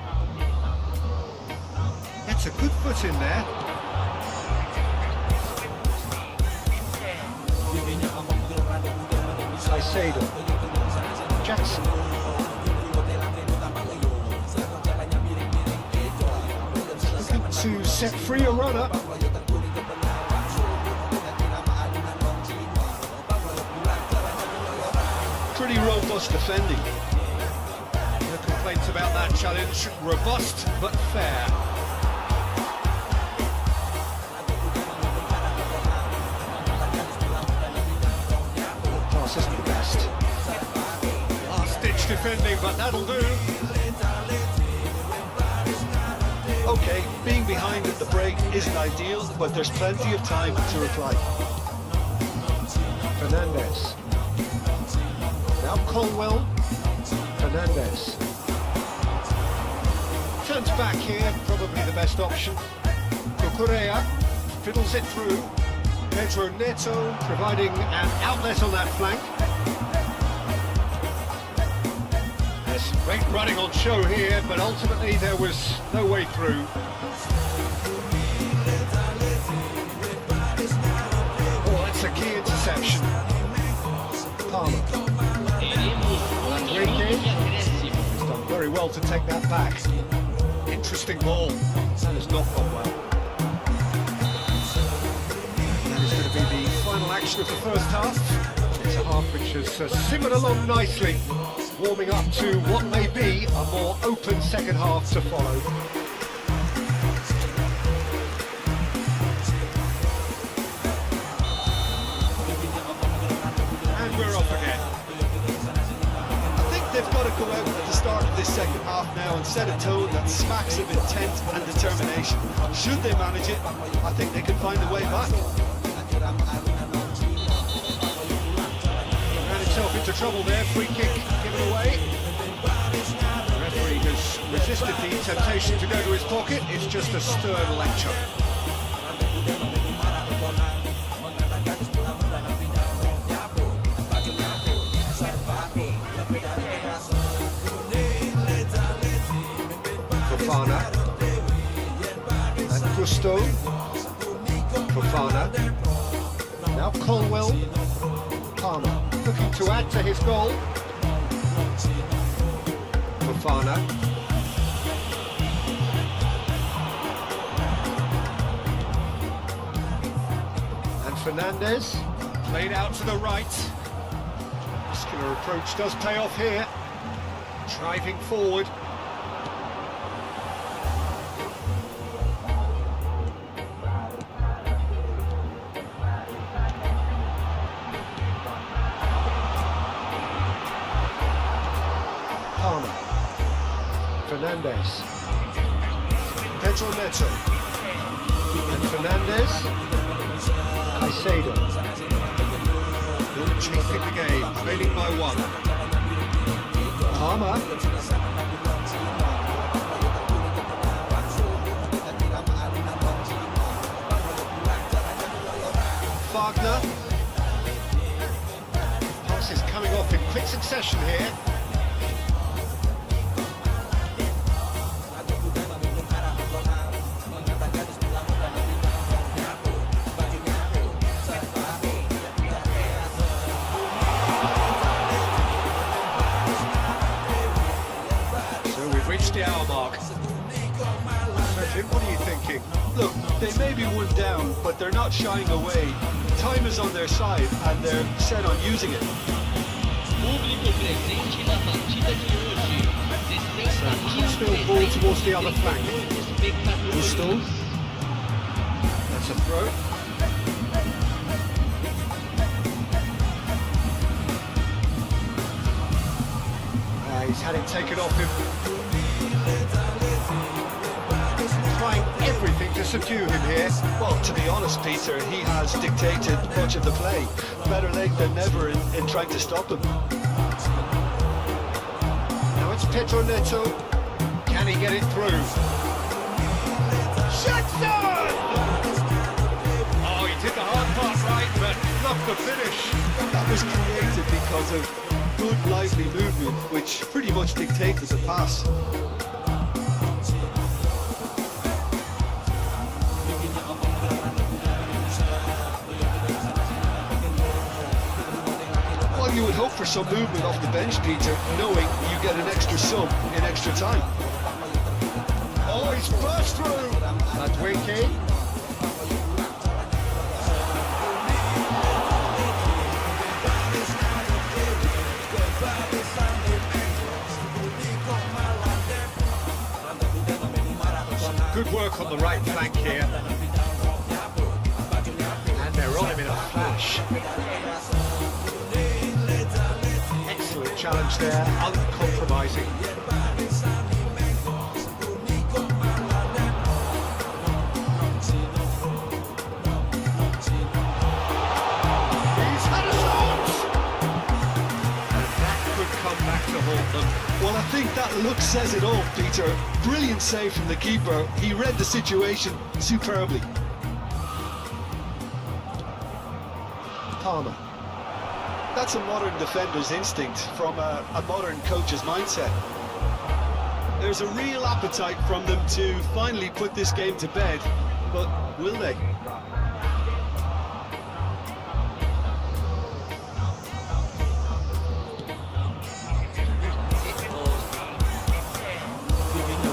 That's a good foot in there. Caicedo. Jackson. Looking to set free a runner. Pretty robust defending. No complaints about that challenge. Robust but fair. Pass isn't the best. Last-ditch defending, but that'll do. Okay, being behind at the break isn't ideal, but there's plenty of time to reply. Fernandez. Now Colwell. Fernandez. Turns back here, probably the best option. Cucurella fiddles it through. Pedro Neto providing an outlet on that flank. There's great running on show here, but ultimately there was no way through. Oh, that's a key interception. Palmer. Enrique has done very well to take that back. Interesting ball. That has not gone well. That is going to be the final action of the first half. It's a half which has simmered along nicely, warming up to what may be a more open second half to follow. And we're off again. I think they've got to go out at the start of this second half now and set a tone that smacks of intent and determination. Should they manage it, I think they can find a way back. Ran himself into trouble there, free kick given away. The referee has resisted the temptation to go to his pocket. It's just a stern lecture. Fofana and Gusto. Fofana. Now Colwell. Palmer looking to add to his goal. Fofana. And Fernandez. Played out to the right. Muscular approach does pay off here. Driving forward. Palmer. Fernandez. Pedro Neto. And Fernandez. Caicedo. Still chasing the game, trailing by one. Palmer. Wagner. Passes coming off in quick succession here. Reached the hour mark. So Jim, what are you thinking? Look, they may be one down, but they're not shying away. Time is on their side, and they're set on using it. Público presente na partida de hoje. Still ball towards the other flank. Gusto. That's a throw. He's had it taken off him. Trying everything to subdue him here. Well, to be honest, Peter, he has dictated much of the play. Better late than never in trying to stop him. Now it's Pedro Neto. Can he get it through? Jackson! Oh, he did the hard part right, but not the finish. That was created because of good, lively movement, which pretty much dictated the pass. Well, you would hope for some movement off the bench, Peter, knowing you get an extra sub in extra time. Oh, he's burst through. That's Wiki. Good work on the right flank here. And they're on him in a flash. Excellent challenge there, uncompromising. He's had a shot! And that could come back to haunt them. Well, I think that look says it all, Peter. Brilliant save from the keeper. He read the situation superbly. Palmer. That's a modern defender's instinct from a modern coach's mindset. There's a real appetite from them to finally put this game to bed, but will they?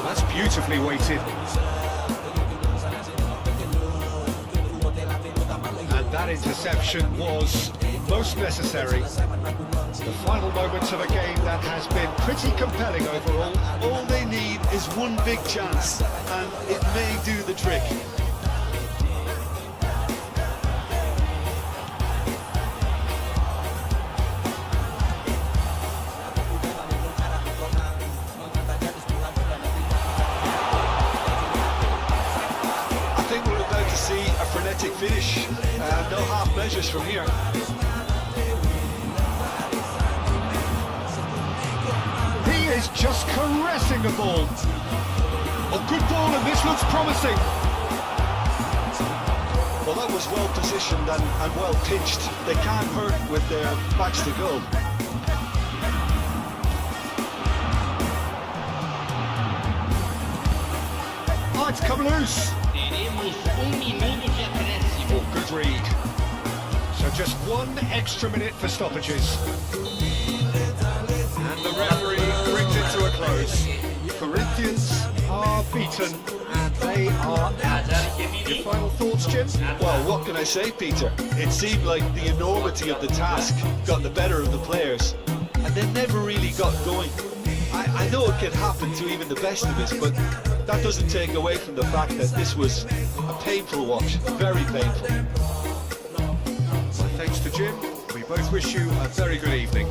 That's beautifully weighted. And that interception was most necessary. The final moments of a game that has been pretty compelling overall. All they need is one big chance, and it may do the trick. I think we're about to see a frenetic finish. No half measures from here. He is just caressing the ball. A good ball, and this looks promising. Well, that was well positioned and well pitched. They can't hurt with their backs to goal. Oh, it's come loose. Teremos minuto de acréscimo. Oh, good read. So just one extra minute for stoppages. And the referee brings it to a close. Corinthians are beaten and they are out. Your final thoughts, Jim? Well, what can I say, Peter? It seemed like the enormity of the task got the better of the players, and they never really got going. I know it can happen to even the best of us, but that doesn't take away from the fact that this was a painful watch, very painful. Well, thanks to Jim. We both wish you a very good evening.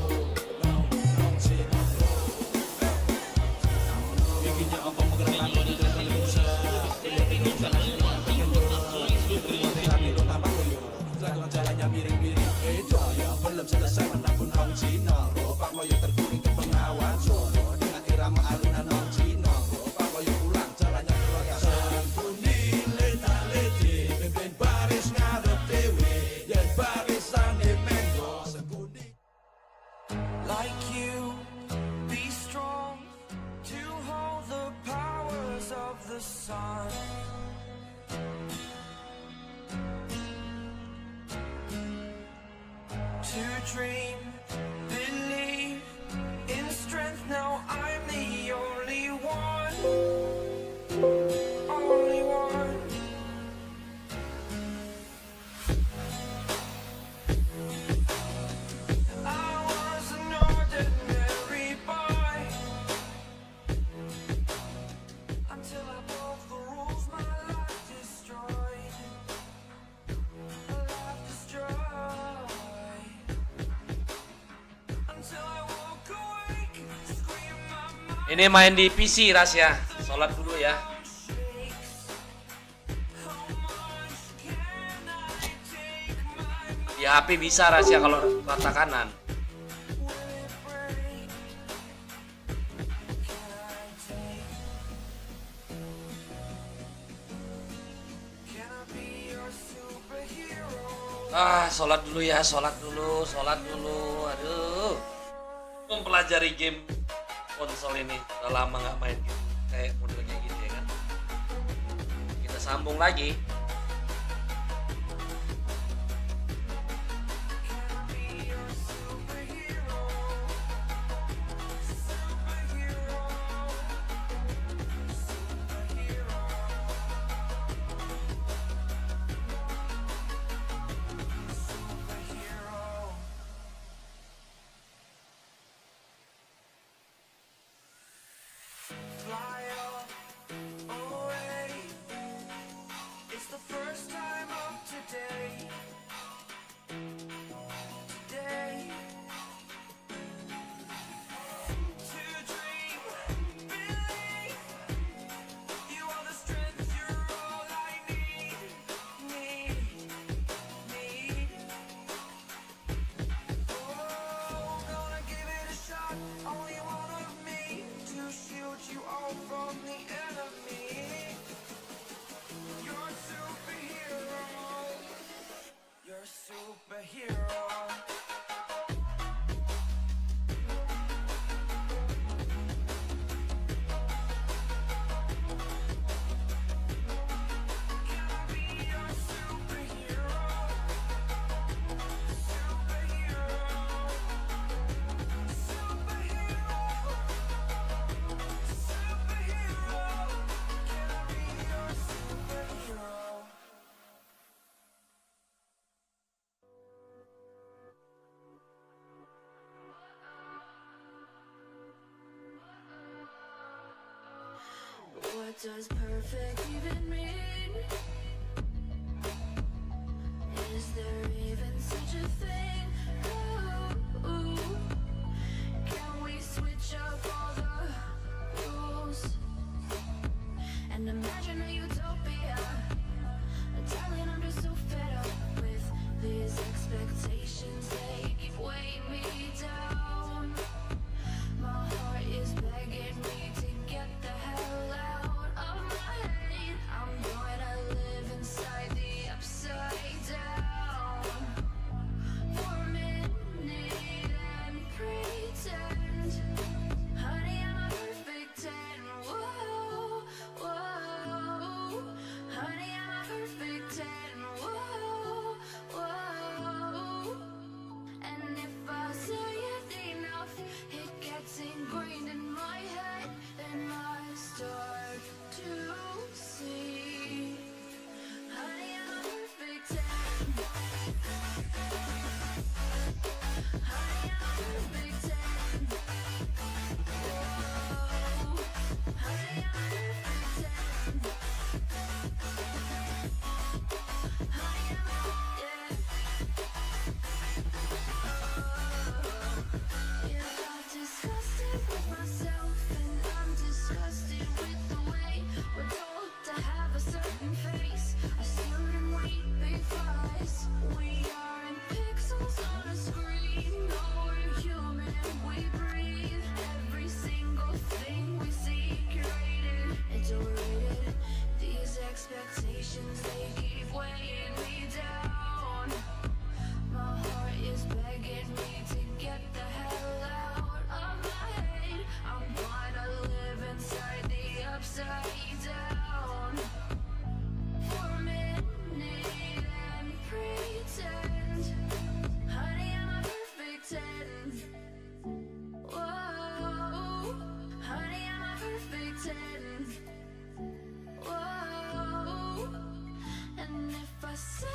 Belum selesai menakun Hong Cina, ropak loyo terguling ke pengawan Solo dengan irama alunan Hong Cina, ropak loyo pulang jalannya keluarga sembunyi leta-leti, pimpin baris ngadep dewi, yen barisan di menggo sekundi. Like you, be strong to hold the powers of the sun. To dream, believe in strength. Now I'm the only one, only one. I was an ordinary boy until I broke the rules. My life destroyed, my life destroyed. Ini main di PC Ras ya. Sholat dulu ya. Di HP bisa Ras ya kalau rata kanan. Sholat dulu ya, sholat dulu. Aduh. Mempelajari game konsol ini. Udah lama nggak main gitu. Kayak model kayak gitu ya kan. Kita sambung lagi. superhero. Can I be your superhero? Superhero. Superhero. Superhero. Can I be your superhero? What does perfect even mean? Is there even such a thing? Ooh, can we switch up all the rules and imagine a utopia? Darling, I'm just so fed up with these expectations. They keep weighing me down. My heart is begging me to get the hell out of my head. I'm gonna live inside the upside down for a minute and pretend, honey, I'm a perfect 10. Whoa, whoa, honey, I'm a perfect 10. Whoa, whoa. And if I say it enough, it gets ingrained in my head, then I start to see, honey, I'm a perfect 10. Honey, I'm a perfect 10. Whoa, honey, I'm a perfect 10. Honey, I'm a, yeah. If I'm disgusted with myself and I'm disgusted with the way we're told to have a certain face, a certain weight, because we aren't pixels on a screen. No, we're human, we breathe. Every single thing we see curated, it's overrated. These expectations, they keep weighing me down. My heart is begging me to get the hell out of my head. I'm gonna live inside the upside down for a minute and pretend, honey, I'm a perfect 10. Whoa, honey, I'm a perfect 10. Whoa, and if I say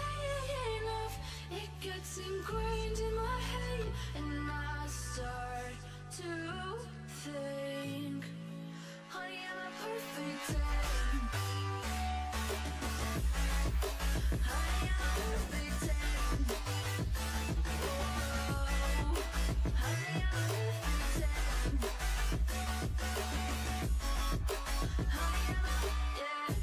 it enough, it gets ingrained in my head, and I start to think, honey, I'm a perfect 10. Honey, I'm a perfect 10. Whoa, honey, I'm a perfect 10. Honey, I'm a, yeah.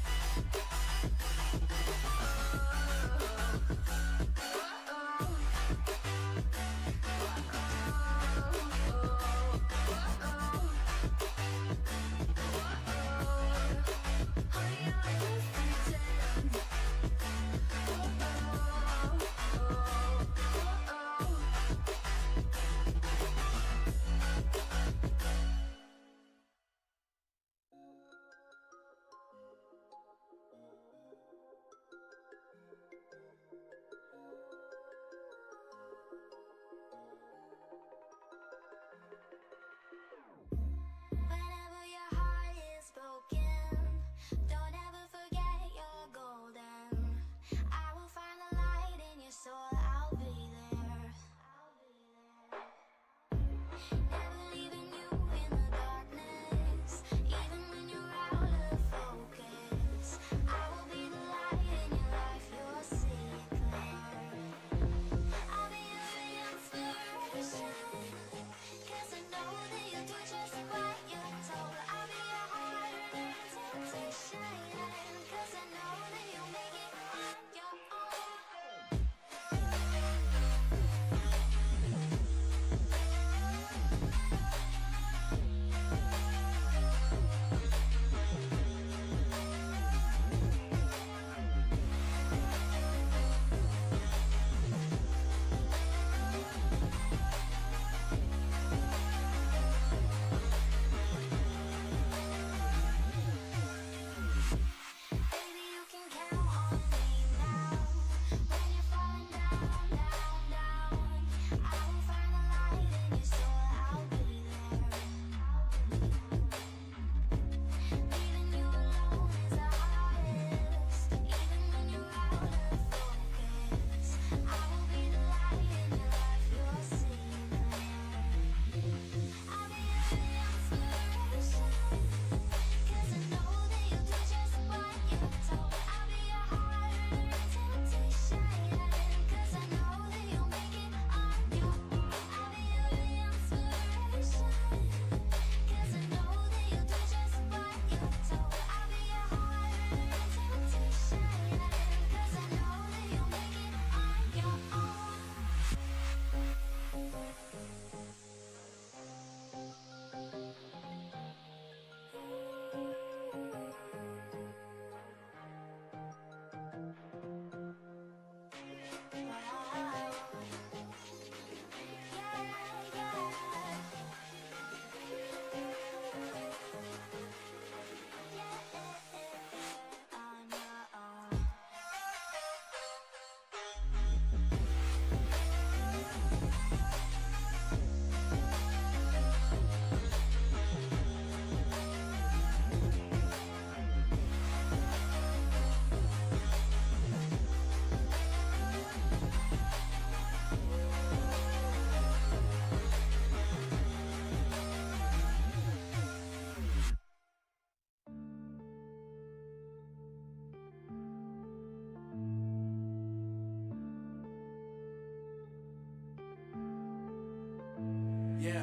Yeah.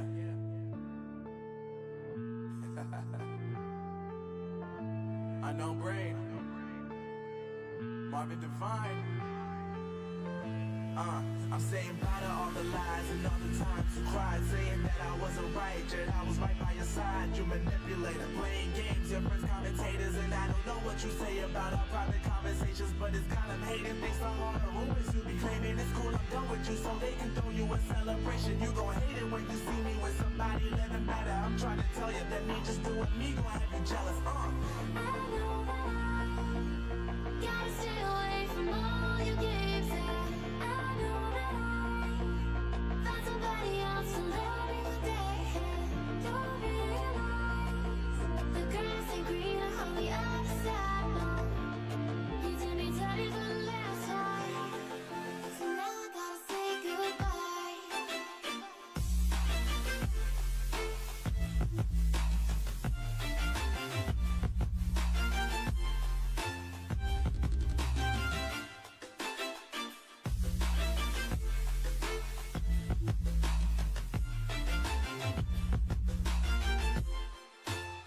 Unknown brain. Marvin Devine. I'm saying bye to all the lies and all the times you cried, saying that I wasn't right, yet I was right by your side. You manipulator, playing games, your friends commentators, and I don't know what you say about our private conversations, but it's kind of hating thanks to all the rumors you be claiming. It's cool, I'm done with you, so they can throw you a celebration. You gon' hate it when you see me with somebody living better. I'm trying to tell you that me just doing me gon' have you jealous. Gotta stay away from all your games. I know that I find somebody else to love me one day. You'll realize the grass ain't greener on the other side. No, you did me dirty for the last time, so now I gotta say goodbye.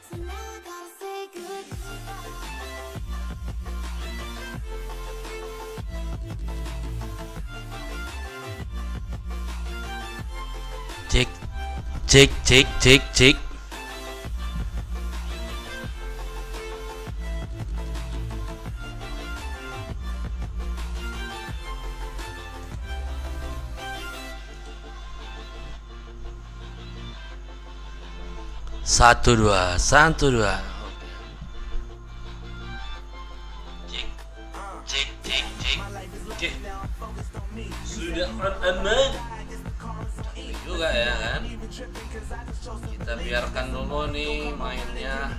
So now I gotta say goodbye. Cek, cek, cek, cek, cek. Satu dua. Cek, cek, cek, cek. Oke. Sudah aman. Juga ya kan. Kita biarkan dulu nih mainnya.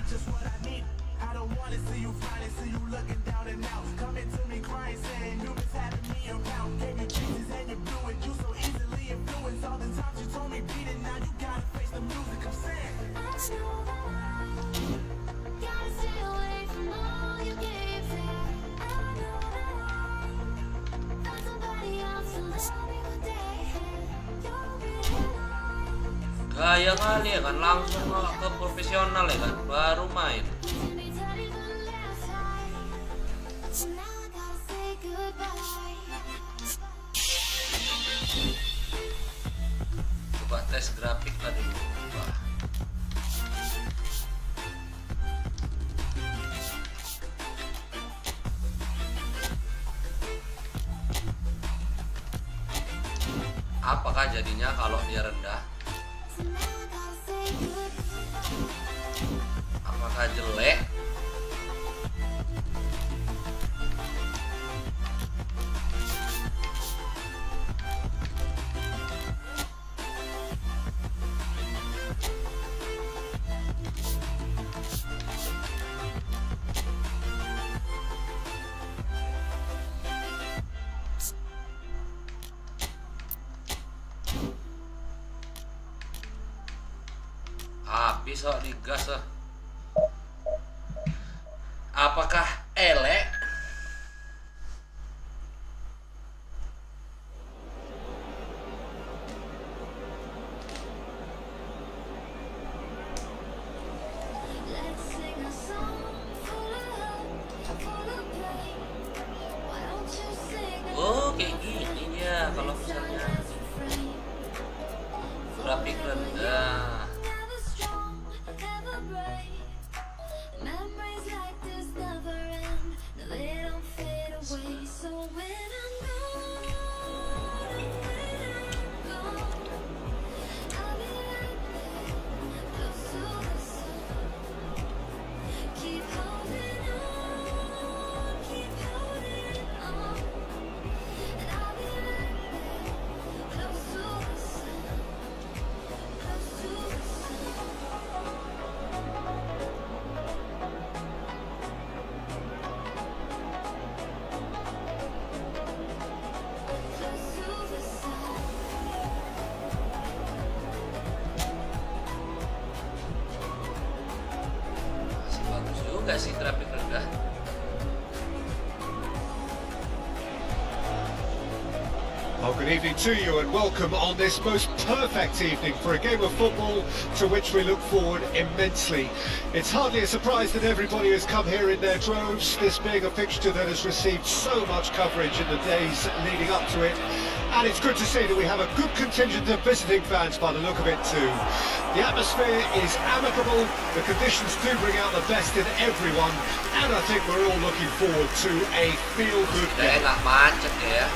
Gotta stay away from all your games. I know that I find somebody else to love me one day. You'll realize Gaya kali ya kan, langsung ke profesional ya kan, baru main. you did me dirty for the last time, so now I gotta say goodbye. Coba tes grafik tadi dulu. Wah. Apakah jadinya kalau dia rendah? So now I gotta say goodbye. Apakah jelek? Habis kok digas ah. Apakah elek? Let's sing a song full of hope, full of pain. Why don't you sing it? Oh, kayak gini dia kalau misalnya grafik rendah. Never strong, never brave. Memories like this never end. No, they don't fade away. So when I'm gone, I'll be right there, close to the sun. Keep holding on, keep holding on. And I'll be right there, close to the sun, close to the sun. Close to the sun. Masih bagus juga sih grafik rendah. Well, good evening to you and welcome on this most perfect evening for a game of football to which we look forward immensely. It's hardly a surprise that everybody has come here in their droves, this being a fixture that has received so much coverage in the days leading up to it. And it's good to see that we have a good contingent of visiting fans by the look of it too. The atmosphere is amicable, the conditions do bring out the best in everyone, and I think we're all looking forward to a feel-good game. Nggak macet ya.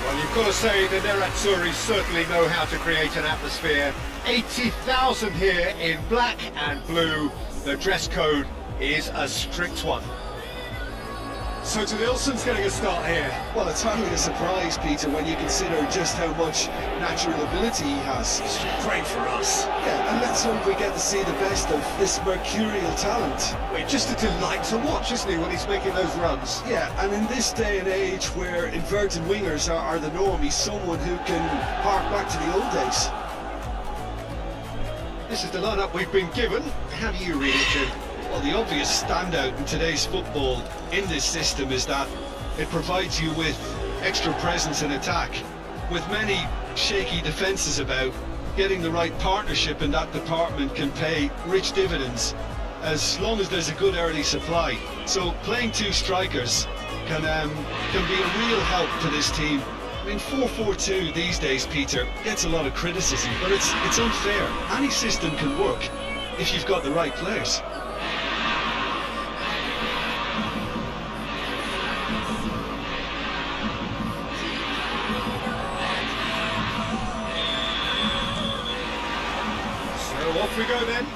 Well, you've got to say the Nerazzurri certainly know how to create an atmosphere. 80,000 here in black and blue. The dress code is a strict one. So Nilsson's getting a start here. Well, it's hardly a surprise, Peter, when you consider just how much natural ability he has. Great for us. Yeah, and let's hope we get to see the best of this mercurial talent. It's just a delight to watch, isn't he, when he's making those runs? Yeah, and in this day and age where inverted wingers are the norm, he's someone who can hark back to the old days. This is the lineup we've been given. How do you read it, Jim? Well, the obvious standout in today's football in this system is that it provides you with extra presence in attack. With many shaky defences about, getting the right partnership in that department can pay rich dividends, as long as there's a good early supply. So playing two strikers can be a real help to this team. I mean, 4-4-2 these days, Peter, gets a lot of criticism, but it's unfair. Any system can work if you've got the right players. So off we go then.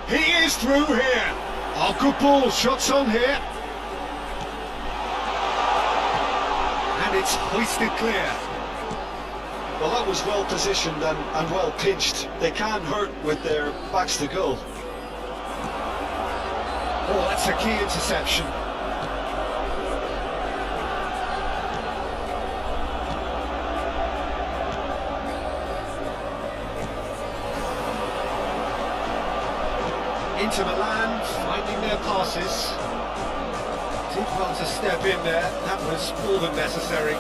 He is through here. Oh, good ball. Shots on here. And it's hoisted clear. Well, that was well positioned and well pitched. They can't hurt with their backs to goal. Oh, that's a key interception. Inter Milan finding their passes. Did want to step in there, that was more than necessary.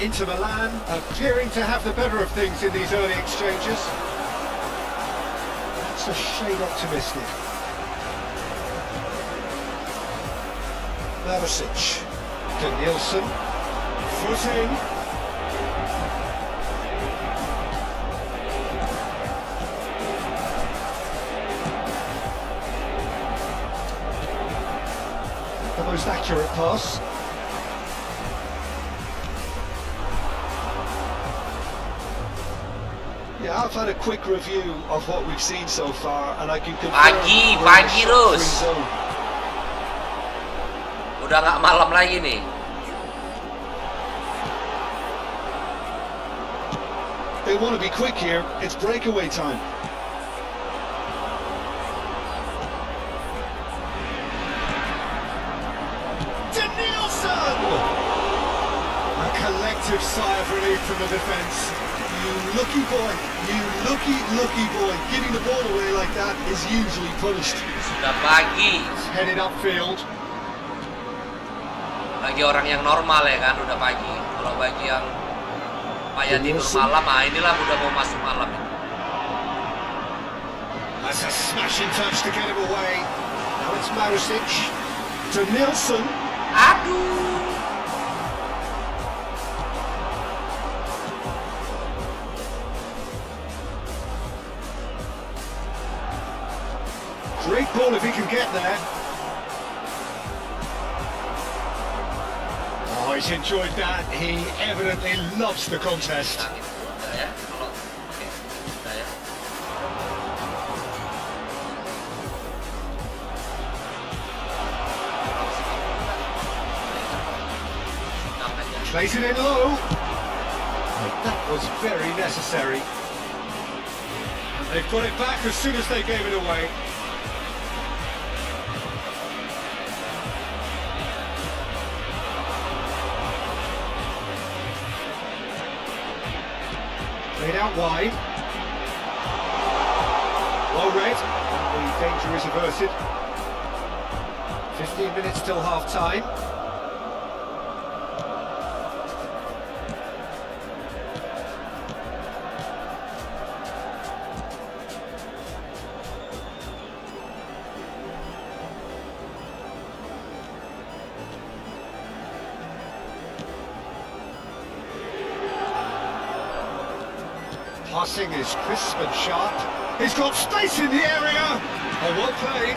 Inter Milan appearing to have the better of things in these early exchanges. That's a shade optimistic. Barisic. To Nilsson. Foot in. The most accurate pass. Yeah, I've had a quick review of what we've seen so far, and I can confirm Pagi, we're in a pagi shot-free terus. zone. Udah nggak malam lagi nih. They want to be quick here. It's breakaway time. To Nilsson! A collective sigh of relief from the defence. You lucky boy. You lucky boy. Giving the ball away like that is usually punished. Sudah pagi. Headed upfield. Bagi orang yang normal ya kan udah pagi. Kalau bagi yang payah tidur malam, inilah udah mau masuk malam. That's a smashing touch to get him away. Now it's Barisic. To Nilsson. Aduh. Great ball if he can get there. Oh, he's enjoyed that. He evidently loves the contest. Nah, gitu. Udah ya. Kalau oke, udah ya. Plays it in low. That was very necessary. They've got it back as soon as they gave it away. Played out wide. Well read. The danger is averted. 15 minutes till half time. Passing is crisp and sharp. He's got space in the area. Oh, well played.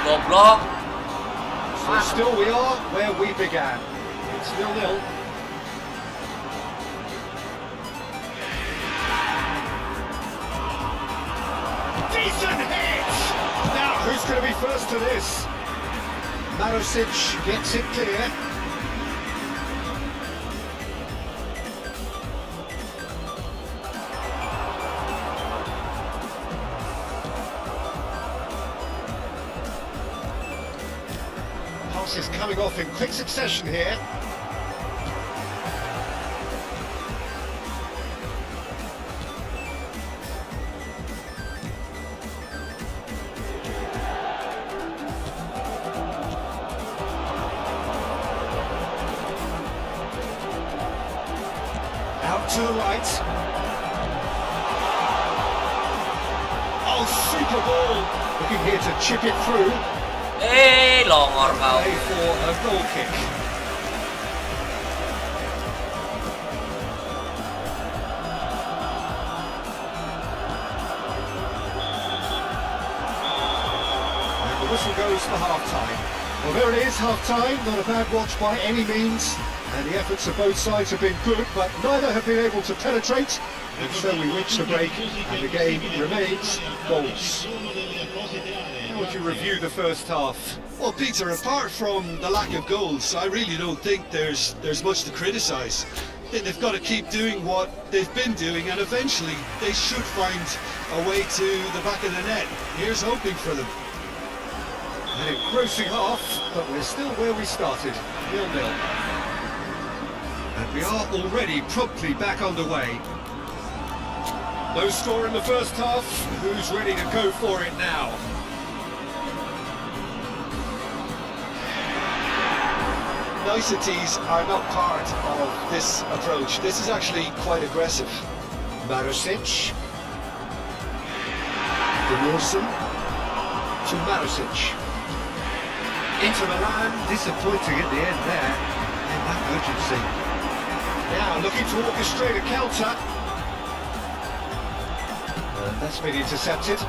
Goblok. So still we are where we began. It's 0-0. Decent hit! Now, who's going to be first to this? Marosic gets it clear. Passes coming off in quick succession here. Out to the right. Oh, super ball! Looking here to chip it through. Longor kau. Play for a goal kick. And the whistle goes for half-time. Well, there it is, half-time. Not a bad watch by any means. And the efforts of both sides have been good, but neither have been able to penetrate. And so we reach the break, and the game remains goals. How would you review the first half? Well, Peter, apart from the lack of goals, I really don't think there's much to criticise. They've got to keep doing what they've been doing, and eventually they should find a way to the back of the net. Here's hoping for them. An engrossing half, but we're still where we started, 0-0. And we are already promptly back underway. No score in the first half. Who's ready to go for it now? Niceties are not part of this approach. This is actually quite aggressive. Marosic. Wilson to Marosic. Inter Milan, disappointing at the end there. In that urgency. Now looking to orchestrate a counter. And that's been intercepted.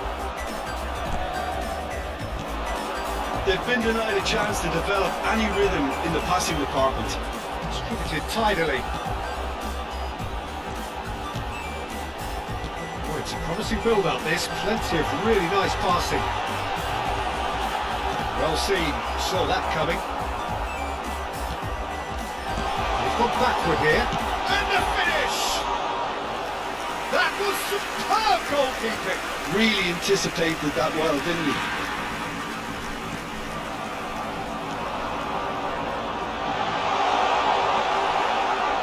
They've been denied a chance to develop any rhythm in the passing department. Distributed tidily. Oh, it's a promising build-up this. Plenty of really nice passing. Well seen. Saw that coming. They've gone backward here. And the finish! That was superb goalkeeping. Really anticipated that well, didn't he?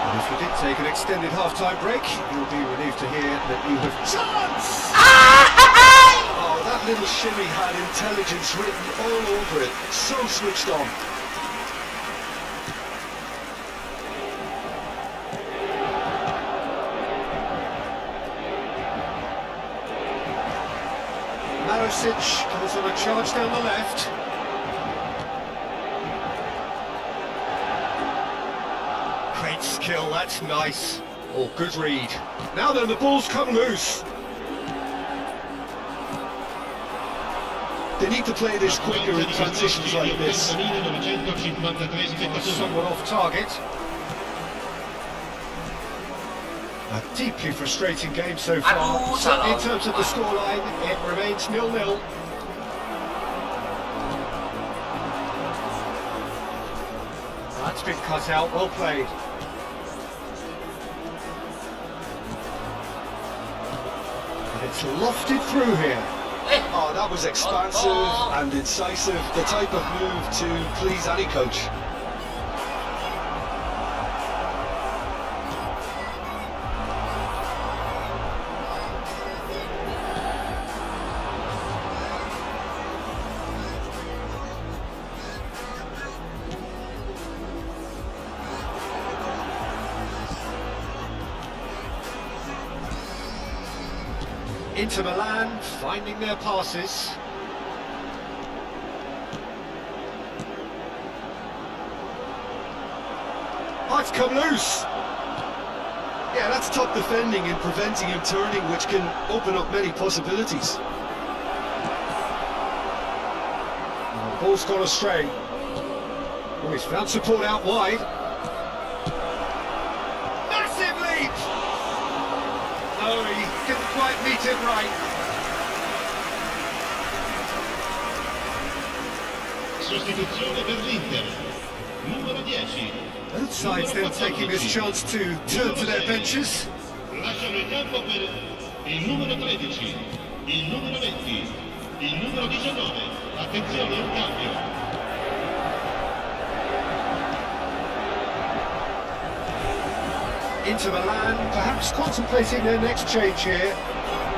And if you did take an extended half-time break, you'll be relieved to hear that you have chance! Oh, that little shimmy had intelligence written all over it. So switched on. Marosic goes on a charge down the left. Great skill, that's nice. Oh, good read. Now then, the ball's come loose. They need to play this quicker in transitions like this. Somewhat off target. A deeply frustrating game so far. Aduh, Certainly in salah. terms of the scoreline, it remains 0-0. That's been cut out, well played. And it's lofted through here. Oh, that was expansive and incisive, the type of move to please any coach. Inter Milan finding their passes. Oh, it's come loose. Yeah, that's top defending and preventing him turning, which can open up many possibilities. Oh, ball's gone astray. Oh, he's found support out wide. Massive leap! No, he couldn't quite meet it right. Sostituzione per l'Inter. Numero 10. Both sides then taking this chance to turn to their benches. Lasciano il campo per il numero 13, il numero 20, il numero 19. Attenzione, un cambio. Inter Milan perhaps contemplating their next change here.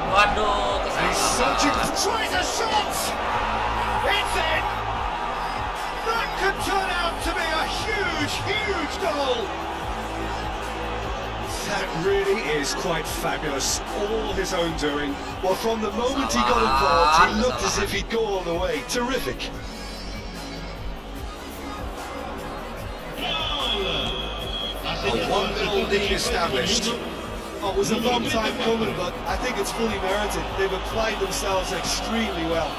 Waduh, He's searching, kesalahan. tries a shot! It's in! That could turn out to be a huge, huge goal! That really is quite fabulous. All his own doing. Well, from the moment he got involved, he looked as if he'd go all the way. Terrific. A 1-0 lead established. Oh, it was a long time coming, but I think it's fully merited. They've applied themselves extremely well.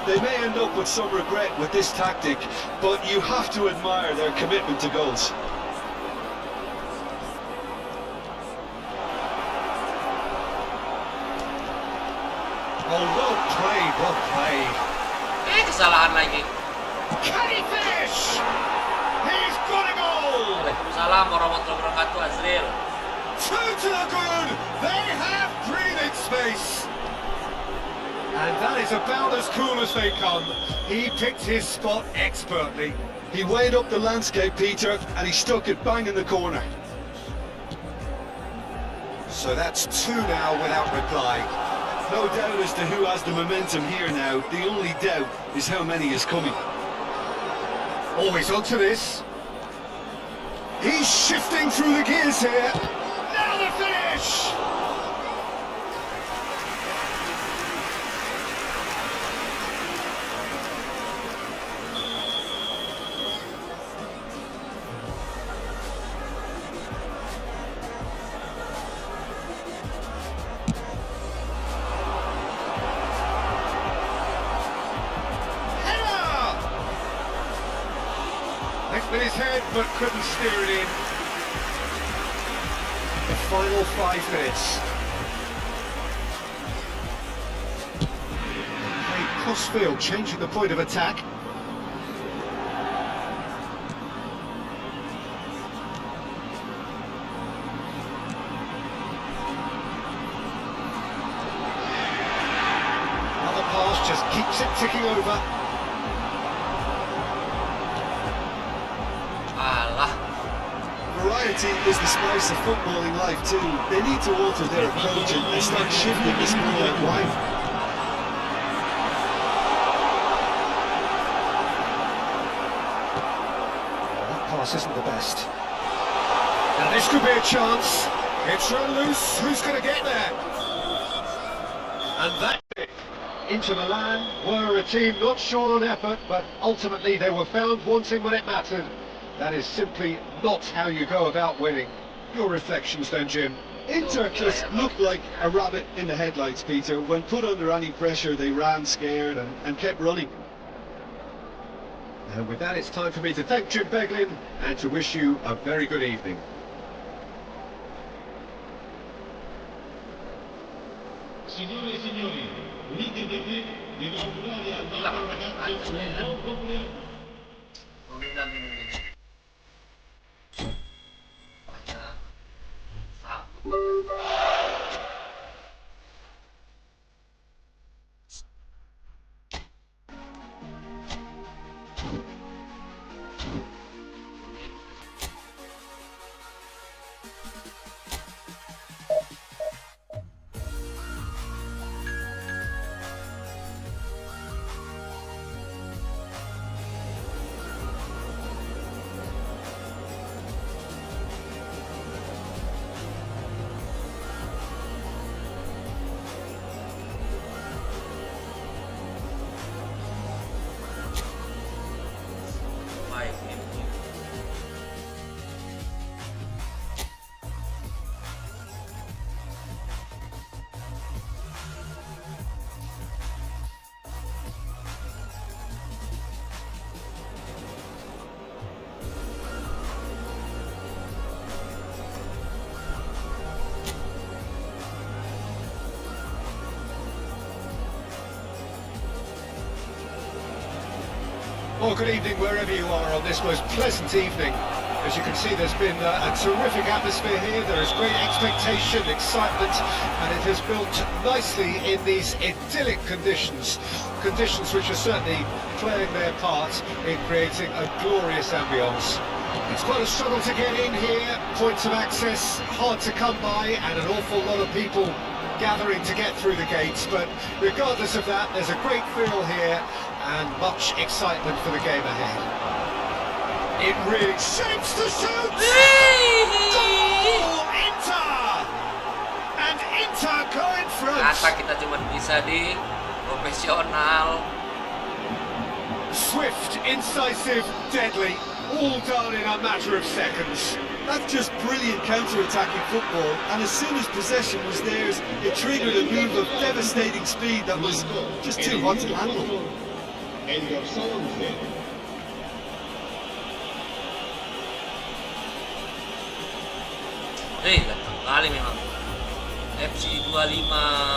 They may end up with some regret with this tactic, but you have to admire their commitment to goals. Oh, well played, well played. Kesalahan lagi. Can he finish? He's got a goal! Waalaikumsalam warahmatullahi wabarakatuh, Azril. Two to the good! They have breathing space! And that is about as cool as they come. He picked his spot expertly. He weighed up the landscape, Peter, and he stuck it bang in the corner. So that's two now without reply. No doubt as to who has the momentum here now. The only doubt is how many is coming. Always onto this. He's shifting through the gears here. Now the finish! With his head, but couldn't steer it in. The final 5 minutes. Hey, crossfield, changing the point of attack. Another pass just keeps it ticking over. Variety is the spice of footballing life too. They need to alter their approach and start shifting this ball out wide. That pass isn't the best. Now this could be a chance. It's run loose. Who's going to get there? And that's it. Inter Milan were a team not short on effort, but ultimately they were found wanting when it mattered. That is simply not how you go about winning. Your reflections then, Jim? Inter just looked like a rabbit in the headlights, Peter. When put under any pressure, they ran scared and kept running. And with that, it's time for me to thank Jim Beglin and to wish you a very good evening. Signore e signori, unite per me nell'augurare al nostro ragazzo un buon compleanno. Pengilan ini. Baca. Sambut. Baik, ini. Well, good evening wherever you are on this most pleasant evening. As you can see, there's been a terrific atmosphere here. There is great expectation, excitement, and it has built nicely in these idyllic conditions. Conditions which are certainly playing their part in creating a glorious ambience. It's quite a struggle to get in here. Points of access hard to come by, and an awful lot of people gathering to get through the gates. But regardless of that, there's a great feel here and much excitement for the game ahead. It really shapes to shoot! Goal! Inter! And Inter go in front! Kata kita cuma bisa di profesional. Swift, incisive, deadly, all done in a matter of seconds. That's just brilliant counter-attacking football, and as soon as possession was theirs, it triggered a move of devastating speed that was just too hot to handle. El dorsal 11. Ganteng kali memang. FC 25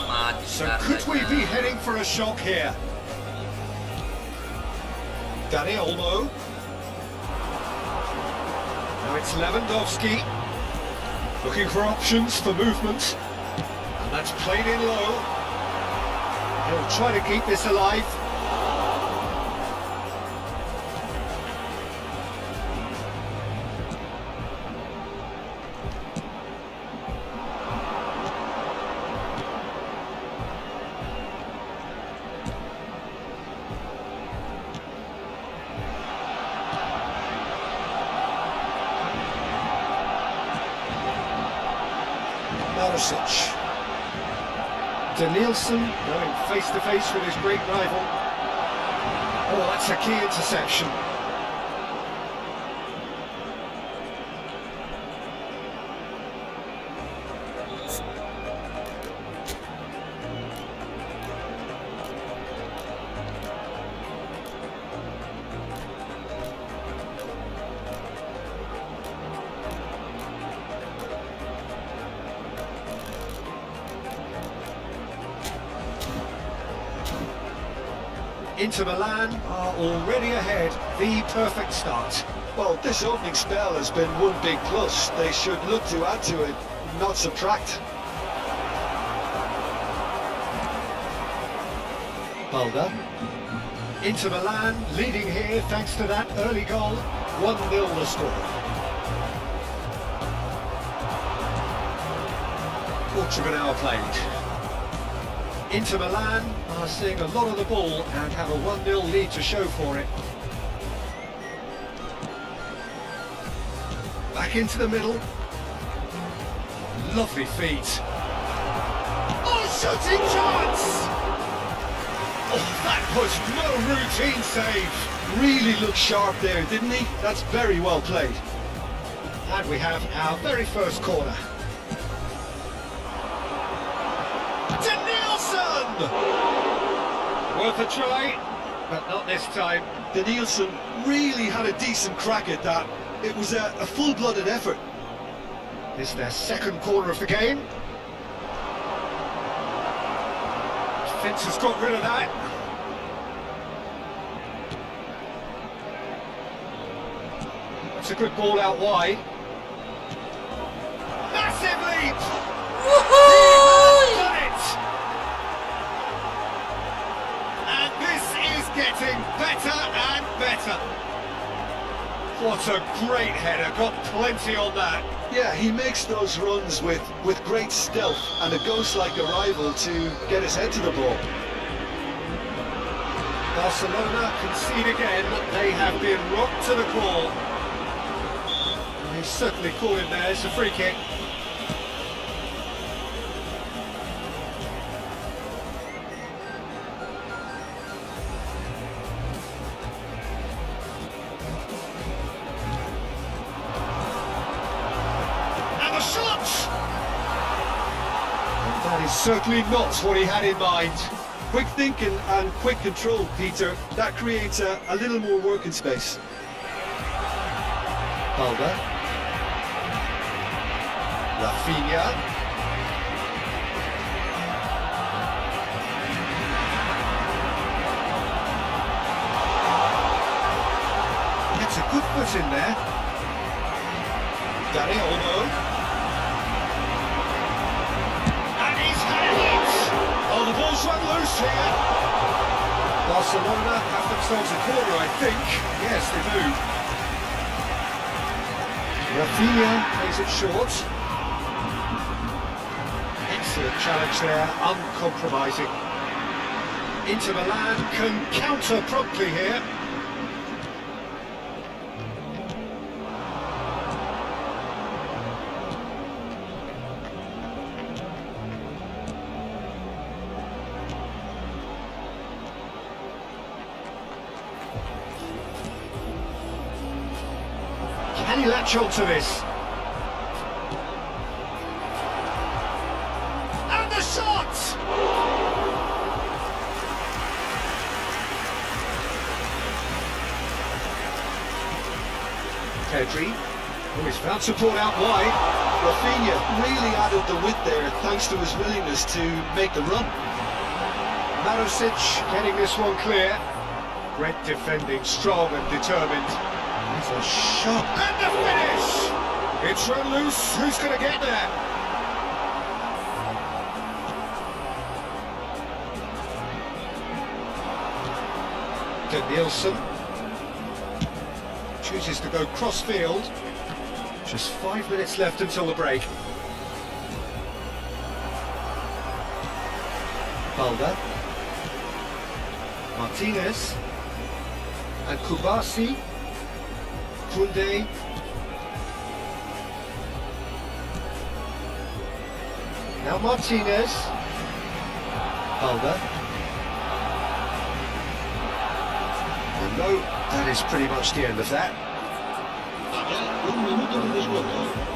mati So could we be heading for a shock here? Dani Olmo. Now it's Lewandowski. Looking for options for movement. And that's played in low. He'll try to keep this alive. Danielson going face to face with his great rival. Oh, that's a key interception. Inter Milan are already ahead, the perfect start. Well, this opening spell has been one big plus. They should look to add to it, not subtract. Balda. Inter Milan leading here thanks to that early goal. 1-0 the score. Quarter of an hour played. Inter Milan are seeing a lot of the ball and have a 1-0 lead to show for it. Back into the middle. Lovely feet. Oh, shooting chance! Oh, that was no routine save. Really looked sharp there, didn't he? That's very well played. And we have our very first corner. Worth a try, but not this time. Danielson really had a decent crack at that. It was a full-blooded effort. It's their second corner of the game. Defence has got rid of that. That's a good ball out wide. Massive leap! Done it! And this is getting better and better. What a great header, got plenty on that. Yeah, he makes those runs with great stealth, and a ghost like arrival to get his head to the ball. Barcelona concede again, they have been rocked to the core. And he's certainly caught him there, it's a free kick. And the shot! And that is certainly not what he had in mind. Quick thinking and quick control, Peter. That creates a little more working space. Balda. Rafinha. Gets a good foot in there. Dani Olmo. And he's had a hit! Oh, the ball's run loose here. Barcelona have themselves a corner, I think. Yes, they do. Rafinha plays it short. Excellent challenge there, uncompromising. Inter Milan can counter promptly here. Can he latch on to this? And the shot! Pedri, who has found support out wide. Rafinha really added the width there thanks to his willingness to make the run. Marosic getting this one clear. Great defending, strong and determined. It's a shot and the finish! It's run loose, who's going to get there? Nielsen chooses to go cross field. Just 5 minutes left until the break. Balda. Martinez. And Kubasi. Koundé. Now Martinez. Balda. And no, that is pretty much the end of that. Ya 1 minuto de descuento.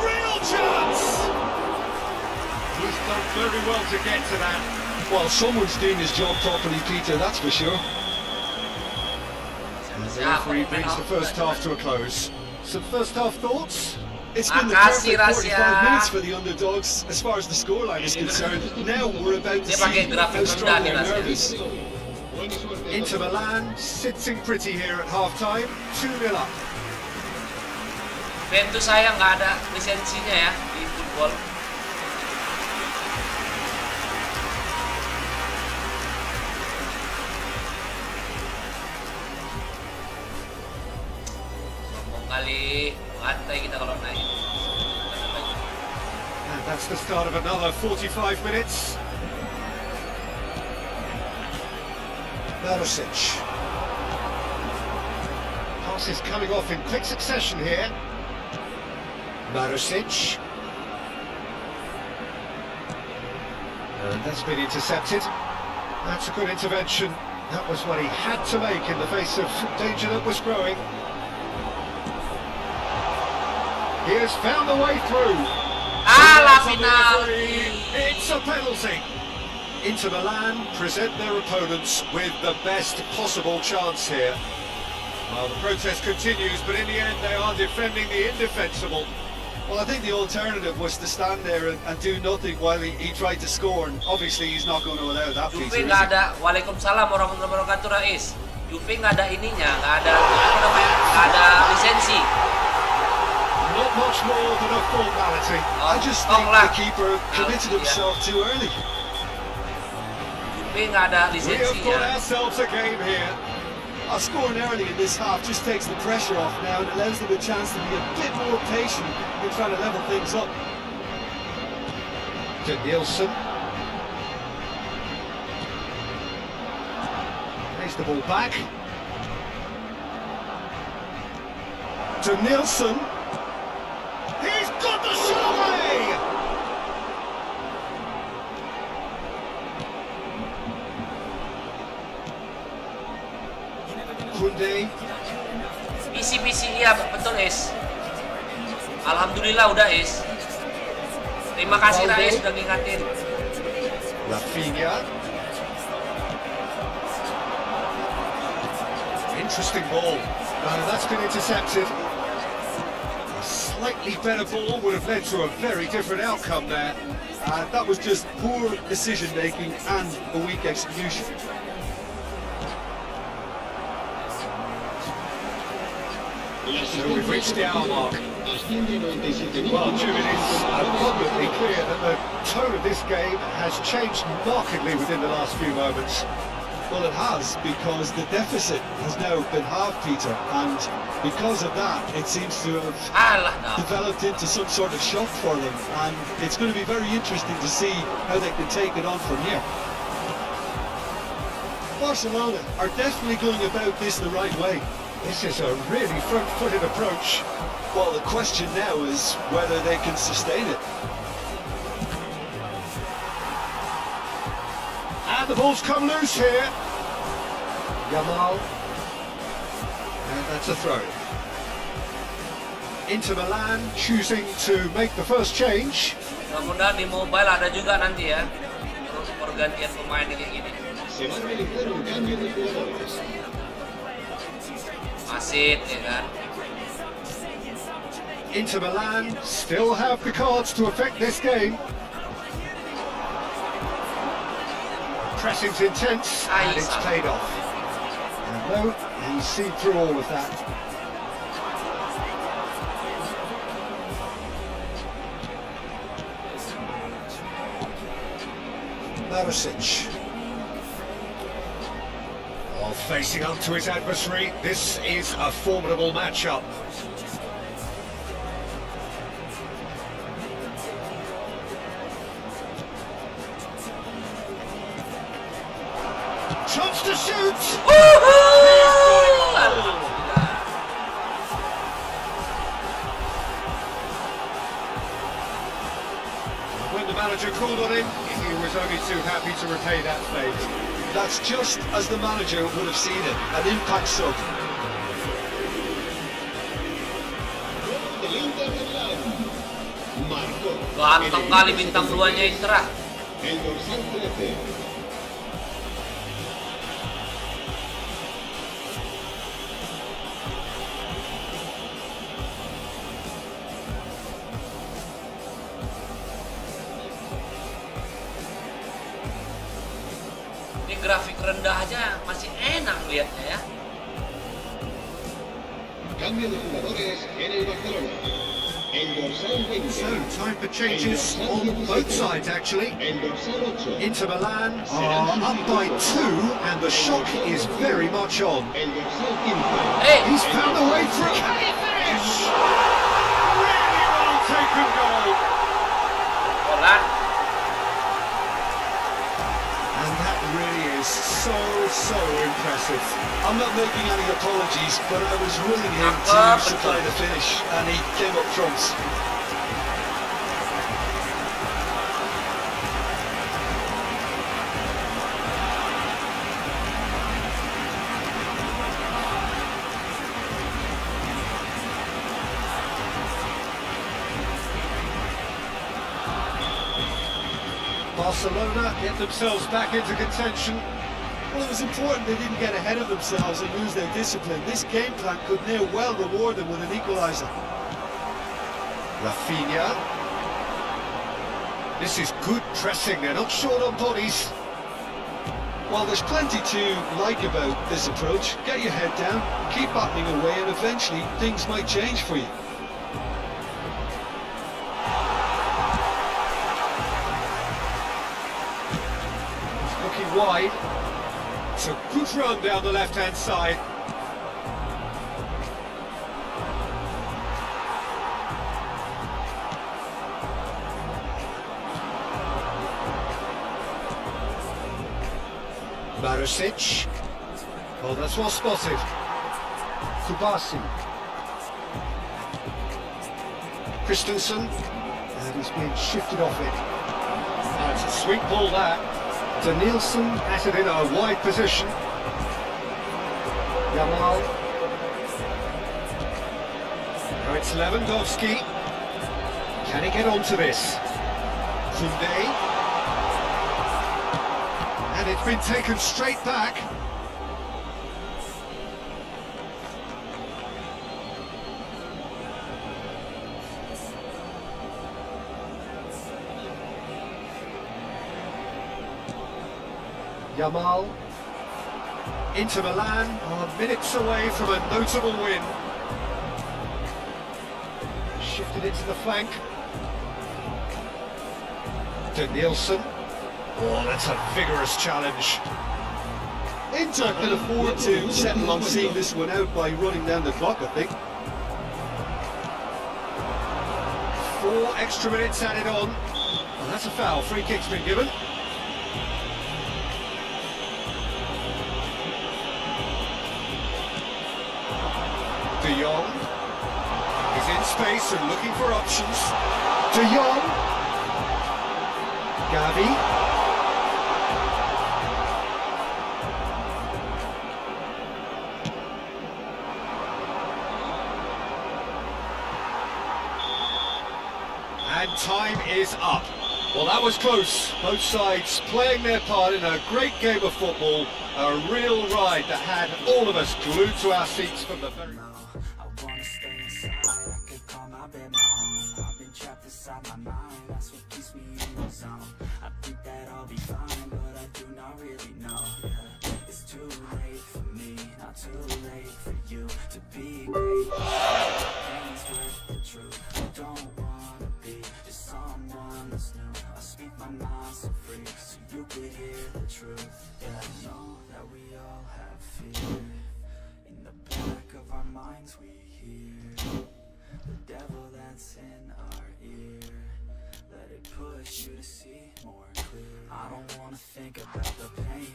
Real chance! He's done very well to get to that. Well, someone's doing his job properly, Peter, that's for sure. The referee brings the first half to a close. Some first half thoughts? It's been the Makasih, perfect 45 Rasya. minutes for the underdogs as far as the scoreline is concerned. Now we're about to Dia see pakai grafik how strong rendah they're nih, Rasya. nervous. Buena suerte. Inter Milan sitting pretty here at half-time, 2-0 up. Juventus saya nggak ada lisensinya ya di football. Sombong kali, lantai kita kalau naik. And that's the start of another 45 minutes. Marosic. Passes coming off in quick succession here. Marosic. And that's been intercepted. That's a good intervention. That was what he had to make in the face of danger that was growing. He has found the way through. Alah, It's on the penalti. referee. It's a penalty. Inter Milan present their opponents with the best possible chance here. Well, the protest continues, but in the end they are defending the indefensible. Well, I think the alternative was to stand there and do nothing while he tried to score, and obviously he's not going to allow that, Juve Peter. nggak ada. Waalaikumsalam warahmatullahi wabarakatuh, Rais. Juve nggak ada ininya, nggak ada apa namanya, nggak ada lisensi. Not much more than a formality. I just think the keeper committed himself too early. Juve nggak ada We have got lisensinya. ourselves a game here. Scoring early in this half just takes the pressure off now and allows them a chance to be a bit more patient in trying to level things up. To Nielsen. Plays the ball back. To Nielsen. He's got the shot away! Kunde. Misi iya betul, Is. Alhamdulillah udah, Is. Terima kasih, Rais, sudah ngingatin. Rafinha. Interesting ball. That's been intercepted. A slightly better ball would have led to a very different outcome there. That was just poor decision making and a weak execution. So we've reached the hour mark. Asciende 97 Well, Jim, it is abundantly clear that the tone of this game has changed markedly within the last few moments. Well, it has, because the deficit has now been halved, Peter, and because of that, it seems to have Alah, dah. developed into some sort of shock for them, and it's going to be very interesting to see how they can take it on from here. Barcelona are definitely going about this the right way. This is a really front-footed approach. Well, the question now is whether they can sustain it. And the ball's come loose here. JAMAL. And that's a throw. Inter Milan choosing to make the first change. Mudah-mudahan di mobile ada juga nanti ya. Terus pergantian pemain kayak gini. Se va a realizar un cambio de jugadores. Masit, ya kan. Inter Milan still have the cards to affect this game. Pressing's intense and it's paid off. And no, he's seen through all of that. Maricic. While facing up to his adversary, this is a formidable matchup. Chance to shoot! When the manager called on him, he was only too happy to repay that fate. That's just as the manager would have seen it, an impact sub. Del Inter de Milán. Marcó. Ganteng kali bintang duanya Inter. El dorsal 13. Ini grafik rendah aja masih enak lihatnya ya. Cambio de jugadores en el Barcelona. El dorsal 20. So, time for changes on both sides actually. El dorsal 8. Inter Milan are up by 2 and the shock is very much on. El dorsal 15. Hey, He's found a way through. Can he finish? Really well taken goal. bola. And that really is so impressive. I'm not making any apologies, but I was willing him to supply the finish, and he came up front. Barcelona get themselves back into contention. Well, it was important they didn't get ahead of themselves and lose their discipline. This game plan could near well reward them with an equaliser. Rafinha. This is good pressing, they're not short on bodies. Well, there's plenty to like about this approach. Get your head down, keep battling away, and eventually things might change for you. He's looking wide. It's a good run down the left-hand side. Barisic. Oh, that's well spotted. Kubasi. Christensen. And he's being shifted off it. Oh, it's a sweet ball that. Danielson at it in a wide position. JAMAL. Now it's Lewandowski. Can he get onto this? Koundé. And it's been taken straight back. JAMAL. Inter Milan are minutes away from a notable win. Shifted it to the flank. Danielson. Oh, that's a vigorous challenge. Inter can afford to settle on seeing this one out by running down the clock, I think. 4 extra minutes added on. Well, that's a foul. Free kick's been given. De Jong is in space and looking for options. De Jong. Gavi. And time is up. Well, that was close. Both sides playing their part in a great game of football. A real ride that had all of us glued to our seats from the very... I wanna stay inside, I could call my bed my home. I've been trapped inside my mind, that's what keeps me in the zone. I think that I'll be fine, but I do not really know. Yeah, it's too late for me, not too late for you to be great. Pain's worth the truth, I don't wanna be just someone that's new. I speak my mind so free, so you could hear the truth. Yeah, I know that we all have fear. In the back of our minds we hear the devil that's in our ear. Let it push you to see more clear. I don't wanna think about the pain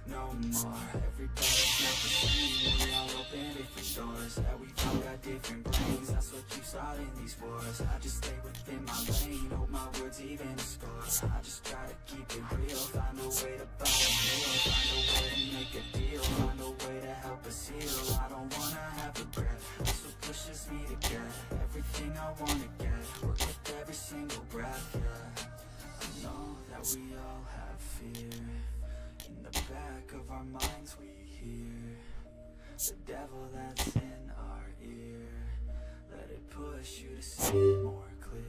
no more. Everybody's not the same, we all open different doors. Yeah, we've all got different brains, that's what keeps starting these wars. I just stay within my lane, hope my words even a score. I just try to keep it real, find a way to buy a meal, find a way to make a deal, find a way to help us heal. I don't wanna have regret, that's what pushes me to get everything I wanna get, work with every single breath, yeah. I know that we all have fear. In the back of our minds we hear the devil that's in our ear. Let it push you to see it more clear.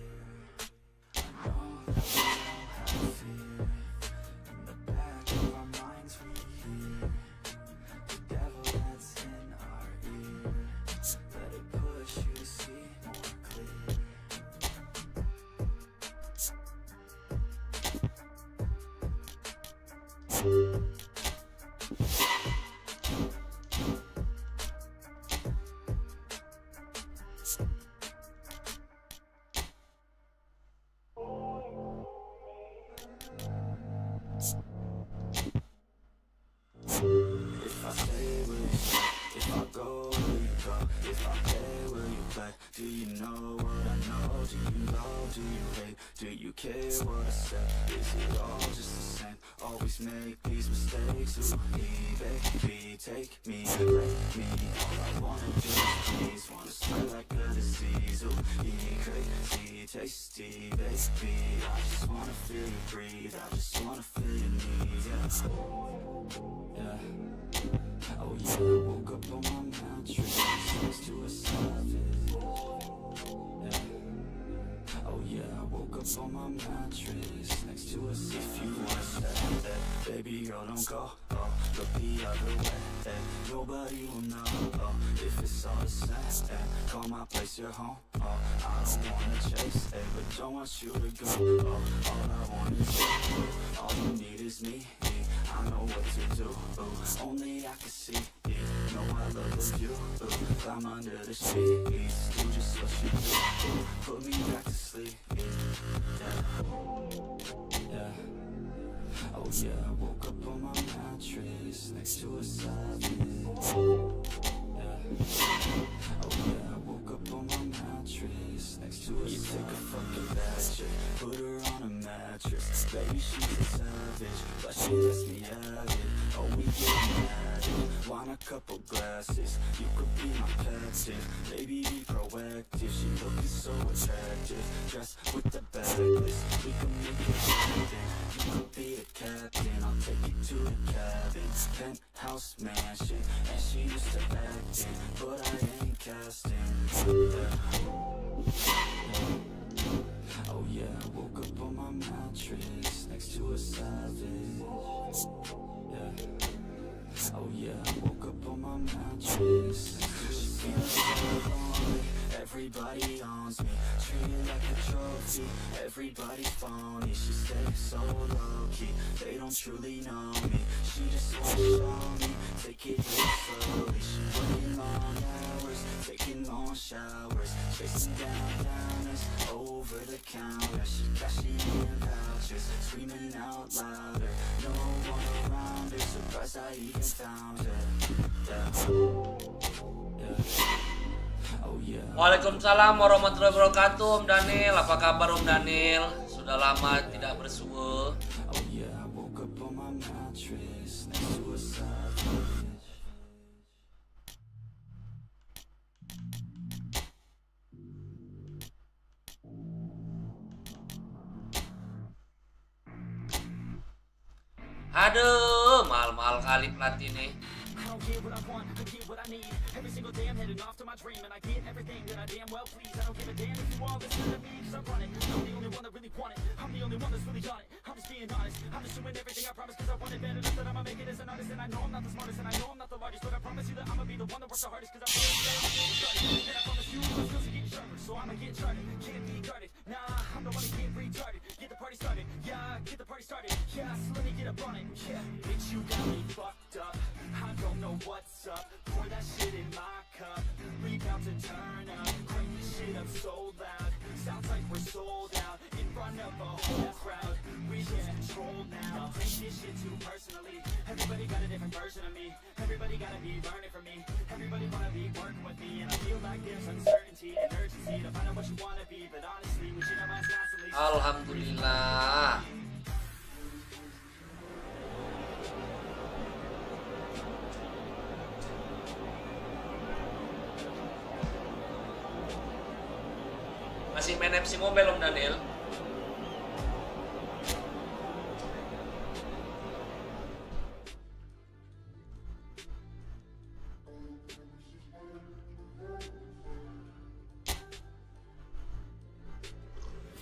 I know that we all have fear. In the back of our minds we hear the devil that's in our ear. Let it push you to see more clear. If I stay, will you stay? If I go, will you go? If I play, will you play? Do you know what I know? Do you love? Do you hate? Do you care what I say? Is it all just the same? Always make these mistakes. Ooh, baby, take me, break me. All I wanna do is please, wanna spread like a disease. Ooh, crazy, tasty, baby. I just wanna feel you breathe, I just wanna feel your need, yeah. Oh yeah, I woke up on my mattress next to a savage, yeah. Oh yeah, I woke up on my mattress next to a savage. If you wanna stay, baby girl, don't go, look the other way, nobody will know, if it's all the same, call my place your home, I don't wanna chase, but don't want you to go, all I want is you, all you need is me, I know what to do, only I can see, know I love you, climb under the sheets, do just what you do, put me back to sleep, yeah. Oh yeah, I woke up on my mattress next to a savage, yeah. Oh yeah, I woke up on my mattress next to a savage. You take a fucking bad chick, put her on a mattress, baby she's a savage, but she lets me have it, oh we getting at it, want a couple glasses, you could be my passive, baby be proactive, she looking so attractive, dressed with the backlist, we can make it happen, you could be the captain, I'll take you to the cabin, penthouse mansion, and she used to acting, but I ain't casting, oh yeah, I woke up on my mattress next to a savage, yeah. Oh yeah, I woke up on my mattress next to a savage. Everybody owns me, treated like a trophy, everybody's phony, she stays so low-key, they don't truly know me, she just wanna show me, take it real slowly, she working long hours, taking long showers, chasing down downers, over the counter, she cashing in vouchers, screaming out louder, no one around her, surprised I even found her, yeah. Oh yeah. Waalaikumsalam warahmatullahi wabarakatuh, Om Daniel. Apa kabar Om Daniel? Sudah lama tidak bersua. Oh yeah, I woke up on my mattress next to a savage. Aduh, mahal-mahal kali plat ini. I don't get what I want, I get what I need. Every single day I'm heading off to my dream, and I get everything that I damn well please. I don't give a damn if you all listen to me, cause I'm running. I'm the only one that really want it, I'm the only one that's really on it. I'm just being honest, I'm just doing everything I promise, cause I want it bad enough that I'ma make it as an artist. And I know I'm not the smartest, and I know I'm not the largest, but I promise you that I'ma be the one that works the hardest, cause I promise you that I'm getting started. And I promise you my skills are getting sharper, so I'ma get charted. Can't be guarded, nah, I'm the one that get retarded. Get the party started, yeah, get the party started, yeah, so let me get up on it, yeah. Bitch, you got me fucked up, I don't know what's up. Pour that shit in my cup, we bout to turn up. Crank this shit up so loud, sounds like we're sold out. In front of a whole crowd, we get control now. Take this shit too personally, everybody got a different version of me. Everybody gotta be learning from me, everybody wanna be working with me. And I feel like there's uncertainty and urgency to find out what you wanna be. But honestly, we should have minds constantly. Alhamdulillah. Masih main FC Mobile Om Daniel?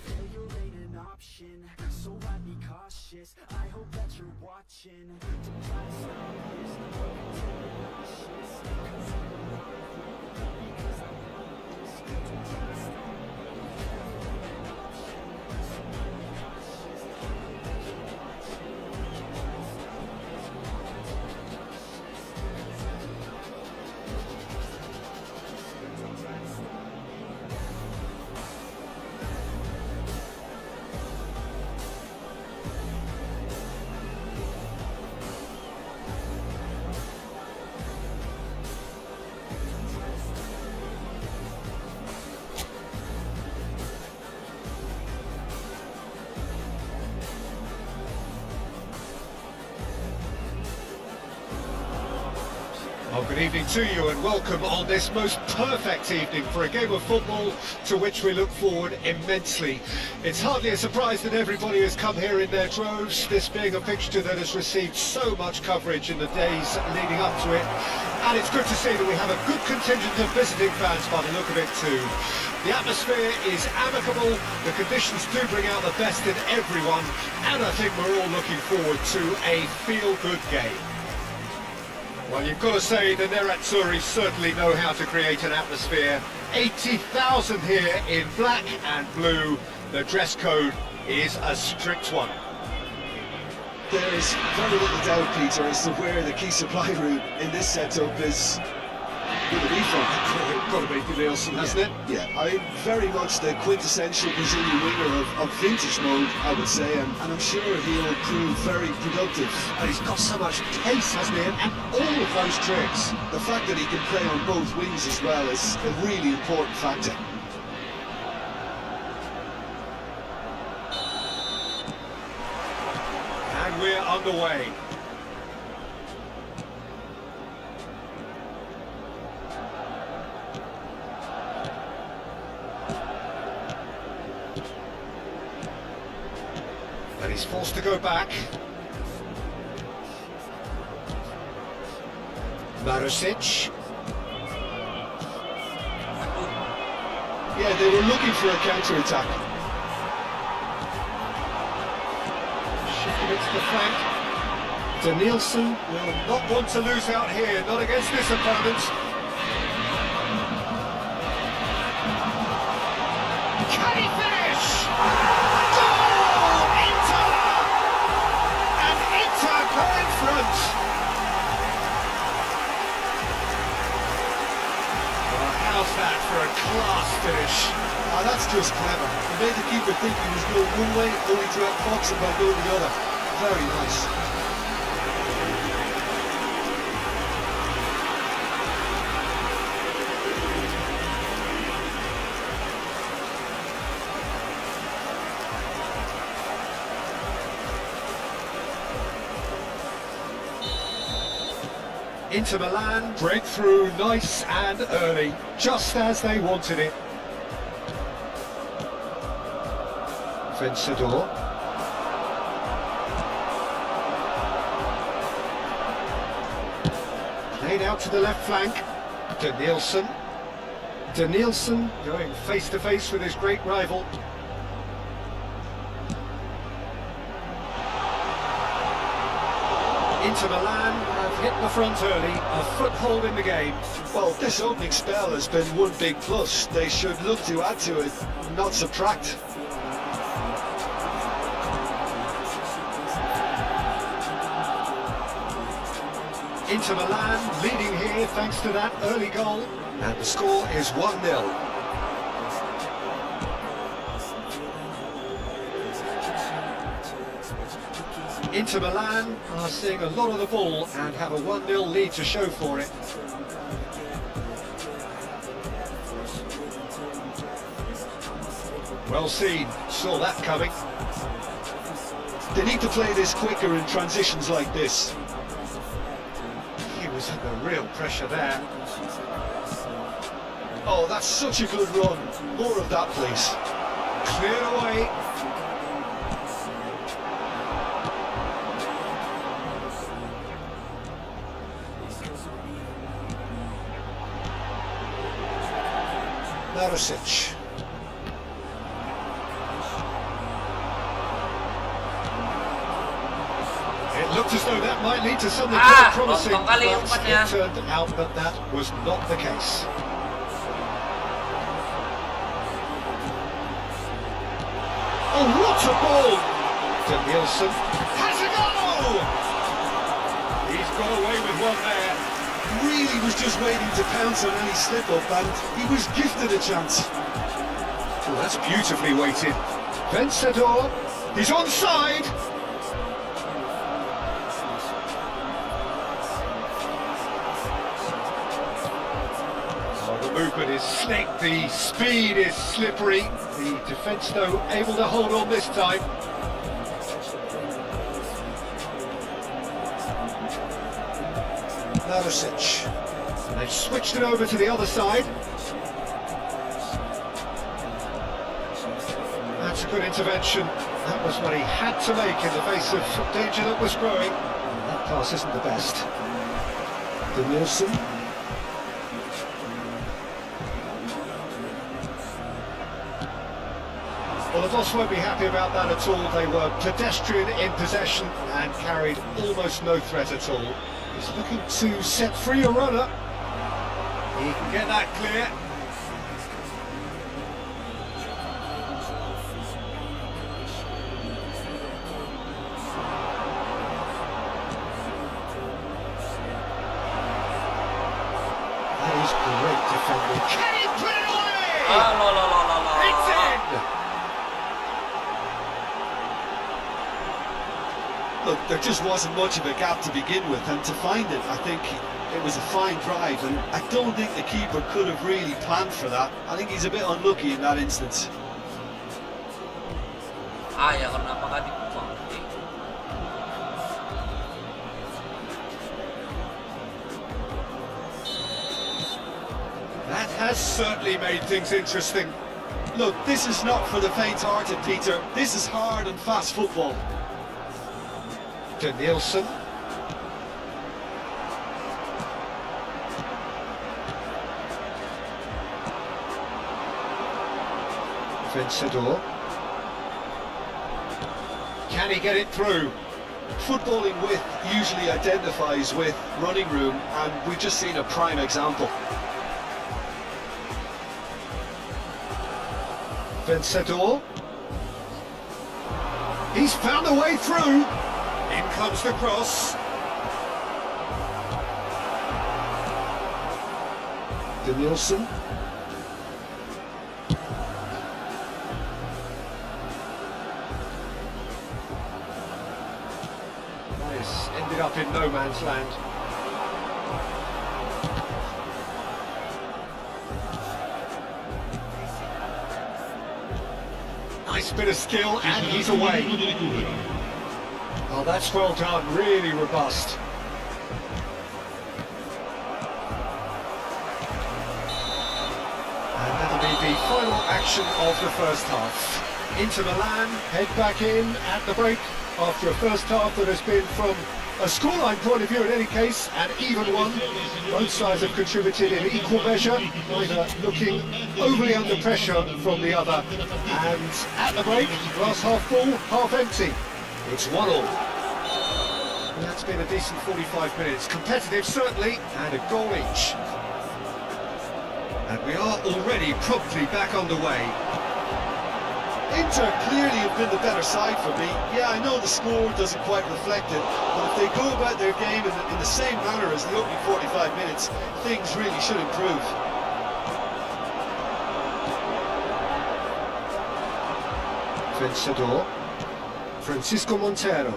Failure ain't an option, so I'd be cautious. I hope that you're watching. Don't try to stop this, work until you're nauseous. Cause I'm because I want this. Don't try to stop me. Well, good evening to you and welcome on this most perfect evening for a game of football to which we look forward immensely. It's hardly a surprise that everybody has come here in their droves, this being a fixture that has received so much coverage in the days leading up to it. And it's good to see that we have a good contingent of visiting fans by the look of it too. The atmosphere is amicable, the conditions do bring out the best in everyone, and I think we're all looking forward to a feel-good game. Well, you've got to say the Nerazzurri certainly know how to create an atmosphere. 80,000 here in black and blue. The dress code is a strict one. There's very little doubt, Peter, as to where the key supply route in this setup is going to be from. It's got to be Nielsen, hasn't it? Yeah, very much the quintessential Brazilian winger of vintage mode, I would say, and I'm sure he'll prove very productive. And he's got so much pace, hasn't he? And all of those tricks. The fact that he can play on both wings as well is a really important factor. And we're underway. But he's forced to go back. Marusic. Yeah, they were looking for a counter-attack. Shifting it to the flank. Danielson will not want to lose out here, not against this opponent. Can he finish? Goal! Inter! And Inter go in front. Well, how's that for a class finish? Ah, that's just clever. He made the keeper think he was going one way, only to outfox him by going the other. Very nice. Inter Milan break through nice and early, just as they wanted it. Vencedor. Played out to the left flank. Danielson. Danielson going face to face with his great rival. Inter Milan have hit the front early, a foothold in the game. Well, this opening spell has been one big plus. They should look to add to it, not subtract. Inter Milan leading here thanks to that early goal. And the score is 1-0. Inter Milan are seeing a lot of the ball and have a 1-0 lead to show for it. Well seen, saw that coming. They need to play this quicker in transitions like this. He was under real pressure there. Oh, that's such a good run. More of that, please. Cleared away. Marusic. It looked as though that might lead to something quite promising, lontong kali but umpannya. it turned out that that was not the case. Oh, what a ball! Danielson has a goal! He's got away with one there. Really was just waiting to pounce on any slip-up, and he was gifted a chance. Oh, that's beautifully weighted. Vencedor, he's onside! The movement is slick, the speed is slippery. The defence, though, able to hold on this time. Marusic. And they've switched it over to the other side. That's a good intervention. That was what he had to make in the face of danger that was growing. That pass isn't the best. Danielson. Well, the boss won't be happy about that at all. They were pedestrian in possession and carried almost no threat at all. He's looking to set free a runner. He can get that clear. That is great defending. Can he put it away? It's in! Look, there just wasn't much of a gap to begin with, and to find it, I think it was a fine drive, and I don't think the keeper could have really planned for that. I think he's a bit unlucky in that instance. Ya kenapa nggak dibuang? That has certainly made things interesting. Look, this is not for the faint-hearted, Peter. This is hard and fast football. Danielson. Vencedor. Can he get it through? Footballing width usually identifies with running room, and we've just seen a prime example. Vencedor. He's found a way through. In comes the cross. Danielson. Nice. Ended up in no man's land. Nice bit of skill, and he's away. Oh, that's well done, really robust. And that'll be the final action of the first half. Inter Milan head back in at the break after a first half that has been, from a scoreline point of view in any case, an even one. Both sides have contributed in equal measure, neither looking overly under pressure from the other. And at the break, glass half full, half empty. It's 1-1. And that's been a decent 45 minutes. Competitive, certainly, and a goal each. And we are already promptly back underway. Inter clearly have been the better side for me. Yeah, I know the score doesn't quite reflect it, but if they go about their game in the same manner as the opening 45 minutes, things really should improve. Vencedor. Francisco Montero.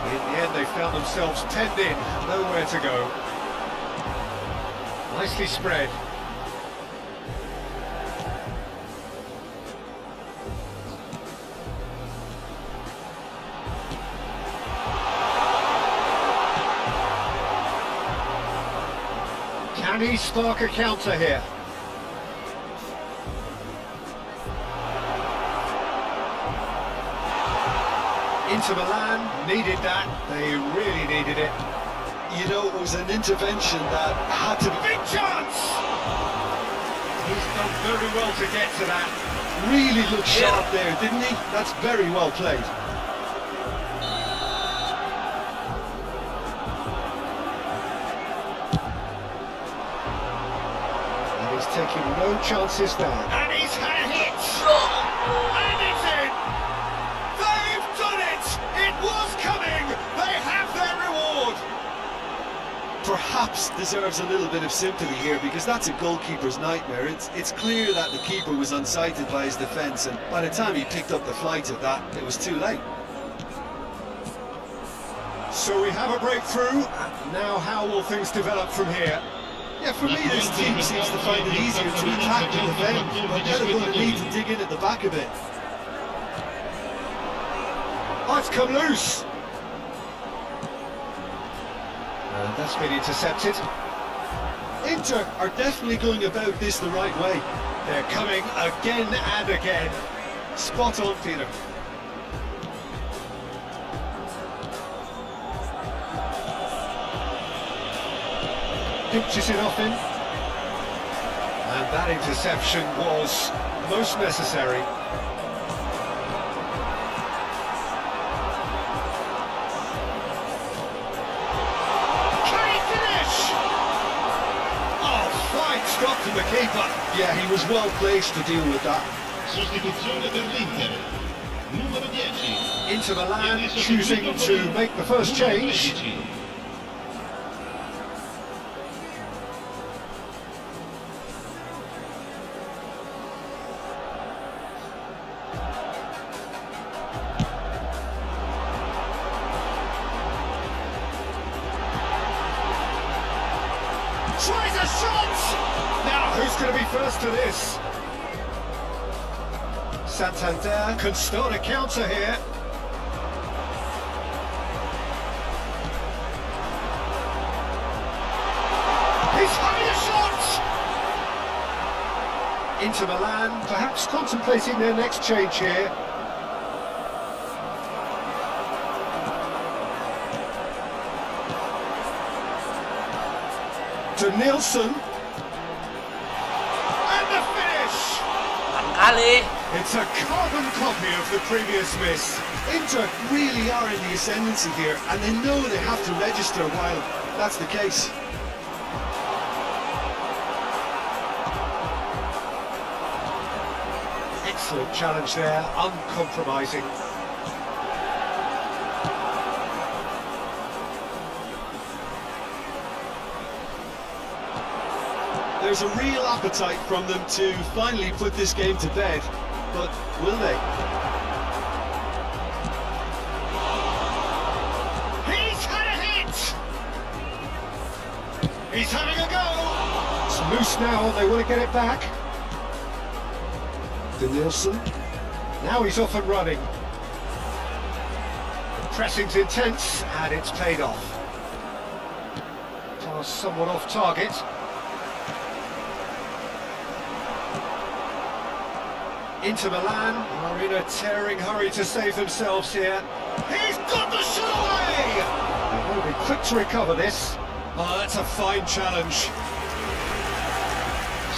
In the end, they found themselves penned in, nowhere to go. Nicely spread. Can he spark a counter here? Inter Milan needed that. They really needed it. You know, it was an intervention that had to be... Big chance! He's done very well to get to that. Really looked sharp there, didn't he? That's very well played. And he's taking no chances there. And he's had a hit! And it's in! They've done it! It was coming! They have their reward! Perhaps deserves a little bit of sympathy here, because that's a goalkeeper's nightmare. It's clear that the keeper was unsighted by his defence, and by the time he picked up the flight of that, it was too late. So we have a breakthrough. Now how will things develop from here? Yeah, for me, this team seems to find it easier to attack than defend, but now they're going to need to dig in at the back a bit. Oh, it's come loose. And that's been intercepted. Inter are definitely going about this the right way. They're coming again and again. Spot on, Peter. Pinches it off him. And that interception was most necessary. Can he finish? Oh, fine stop from the keeper. Yeah, he was well placed to deal with that. Sostituzione per l'Inter. Numero 10. Inter Milan choosing to make the first change. Tries a shot! Now, who's going to be first to this? Santander can start a counter here. He's having a shot! Inter Milan perhaps contemplating their next change here. To Nielsen. And the finish! Kali. It's a carbon copy of the previous miss. Inter really are in the ascendancy here, and they know they have to register while that's the case. Excellent challenge there, uncompromising. There's a real appetite from them to finally put this game to bed, but will they? He's had a hit! He's having a go! It's loose now, they want to get it back. To Nielsen. Now he's off and running. The pressing's intense, and it's paid off. Pass somewhat off target. Inter Milan are in a tearing hurry to save themselves here. He's got the shot away! They're going to be quick to recover this. Oh, that's a fine challenge.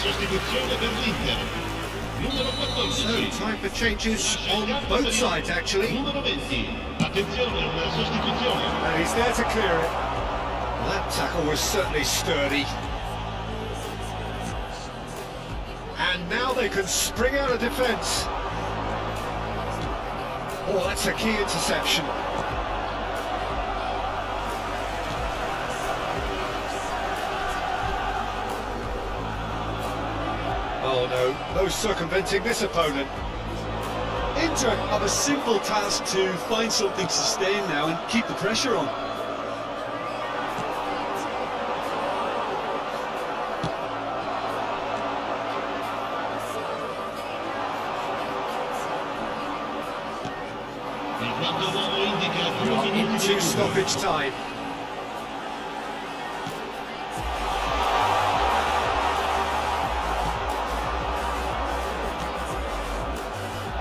Sostituzione per l'Inter. Numero 14. So, time for changes on both sides, actually. Numero 20. Attenzione, una sostituzione. And he's there to clear it. That tackle was certainly sturdy. And now they can spring out of defence. Oh, that's a key interception. Oh no, no circumventing this opponent. Inter have a simple task to find something to sustain now and keep the pressure on. Il quarto uomo indica 2 minuti di Into recupero. stoppage time.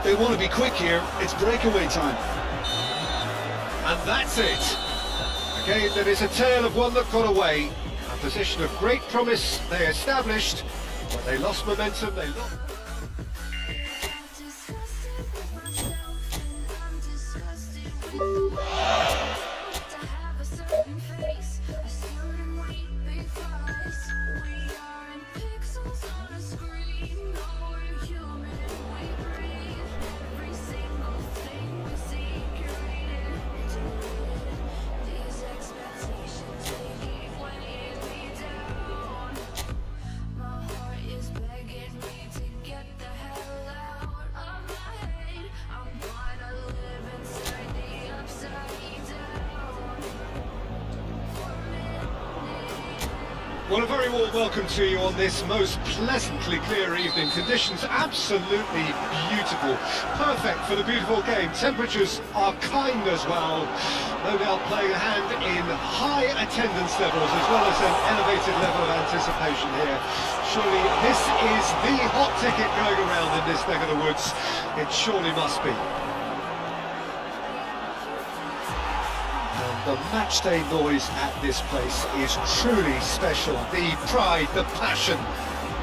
They want to be quick here, it's breakaway time. And that's it. A game that is a tale of one that got away. A position of great promise they established, but they lost momentum, they lost... Disgusted with myself, and I'm disgusted with the world. To have a certain face, a certain weight, because we aren't pixels on a screen. No, we're human and we breathe. Every single thing we see curated into it. These expectations, they keep weighing me down. My heart is begging me to get the hell out of my head. I'm gonna live inside the upside down. Well, a very warm welcome to you on this most pleasantly clear evening. Conditions absolutely beautiful. Perfect for the beautiful game. Temperatures are kind as well. No doubt playing a hand in high attendance levels as well as an elevated level of anticipation here. Surely this is the hot ticket going around in this neck of the woods. It surely must be. The matchday noise at this place is truly special. The pride, the passion,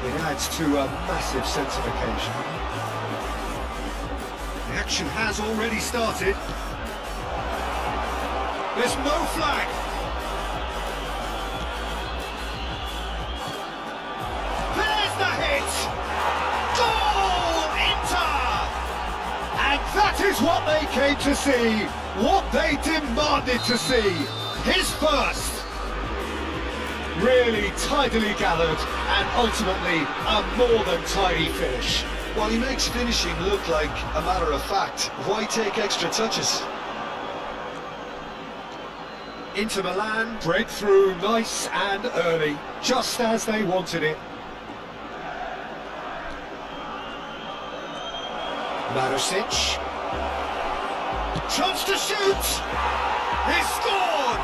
it adds to a massive sense of occasion. The action has already started. There's no flag. There's the hit! Goal! Inter! And that is what they came to see. What they demanded to see, his first. Really tidily gathered and ultimately a more than tidy finish. While he makes finishing look like a matter of fact, why take extra touches? Inter Milan break through nice and early, just as they wanted it. Marusic. Chance to shoot! He scored!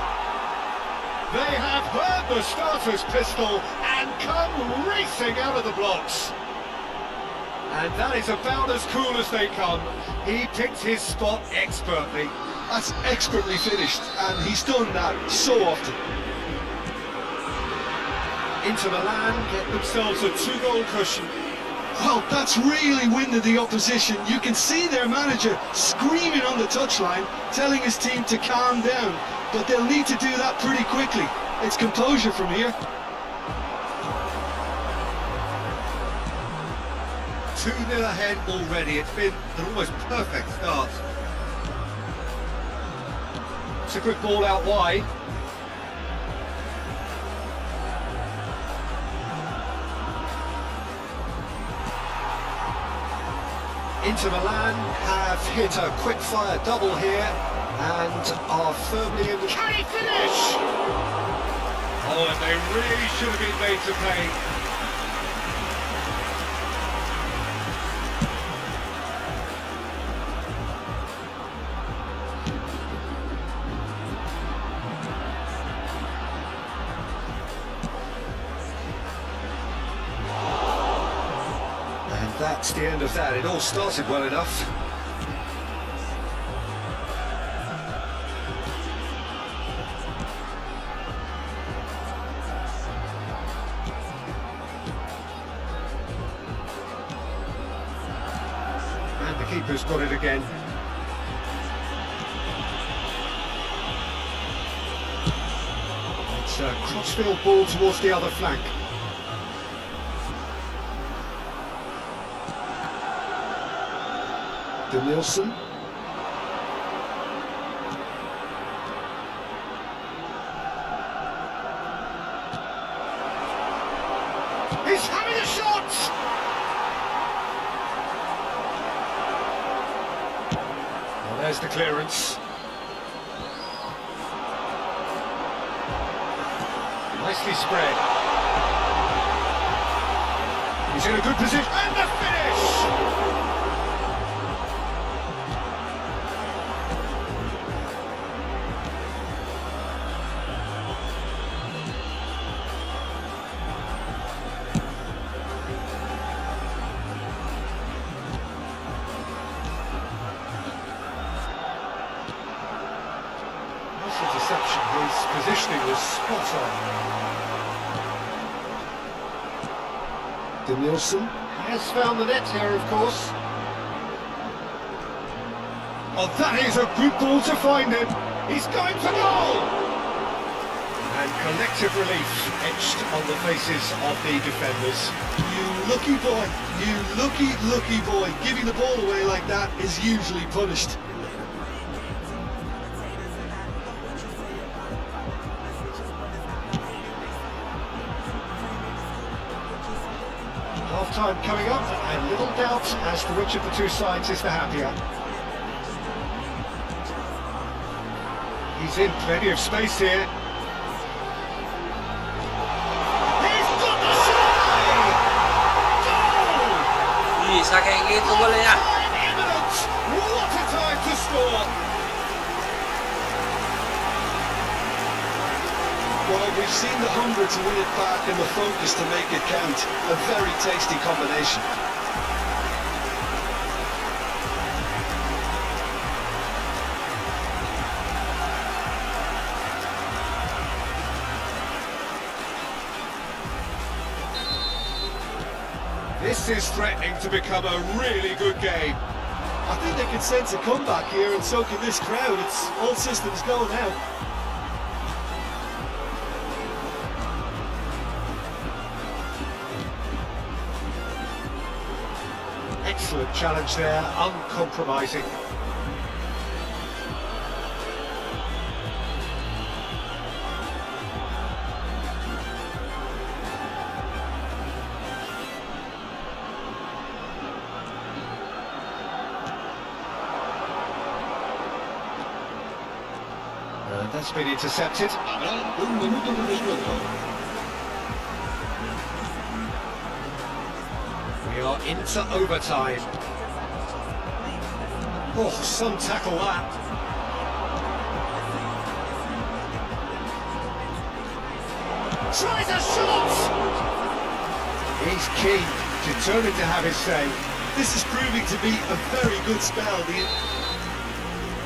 They have heard the starter's pistol and come racing out of the blocks. And that is about as cool as they come. He picked his spot expertly. That's expertly finished, and he's done that so often. Inter Milan get themselves a 2-goal cushion. Well, that's really winded the opposition. You can see their manager screaming on the touchline, telling his team to calm down. But they'll need to do that pretty quickly. It's composure from here. 2-0 ahead already. It's been an almost perfect start. It's a good ball out wide. Inter Milan have hit a quick-fire double here and are firmly in the... Can he finish? Oh, and they really should have been made to pay. That's the end of that. It all started well enough. And the keeper's got it again. It's a crossfield ball towards the other flank. Nielsen. He's having a shot! Well, there's the clearance. Nicely spread. He's in a good position. And the finish! Interception, his positioning was spot on. De Nielsen has found the net here, of course. Oh, that is a good ball to find him. He's going for goal! And collective relief etched on the faces of the defenders. You lucky boy, you lucky boy. Giving the ball away like that is usually punished. Half-time coming up, and little doubt as to which of the two sides is the happier. He's in plenty of space here. bisa kayak gitu golnya. Imminent! What a time to score! Well, we've seen the hunger to win it back and the focus to make it count. A very tasty combination. This is threatening to become a really good game. I think they can sense a comeback here, and so can this crowd. It's all systems go now. Excellent challenge there, uncompromising. And that's been intercepted. Habrá un minuto de descuento. We are into overtime. Oh, some tackle that. Tries a shot! He's keen, determined to have his say. This is proving to be a very good spell.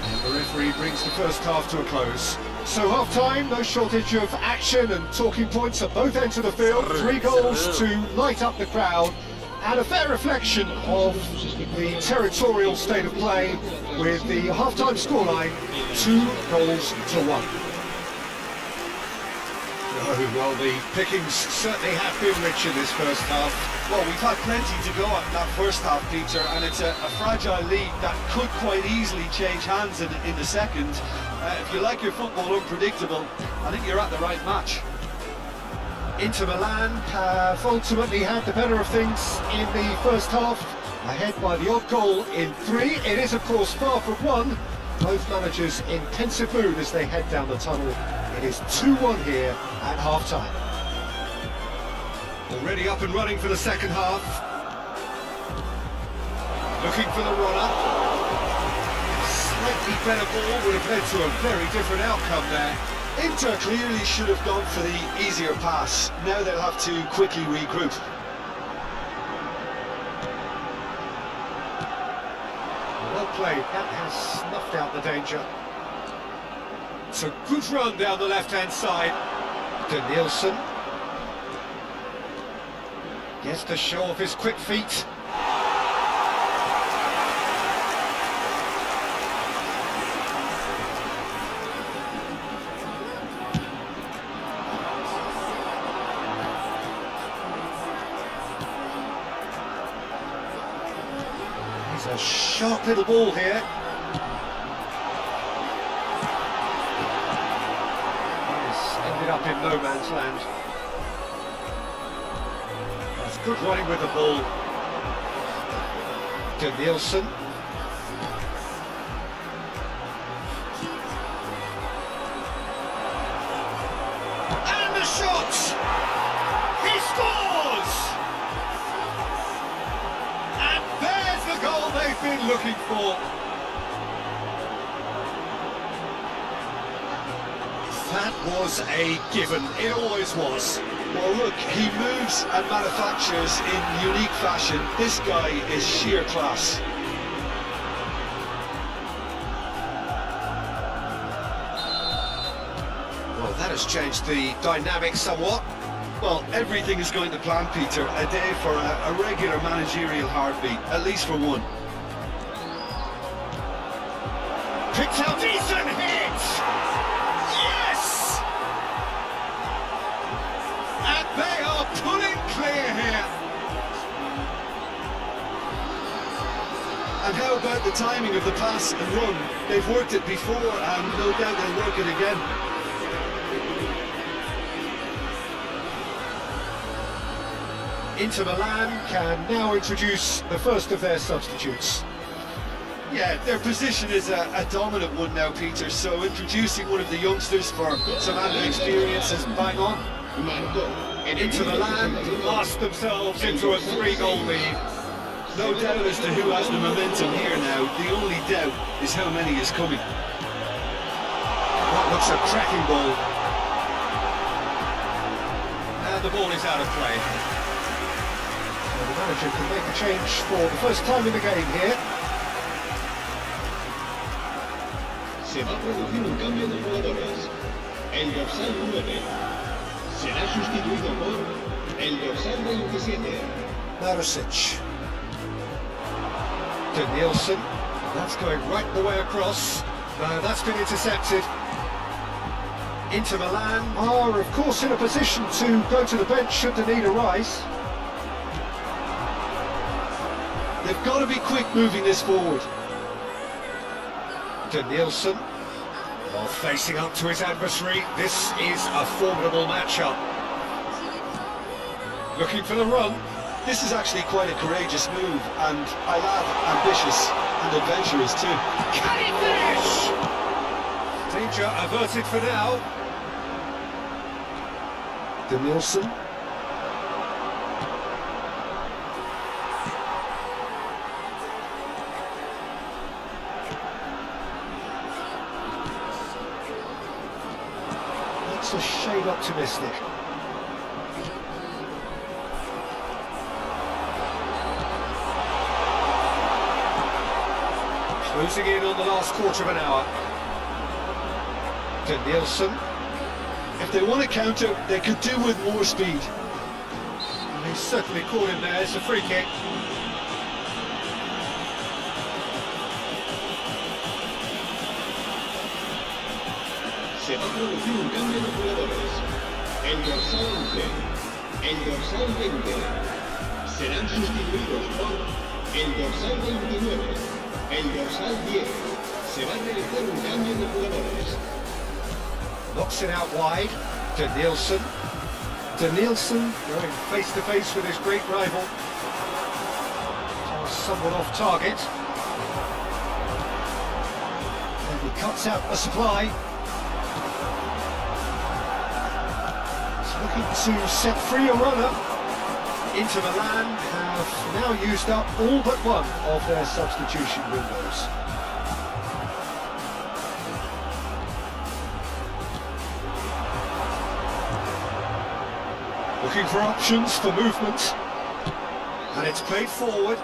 And the referee brings the first half to a close. So half-time, no shortage of action and talking points at both ends of the field. 3 goals to light up the crowd. And a fair reflection of the territorial state of play with the half-time scoreline, 2 goals to 1. Oh, well, the pickings certainly have been rich in this first half. Well, we've had plenty to go at in that first half, Peter, and it's a fragile lead that could quite easily change hands in the second. If you like your football unpredictable, I think you're at the right match. Inter Milan have ultimately had the better of things in the first half, ahead by the odd goal in 3. It is, of course, far from 1. Both managers in pensive mood as they head down the tunnel. It is 2-1 here at half-time. Already up and running for the second half. Looking for the runner. Slightly better ball would have led to a very different outcome there. Inter clearly should have gone for the easier pass. Now they'll have to quickly regroup. Well played, that has snuffed out the danger. It's a good run down the left-hand side. Danielson gets to show off his quick feet. It's a sharp little ball here. It's ended up in no man's land. That's good running with the ball. Danielson. And the shot! He scores! And there's the goal they've been looking for. That was a given. It always was. Well, look, he moves and manufactures in unique fashion. This guy is sheer class. Well, that has changed the dynamic somewhat. Well, everything is going to plan, Peter. A day for a regular managerial heartbeat, at least for one. Picked out, decent hit! Yes! And they are pulling clear here. And how about the timing of the pass and run? They've worked it before, and no doubt they'll work it again. Inter Milan can now introduce the first of their substitutes. Yeah, their position is a dominant one now, Peter, so introducing one of the youngsters for some added experience is bang on. Inter Milan blast themselves into a 3-goal lead. No doubt as to who has the momentum here now. The only doubt is how many is coming. That looks a cracking ball. And the ball is out of play. So the manager can make a change for the first time in the game here. Se va a producir un cambio de jugadores. El dorsal 9 será sustituido por el dorsal 27. Marosic. To Nielsen. That's going right the way across. That's been intercepted. Inter Milan are, of course, in a position to go to the bench should the need arise. They've got to be quick moving this forward. To Nielsen. While facing up to his adversary, this is a formidable matchup. Looking for the run. This is actually quite a courageous move, and I love ambitious and adventurous too. Can he finish? Danger averted for now. To Nielsen. That's a shade optimistic. Closing in on the last quarter of an hour. To Nielsen. If they want to counter, they could do with more speed. And he's certainly caught him there. It's a free kick. Se va a producir un cambio de jugadores. El dorsal 11, el dorsal 20 serán sustituidos por el dorsal 29, el dorsal 10. Se va a realizar un cambio de jugadores. Knocks it out wide to Nielsen. To Nielsen going face to face with his great rival. Somewhat off target. And he cuts out the supply. Looking to set free a runner. Inter Milan have now used up all but one of their substitution windows. Looking for options for movement. And it's played forward.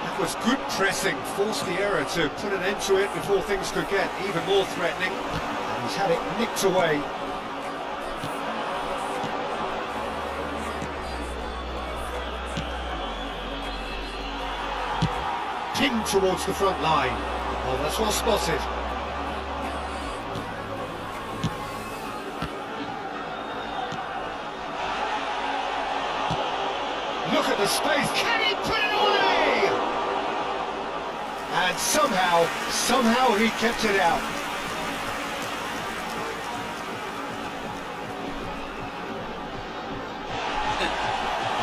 That was good pressing, forced the error to put an end to it before things could get even more threatening. He's had it nicked away. Pinged towards the front line. Oh, that's well spotted. Look at the space. Can he put it away? And somehow he kept it out.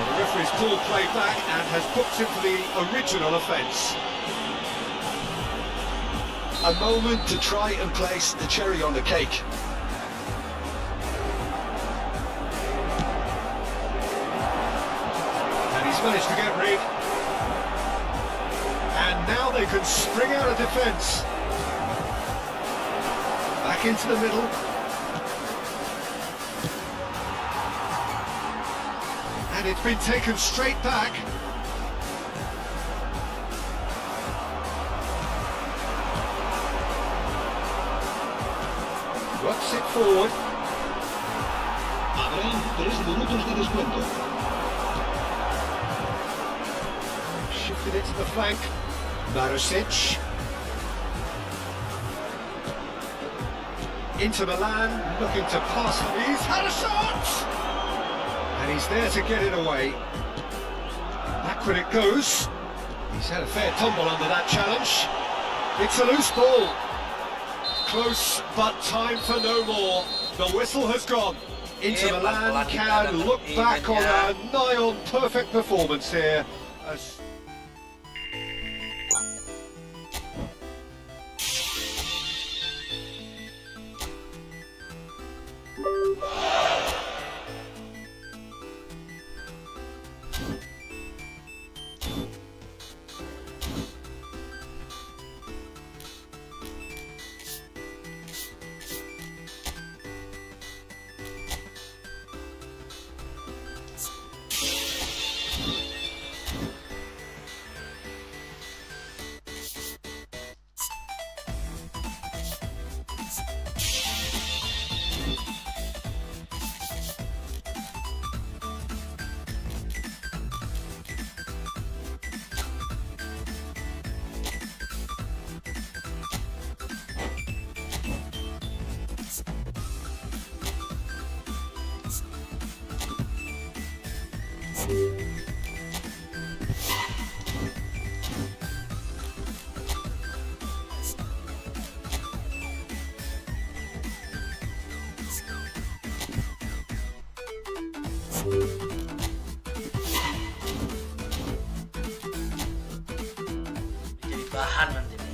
The referee's called play back and has booked him for the original offence. A moment to try and place the cherry on the cake. And he's managed to get rid. And now they can spring out of defence. Back into the middle. And it's been taken straight back. Rocks it forward. Habrá 3 minutos de descuento. Shifted it to the flank. Marosic. Inter Milan looking to pass. He's had a shot! And he's there to get it away. Backward it goes. He's had a fair tumble under that challenge. It's a loose ball. Close, but time for no more. The whistle has gone. Inter Milan can look back on a nigh-on perfect performance here. As Jadi bahan nanti nih.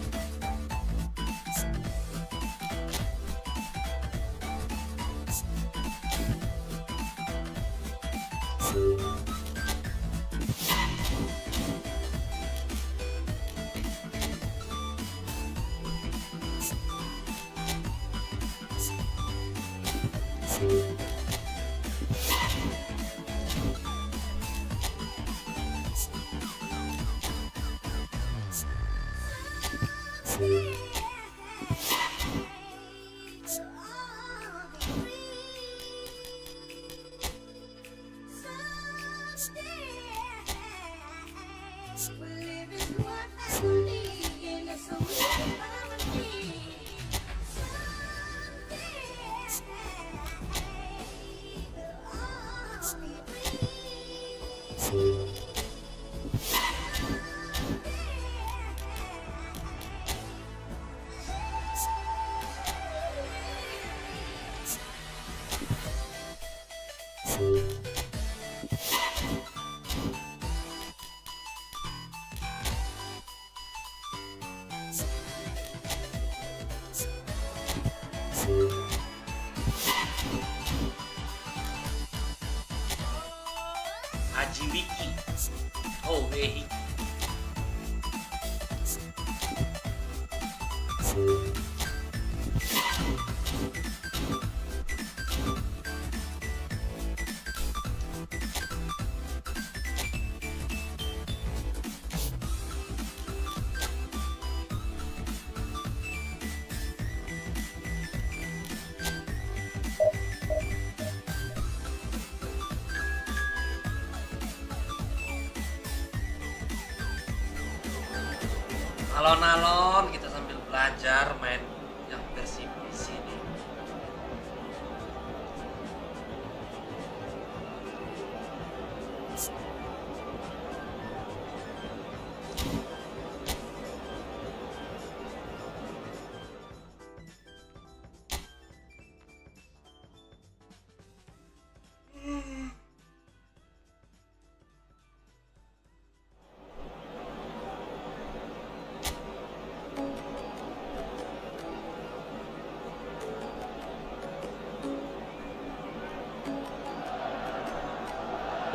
Haji Wiki. Oh, Wehi. Alon-alon kita sambil belajar main yang versi PC nih.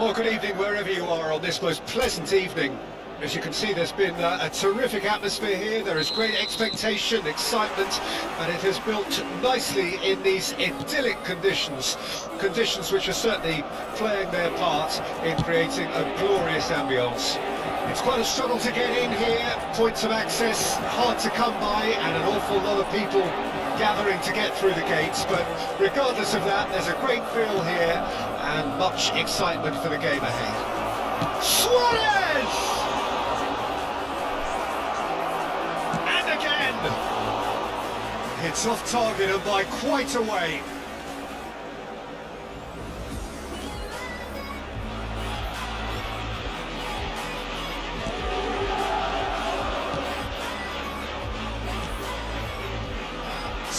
Well, good evening wherever you are on this most pleasant evening. As you can see, there's been a terrific atmosphere here. There is great expectation, excitement, and it has built nicely in these idyllic conditions. Conditions which are certainly playing their part in creating a glorious ambience. It's quite a struggle to get in here, points of access hard to come by, and an awful lot of people gathering to get through the gates, but regardless of that, there's a great feel here and much excitement for the game ahead. Suarez! And again! It's off target and by quite a way.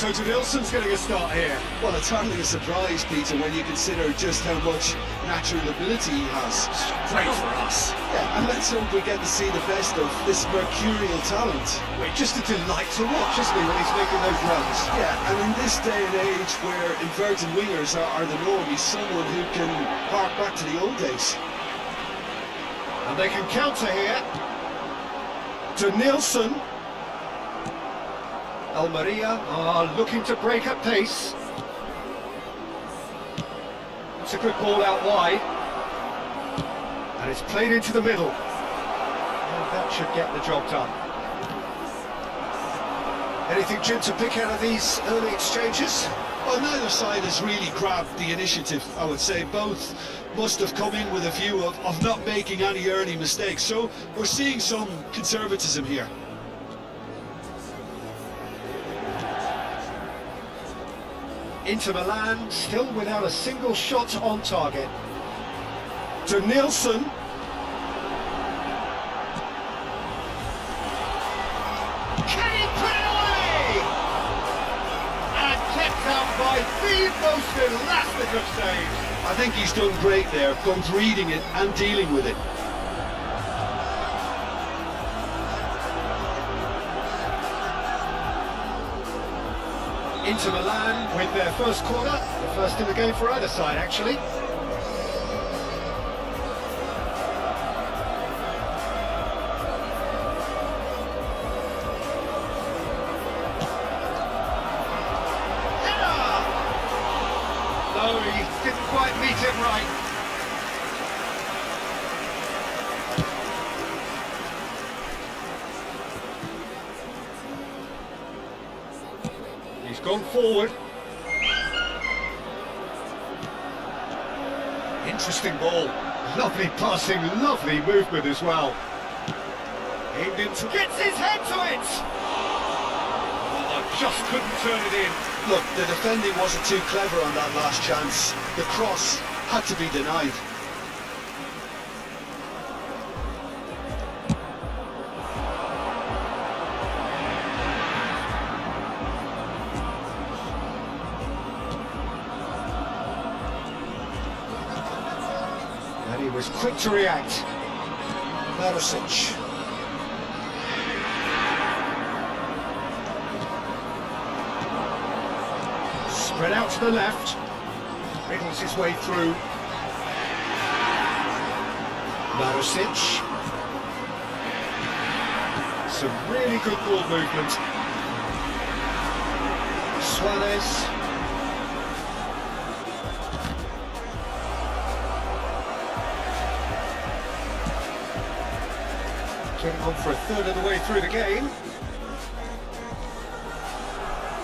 So Nilsson's getting a start here. Well, it's hardly a surprise, Peter, when you consider just how much natural ability he has. Great for us. Yeah, and let's hope we get to see the best of this mercurial talent. We're just a delight to watch, isn't he, when he's making those runs? Yeah, and in this day and age where inverted wingers are the norm, he's someone who can hark back to the old days. And they can counter here. To Nilsson. Almeria are looking to break at pace. It's a good ball out wide. And it's played into the middle. And that should get the job done. Anything, Jim, to pick out of these early exchanges? Well, neither side has really grabbed the initiative, I would say. Both must have come in with a view of not making any early mistakes. So we're seeing some conservatism here. Inter Milan still without a single shot on target. To Nilsson. Can he put it away? And kept out by the most elastic of saves. I think he's done great there, both reading it and dealing with it. Inter Milan with their first corner, the first in the game for either side actually. Header! No, he didn't quite meet it right. He's gone forward. Interesting ball. Lovely passing, lovely movement as well. Aimed into... Gets his head to it! Oh, just couldn't turn it in. Look, the defending wasn't too clever on that last chance. The cross had to be denied. And he was quick to react. Barisic. Spread out to the left. Riddles his way through. Barisic. Some really good ball movement. Suarez. Getting on for a third of the way through the game.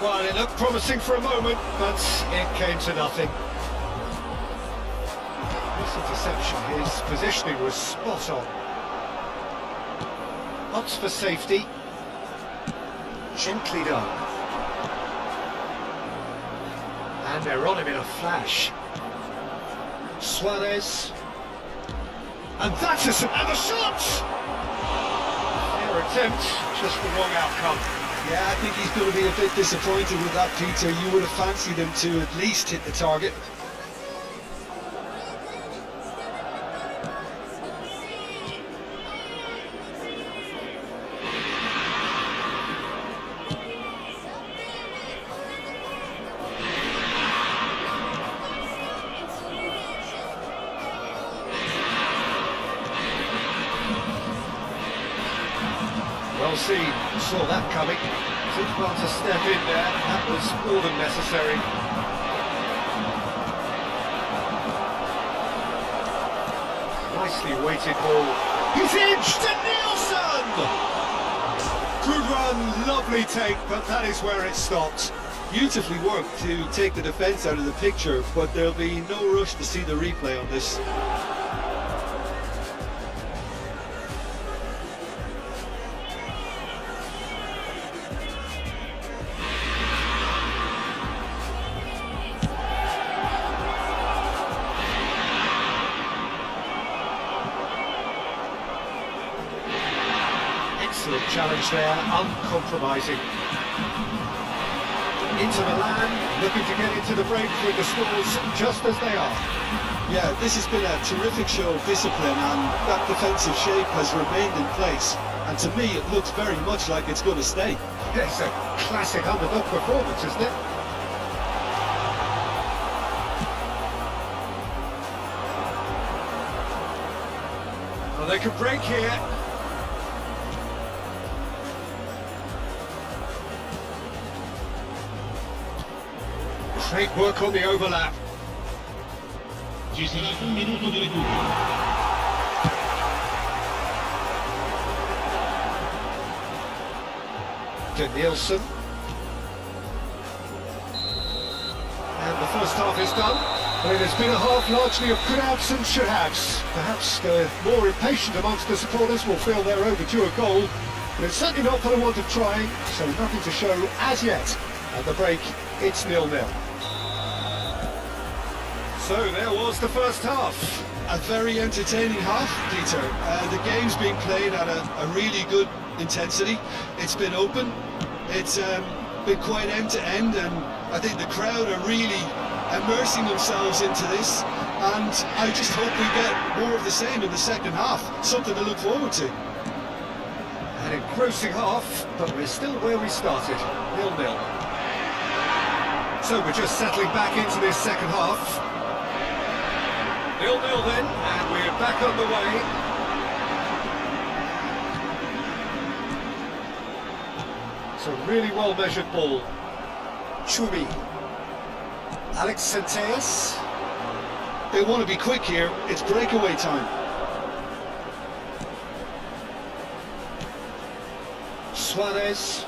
Well, it looked promising for a moment, but it came to nothing. This interception, his positioning was spot on. Opts for safety. Gently done. And they're on him in a flash. Suarez. And that's and the shot! Fair attempt, just the wrong outcome. Yeah, I think he's going to be a bit disappointed with that, Peter. You would have fancied him to at least hit the target. Well seen, saw that coming. Took well to step in there, that was more than necessary. Nicely weighted ball. He's edged to Nielsen! Good run, lovely take, but that is where it stopped. Beautifully worked to take the defence out of the picture, but there'll be no rush to see the replay on this. Excellent challenge there, uncompromising. Inter Milan looking to get into the break with the scores just as they are. Yeah, this has been a terrific show of discipline, and that defensive shape has remained in place. And to me, it looks very much like it's going to stay. It's a classic underdog performance, isn't it? Well, they could break here. Great work on the overlap. Ci sarà un minuto di recupero. To Nielsen. And the first half is done. Well, it has been a half largely of could-haves and should-haves. Perhaps the more impatient amongst the supporters will feel they're overdue a goal, but it's certainly not for the want of trying, so nothing to show as yet. At the break, it's 0-0. So there was the first half. A very entertaining half, Peter. The game's been played at a really good intensity. It's been open. It's been quite end-to-end, and I think the crowd are really immersing themselves into this, and I just hope we get more of the same in the second half. Something to look forward to. An engrossing half, but we're still where we started, 0-0. So we're just settling back into this second half. 0-0 then, and we're back on the way. It's a really well-measured ball. Chumi. Alex Centeas. They want to be quick here. It's breakaway time. Suarez.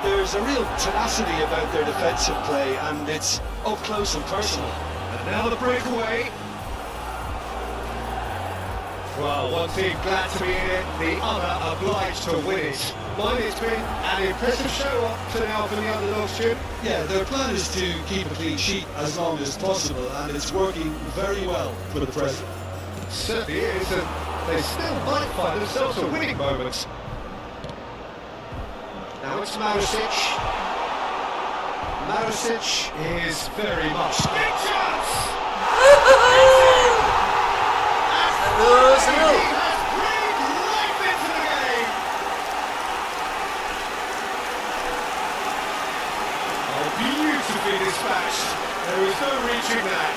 There's a real tenacity about their defensive play, and it's up close and personal. And now the breakaway. Well, one team glad to be in it, the other obliged to win it. Mine, it's been an impressive show up to now for the underdogs, Jim. Yeah, their plan is to keep a clean sheet as long as possible, and it's working very well for the present. Certainly is, and they still might find themselves a winning moment. Now it's Maricic. Maricic is very much... Big chance! Seru. He has breathed life into the game! Oh, beautifully dispatched. There is no reaching that.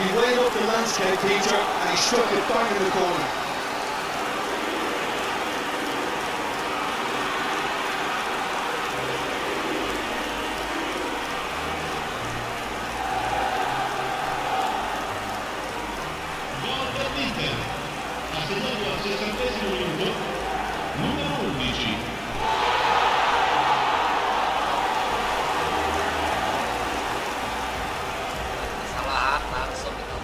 He weighed up the landscape, Peter, and he struck it back in the corner. Gol dell'Inter, assegnato al 60° minuto, numero 11. Kesalahan langsung itu.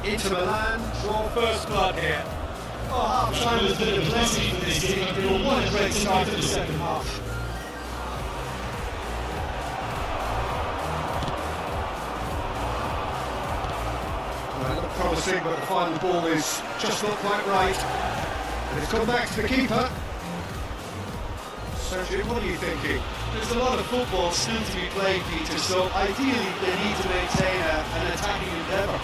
Inter Milan draw first blood here. Oh, half-time has been a blessing for this team. What a great start to the second half. Well, it looked promising, but the final ball is just not quite right. And it's gone back to the keeper. So, Jim, what are you thinking? There's a lot of football still to be played, Peter, so ideally they need to maintain an attacking endeavour.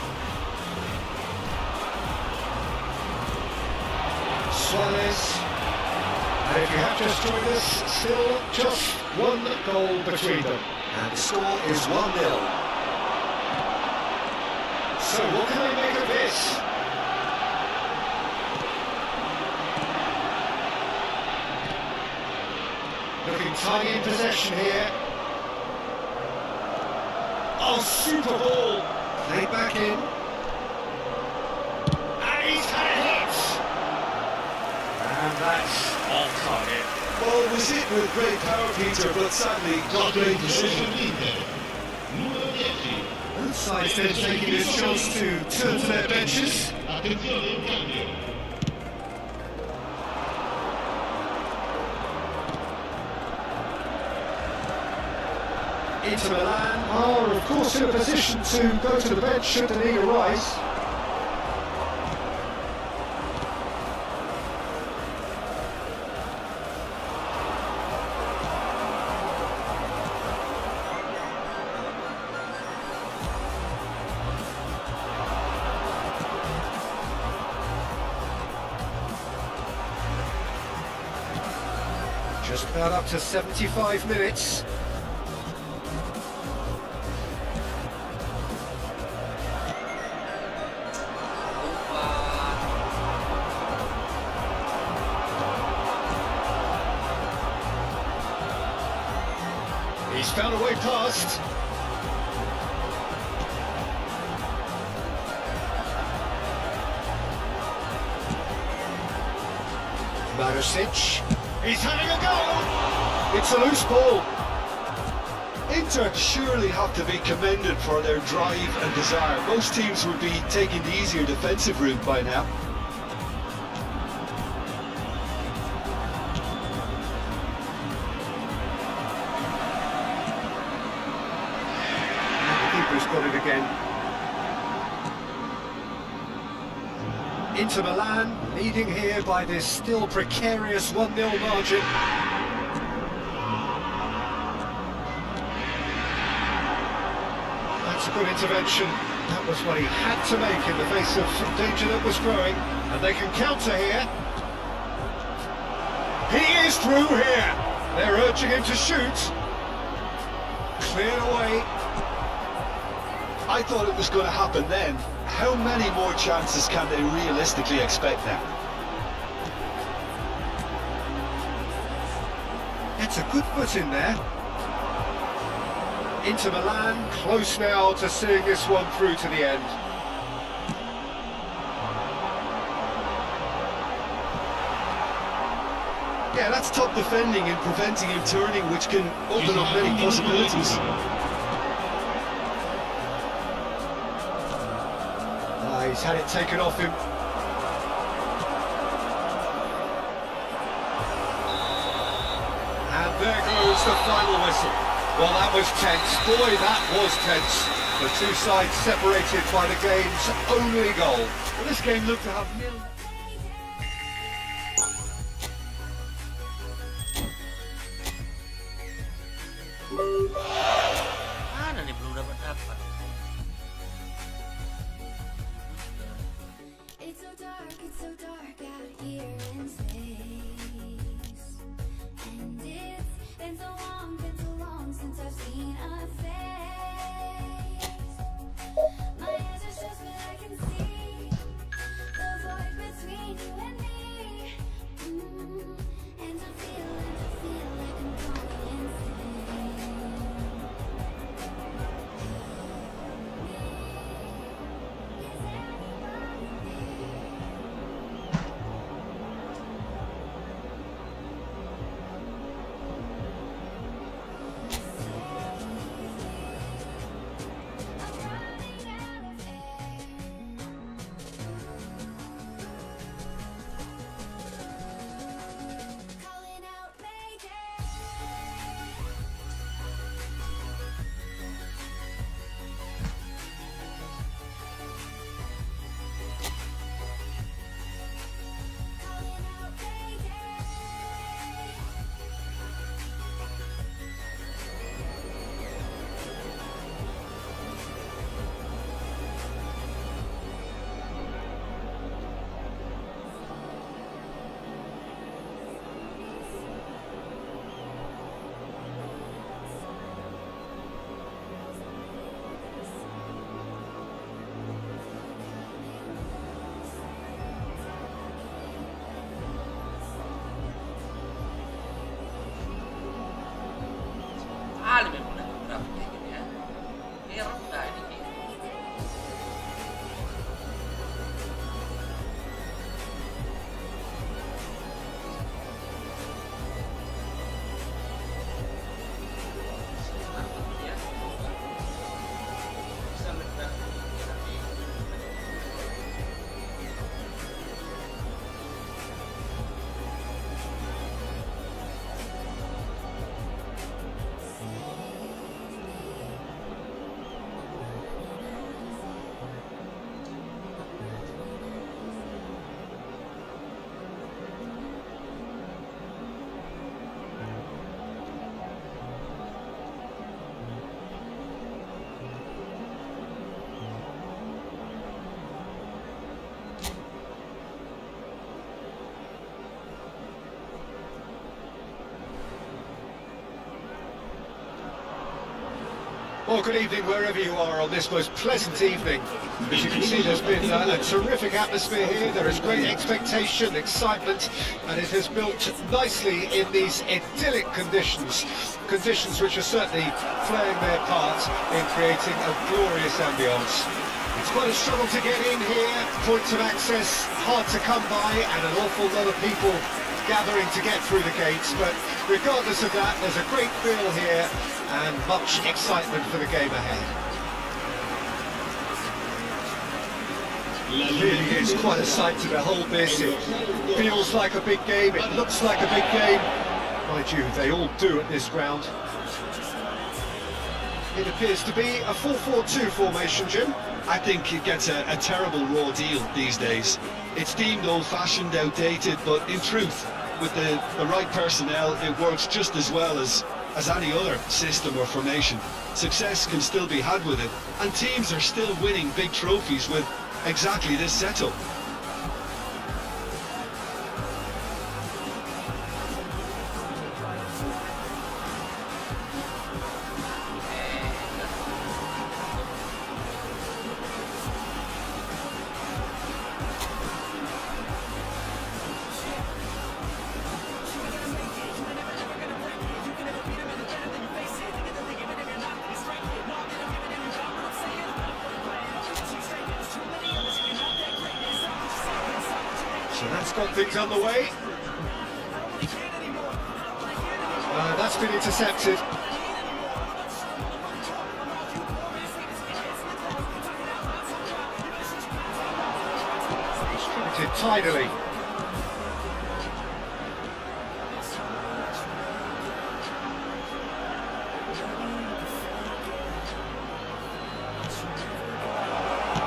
Suarez. And if you have just joined us, still just one goal between them. And the score is 1-0. So what can they make of this? Looking tiny in possession here. Oh, super ball! Played back in. And he's had a hit! And that's off target. Well, it was hit with great power, Peter, but sadly not great precision. dell'Inter, numero 10. Both sides then taking this chance to turn to their benches. Attenzione, un cambio. Inter Milan are, of course, in a position to go to the bench should the need arise. Just about up to 75 minutes. He's found a way past. Maricic. He's having a go! It's a loose ball. Inter surely have to be commended for their drive and desire. Most teams would be taking the easier defensive route by now. Inter Milan leading here by this still precarious 1-0 margin. That's a good intervention. That was what he had to make in the face of some danger that was growing. And they can counter here. He is through here. They're urging him to shoot. Cleared away. I thought it was going to happen then. How many more chances can they realistically expect now? That's a good foot in there. Inter Milan close now to seeing this one through to the end. Yeah, that's top defending and preventing him turning, which can open up many possibilities. He's had it taken off him. And there goes the final whistle. Well, that was tense. Boy, that was tense. The two sides separated by the game's only goal. Well, this game looked to have nil. Mana nih belum dapat. It's so dark out here in space. And it's been so long since I've seen a face. My eyes are shut but I can see the void between you and me. And I feel like I'm going insane. Is anybody there? Calling out Mayday. Calling out Mayday. Alim yang mulai grafik kayak gini ya. Ini rendah ini. Bisa mengrafik tapi Well, good evening wherever you are on this most pleasant evening. As you can see, there's been a terrific atmosphere here. There is great expectation, excitement, and it has built nicely in these idyllic conditions. Conditions which are certainly playing their part in creating a glorious ambience. It's quite a struggle to get in here, points of access hard to come by, and an awful lot of people gathering to get through the gates, but regardless of that, there's a great feel here and much excitement for the game ahead. It really is quite a sight to behold this. It feels like a big game, it looks like a big game. Mind you, they all do at this ground. It appears to be a 4-4-2 formation, Jim. I think it gets a terrible raw deal these days. It's deemed old-fashioned, outdated, but in truth, with the right personnel, it works just as well as any other system or formation. Success can still be had with it, and teams are still winning big trophies with exactly this setup. So that's got things underway. That's been intercepted. Distributed tidily.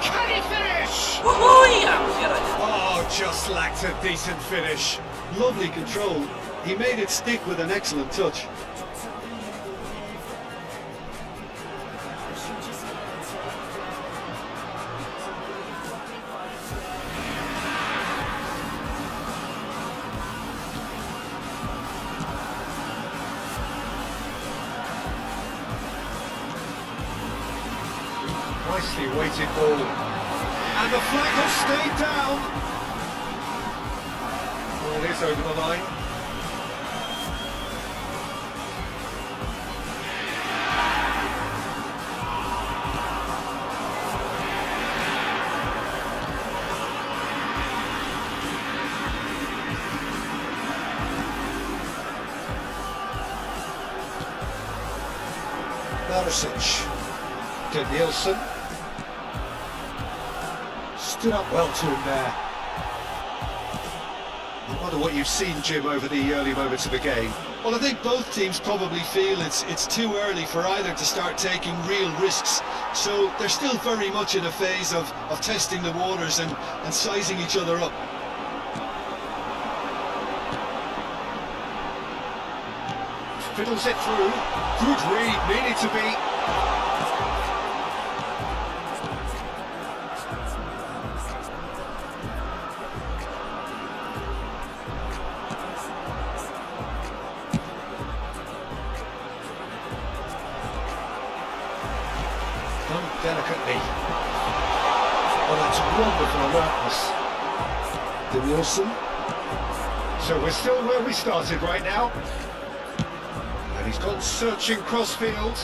Can he finish? Wuhui, hampir aja. Oh, just lacked a decent finish. Lovely control. He made it stick with an excellent touch. Nicely weighted ball. And the flag has stayed down. Ball is over the line. Barisic. To Nielsen. Stood up well to him there. I wonder what you've seen, Jim, over the early moments of the game. Well, I think both teams probably feel it's too early for either to start taking real risks. So they're still very much in a phase of testing the waters and sizing each other up. Fiddles it through. Good read, needed to be. Done delicately. Oh, that's wonderful alertness. De Nielsen. So we're still where we started right now. And he's gone searching crossfield.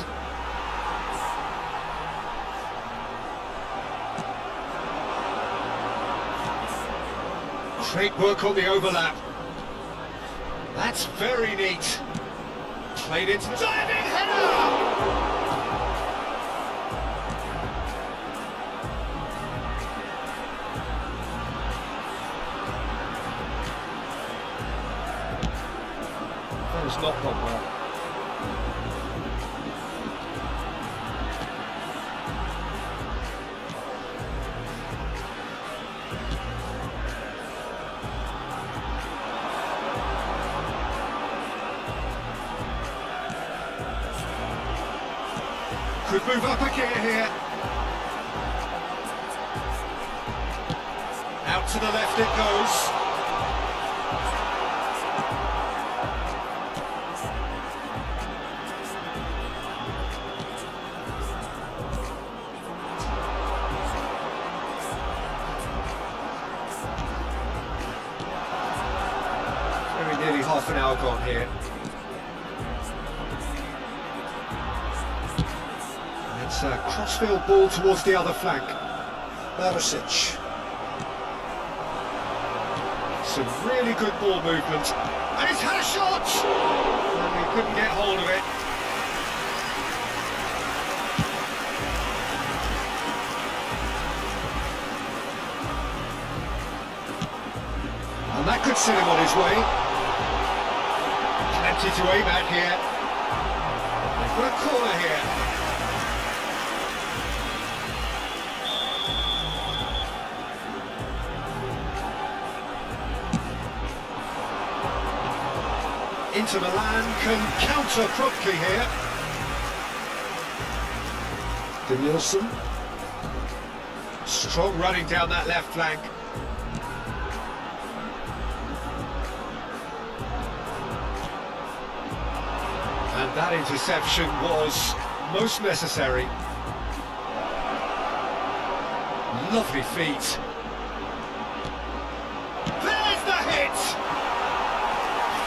Great work on the overlap. That's very neat. Played it. Diving header! That has not gone well. Could move up a gear here. Out to the left it goes. Very nearly half an hour gone here. It's a crossfield ball towards the other flank. Barisic. Some really good ball movement. And he's had a shot! And he couldn't get hold of it. And that could send him on his way. Plenty to aim at here. They've got a corner here. Inter Milan can counter promptly here. Danielson. Strong running down that left flank. And that interception was most necessary. Lovely feet. There's the hit!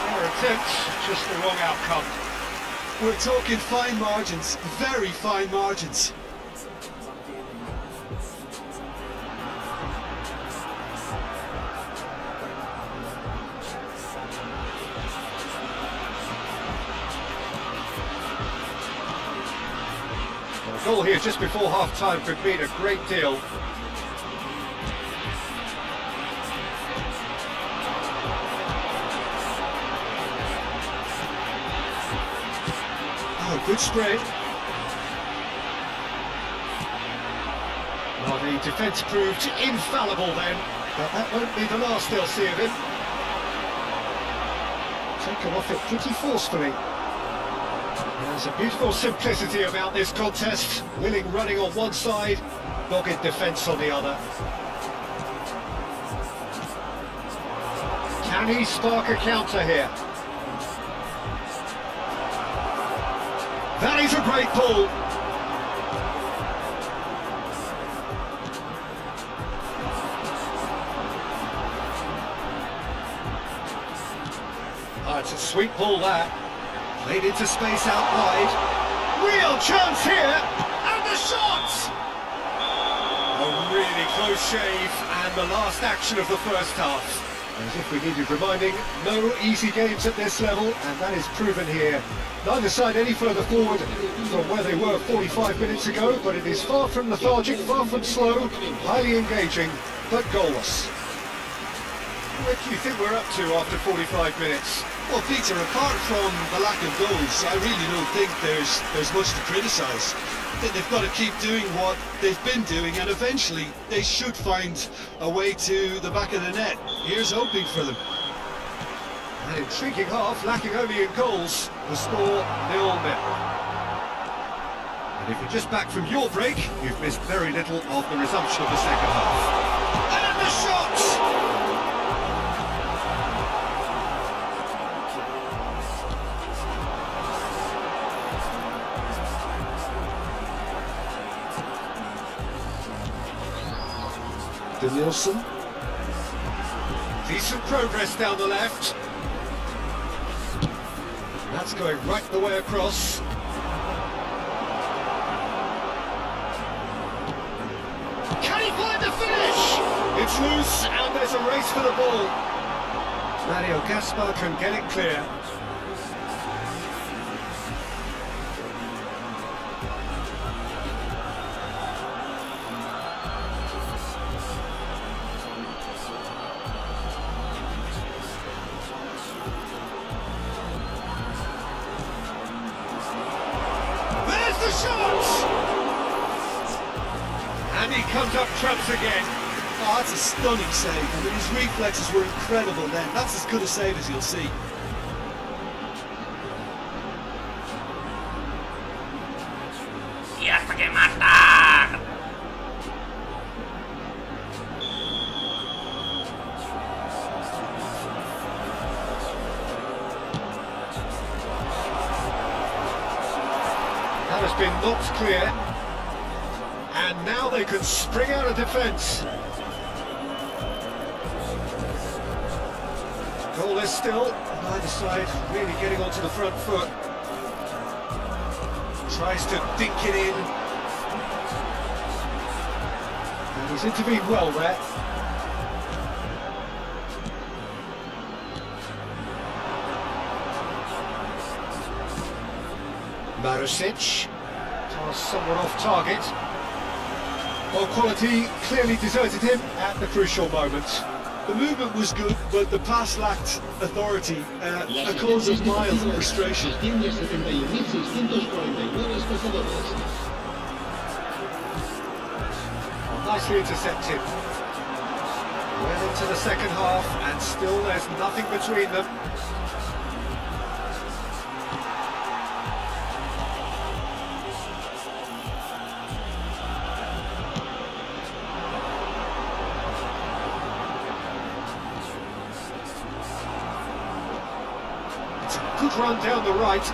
Fair attempt, just the wrong outcome. We're talking fine margins, very fine margins. A goal here just before half-time could mean a great deal. Oh, good spread. Well, the defence proved infallible then, but that won't be the last they'll see of him. Taken off it pretty forcefully. There's a beautiful simplicity about this contest. Willing running on one side, dogged defence on the other. Can he spark a counter here? That is a great ball. Oh, it's a sweet ball that. Played into space out wide. Real chance here, and the shot! A really close shave, and the last action of the first half. As if we needed reminding, no easy games at this level, and that is proven here. Neither side any further forward from where they were 45 minutes ago, but it is far from lethargic, far from slow, highly engaging, but goalless. What do you think we're up to after 45 minutes? Well, Peter, apart from the lack of goals, I really don't think there's much to criticise. I think they've got to keep doing what they've been doing, and eventually they should find a way to the back of the net. Here's hoping for them. An intriguing half, lacking only in goals. The score 0-0. And if you're just back from your break, you've missed very little of the resumption of the second half. And the shot! Danielson. Decent progress down the left. That's going right the way across. Can he find the finish? It's loose and there's a race for the ball. Mario Gaspar can get it clear. And he comes up trumps again. Oh, that's a stunning save. I mean, his reflexes were incredible then. That's as good a save as you'll see. Y hasta que matar. That has been knocked clear. And now they can spring out of defence. Goalless still, neither side really getting onto the front foot. Tries to dink it in. And he's intervened well there. Marusic, somewhat off target. Well, quality clearly deserted him at the crucial moment. The movement was good, but the pass lacked authority, a cause of mild frustration. Nicely intercepted. Well into the second half, and still there's nothing between them. Good run down the right.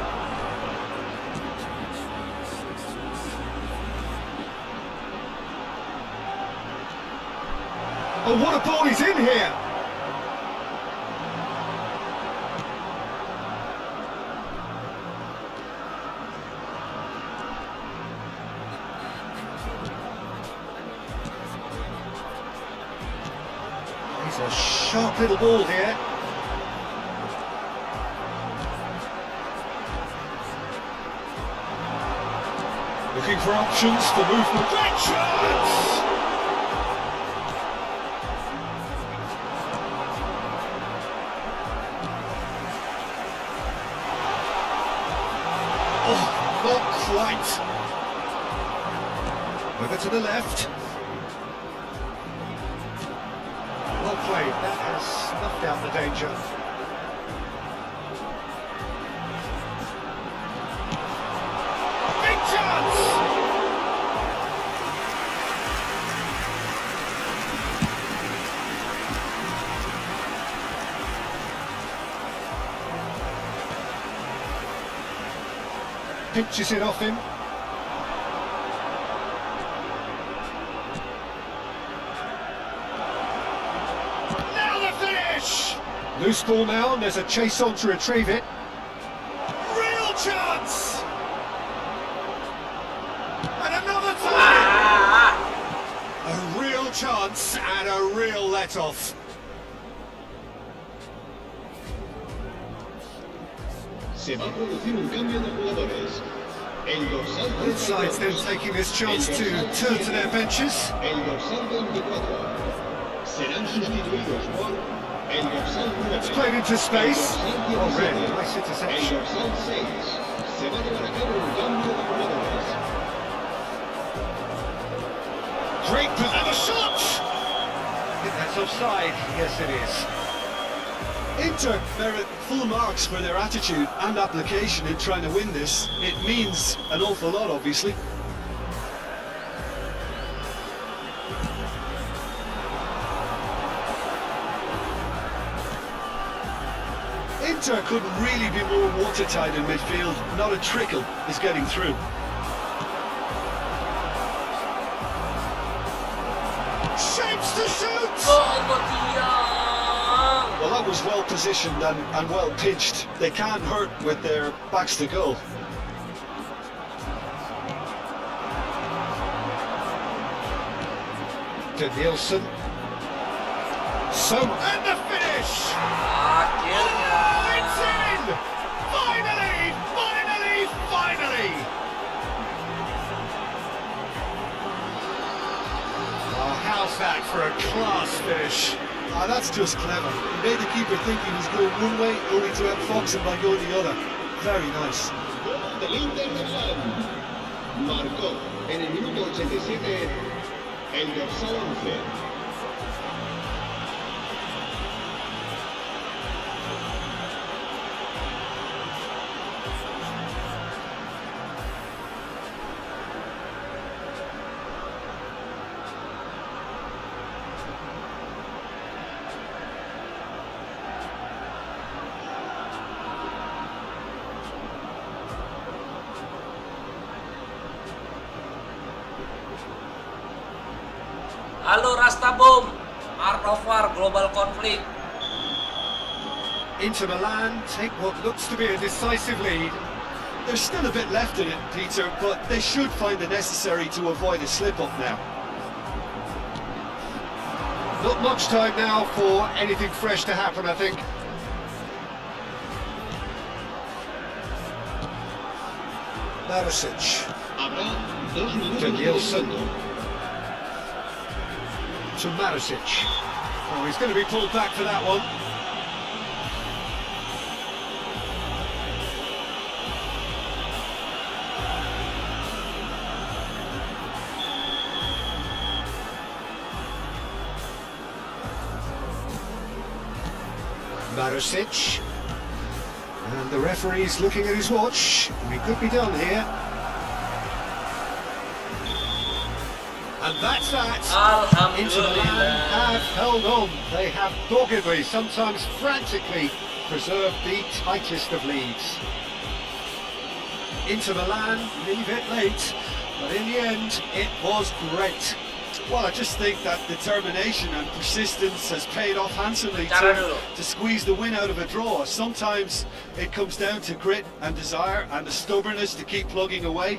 Oh, what a ball he's in here! It's a sharp little ball here. Looking for options for movement. Great chance! Oh, not quite. Over to the left. Well played, that has snuffed out the danger. Big chance! Pinches it off him. Now the finish! Loose ball now, and there's a chase on to retrieve it. Real chance! And another time! A real chance and a real let-off. Se va a producir un cambio de jugadores. El dorsal Both sides then taking this chance to turn to their benches. El dorsal 24 serán sustituidos por el dorsal 9. It's played into space. El Oh, dorsal red, 17. nice El interception. dorsal 6 se va a llevar a cabo un cambio de jugadores. Great and a shot! I think that's offside. Yes, it is. Inter merit full marks for their attitude and application in trying to win this. It means an awful lot, obviously. Inter couldn't really be more watertight in midfield. Not a trickle is getting through. Shapes to shoot! Gol buat Tiang. Well, that was well positioned and well pitched. They can't hurt with their backs to goal. To Nielsen. So, and the finish! Akhirnya. Oh, it's in! Finally! Finally! Finally! Oh, how's that for a class finish? Ah, that's just clever. He made the keeper think he was going one way, only to outfox him by going the other. Very nice. Gol del Inter de Milán. Marcó en el minuto 87 el dorsal 11. Halo Rastabom, Art of War Global Conflict. Inter Milan take what looks to be a decisive lead. There's still a bit left in it, Peter, but they should find it necessary to avoid a slip-up now. Not much time now for anything fresh to happen, I think. Barisic. Habrá 2 minutos To de Nielsen. descuento. To Marisic. Oh, he's going to be pulled back for that one. Marisic. And the referee's looking at his watch. We could be done here. And that's that. Inter Milan Alhamdulillah. have held on. They have doggedly, sometimes frantically, preserve the tightest of leads. Into the land, leave it late, but in the end, it was great. Well, I just think that determination and persistence has paid off handsomely Cara dulu. to squeeze the win out of a draw. Sometimes it comes down to grit and desire and the stubbornness to keep plugging away.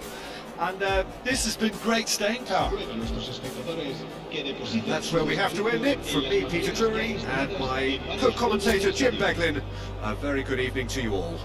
And this has been great staying power. That's where we have to end it. From me, Peter Drury, and my co-commentator, Jim Beglin, a very good evening to you all.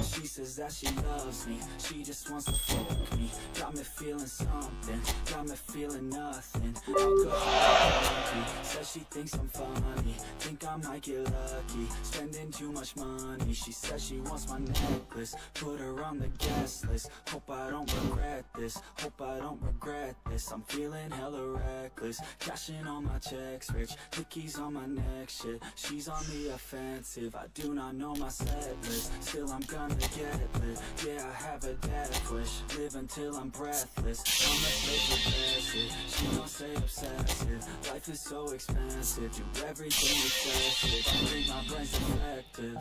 She says that she loves me, she just wants to fuck me. Got me feeling something, got me feeling nothing. Alcohol, says she thinks I'm funny, think I might get lucky, spending too much money. She says she wants my necklace, put her on the guest list. Hope I don't regret this, hope I don't regret this. I'm feeling hella reckless, cashing all my checks rich, Dickies on my neck shit. She's on the offensive, I do not know my set list, still I'm gonna get lit. Yeah, I have a death wish, live until I'm breathless. I'm a slave possessive, she don't say obsessive. Life is so expensive, do everything excessive. Think my brain's effective,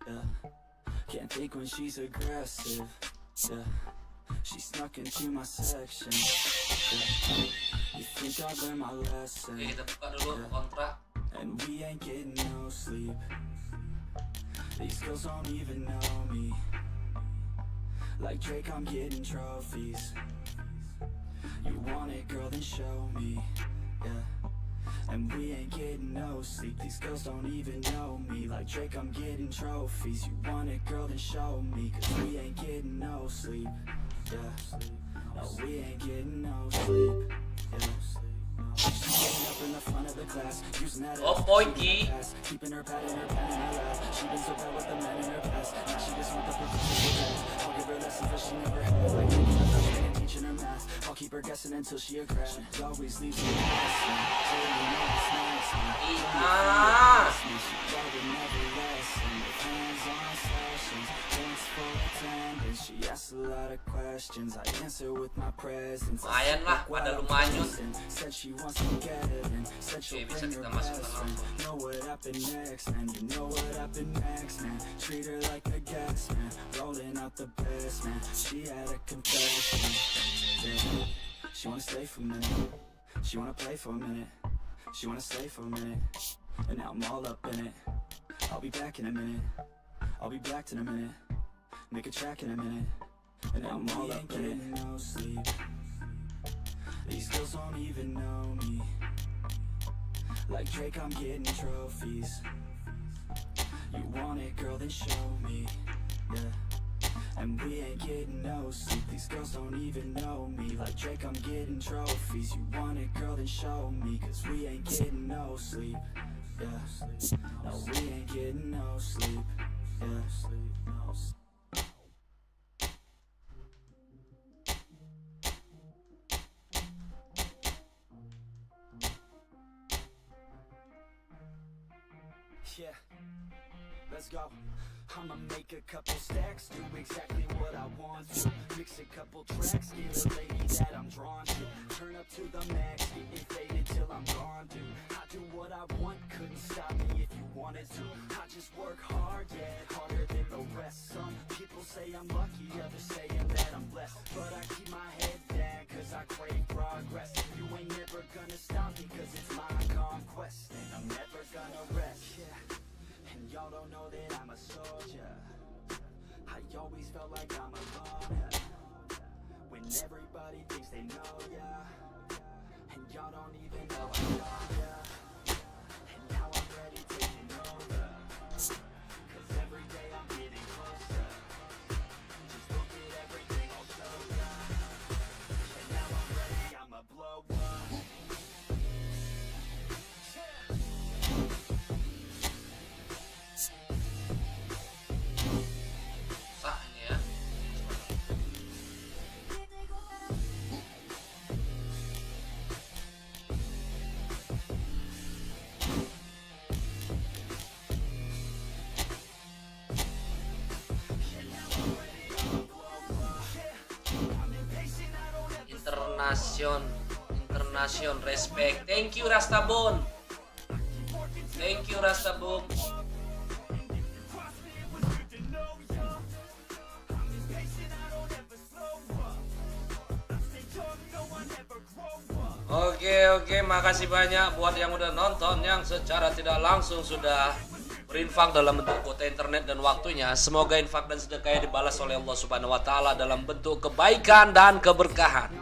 yeah. Can't think when she's aggressive, yeah. She snuck into my section, yeah. You think I've learned my lesson, Oke, kita buka dulu kontrak. and we ain't getting no sleep. These girls don't even know me. Like Drake, I'm getting trophies. You want it, girl, then show me, yeah. And we ain't getting no sleep. These girls don't even know me. Like Drake, I'm getting trophies. You want it, girl, then show me. Cause we ain't getting no sleep, yeah. No, we ain't getting no sleep, yeah. She's getting up in the front of the class, using that Oh, ass, Pointy. keeping her pad and her pen in her lap. She been so bad with the man in her past. Now she just want the perfect. I'll give her lessons that she never had. Like taking her freshman and teaching her math. I'll keep her guessing until she a grad. She always leaves me guessing. So you know it's nice. Ah. She probably never lesson. With hands-on sessions, thanks for attendance. She asks a lot of questions, I answer with my presence. Lumayan lah, pada lumanyun. Said she wants to get in. Said she'll Oke, bisa bring her kita masuk best tengah. friend. Know what happened next, man. You know what happened next, man. Treat her like a guest, man. Rolling out the best, man. She had a confession, yeah. She wanna stay for a minute. She wanna play for a minute. She wanna stay for a minute. And now I'm all up in it. I'll be back in a minute. I'll be back in a minute. Make a track in a minute. And now I'm all up in it. No sleep. These girls don't even know me. Like Drake, I'm getting trophies. You want it, girl, then show me, yeah. And we ain't getting no sleep. These girls don't even know me. Like Drake, I'm getting trophies. You want it, girl, then show me. Cause we ain't getting no sleep, yeah. No, we ain't getting no sleep, yeah. Yeah, let's go. I'ma make a couple stacks, do exactly what I want to. Mix a couple tracks, get a lady that I'm drawn to. Turn up to the max, getting faded till I'm gone, dude. I do what I want, couldn't stop me if you wanted to. I just work hard, yeah, harder than the rest. Some people say I'm lucky, others saying that I'm blessed. But I keep my head down, cause I crave progress. You ain't never gonna stop me, cause it's my conquest. And I'm never gonna rest, yeah. And y'all don't know that I'm a soldier. I always felt like I'm alone, yeah. When everybody thinks they know ya, and y'all don't even know I know ya. And now I'm ready taking over, cause every day I'm getting closer. Just look at everything I'll show ya. And now I'm ready, I'ma blow up. Sah ini ya. Nation respect. Thank you Rastabon. Thank you Rastabon. Oke, makasih banyak buat yang udah nonton, yang secara tidak langsung sudah berinfak dalam bentuk kuota internet dan waktunya. Semoga infak dan sedekahnya dibalas oleh Allah Subhanahu wa taala dalam bentuk kebaikan dan keberkahan.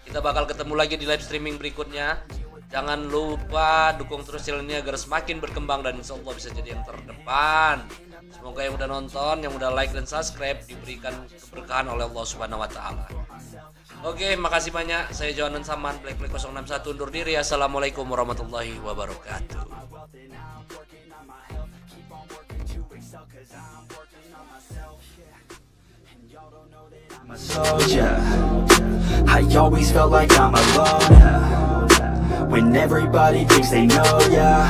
Kita bakal ketemu lagi di live streaming berikutnya. Jangan lupa dukung terus channel ini agar semakin berkembang dan insya Allah bisa jadi yang terdepan. Semoga yang udah nonton, yang udah like dan subscribe diberikan keberkahan oleh Allah Subhanahu wa taala. Oke, makasih banyak. Saya Johanan Saman, Black 061 undur diri. Assalamualaikum warahmatullahi wabarakatuh. I'm a soldier. I always felt like I'm alone when everybody thinks they know ya,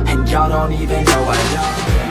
and y'all don't even know I know ya.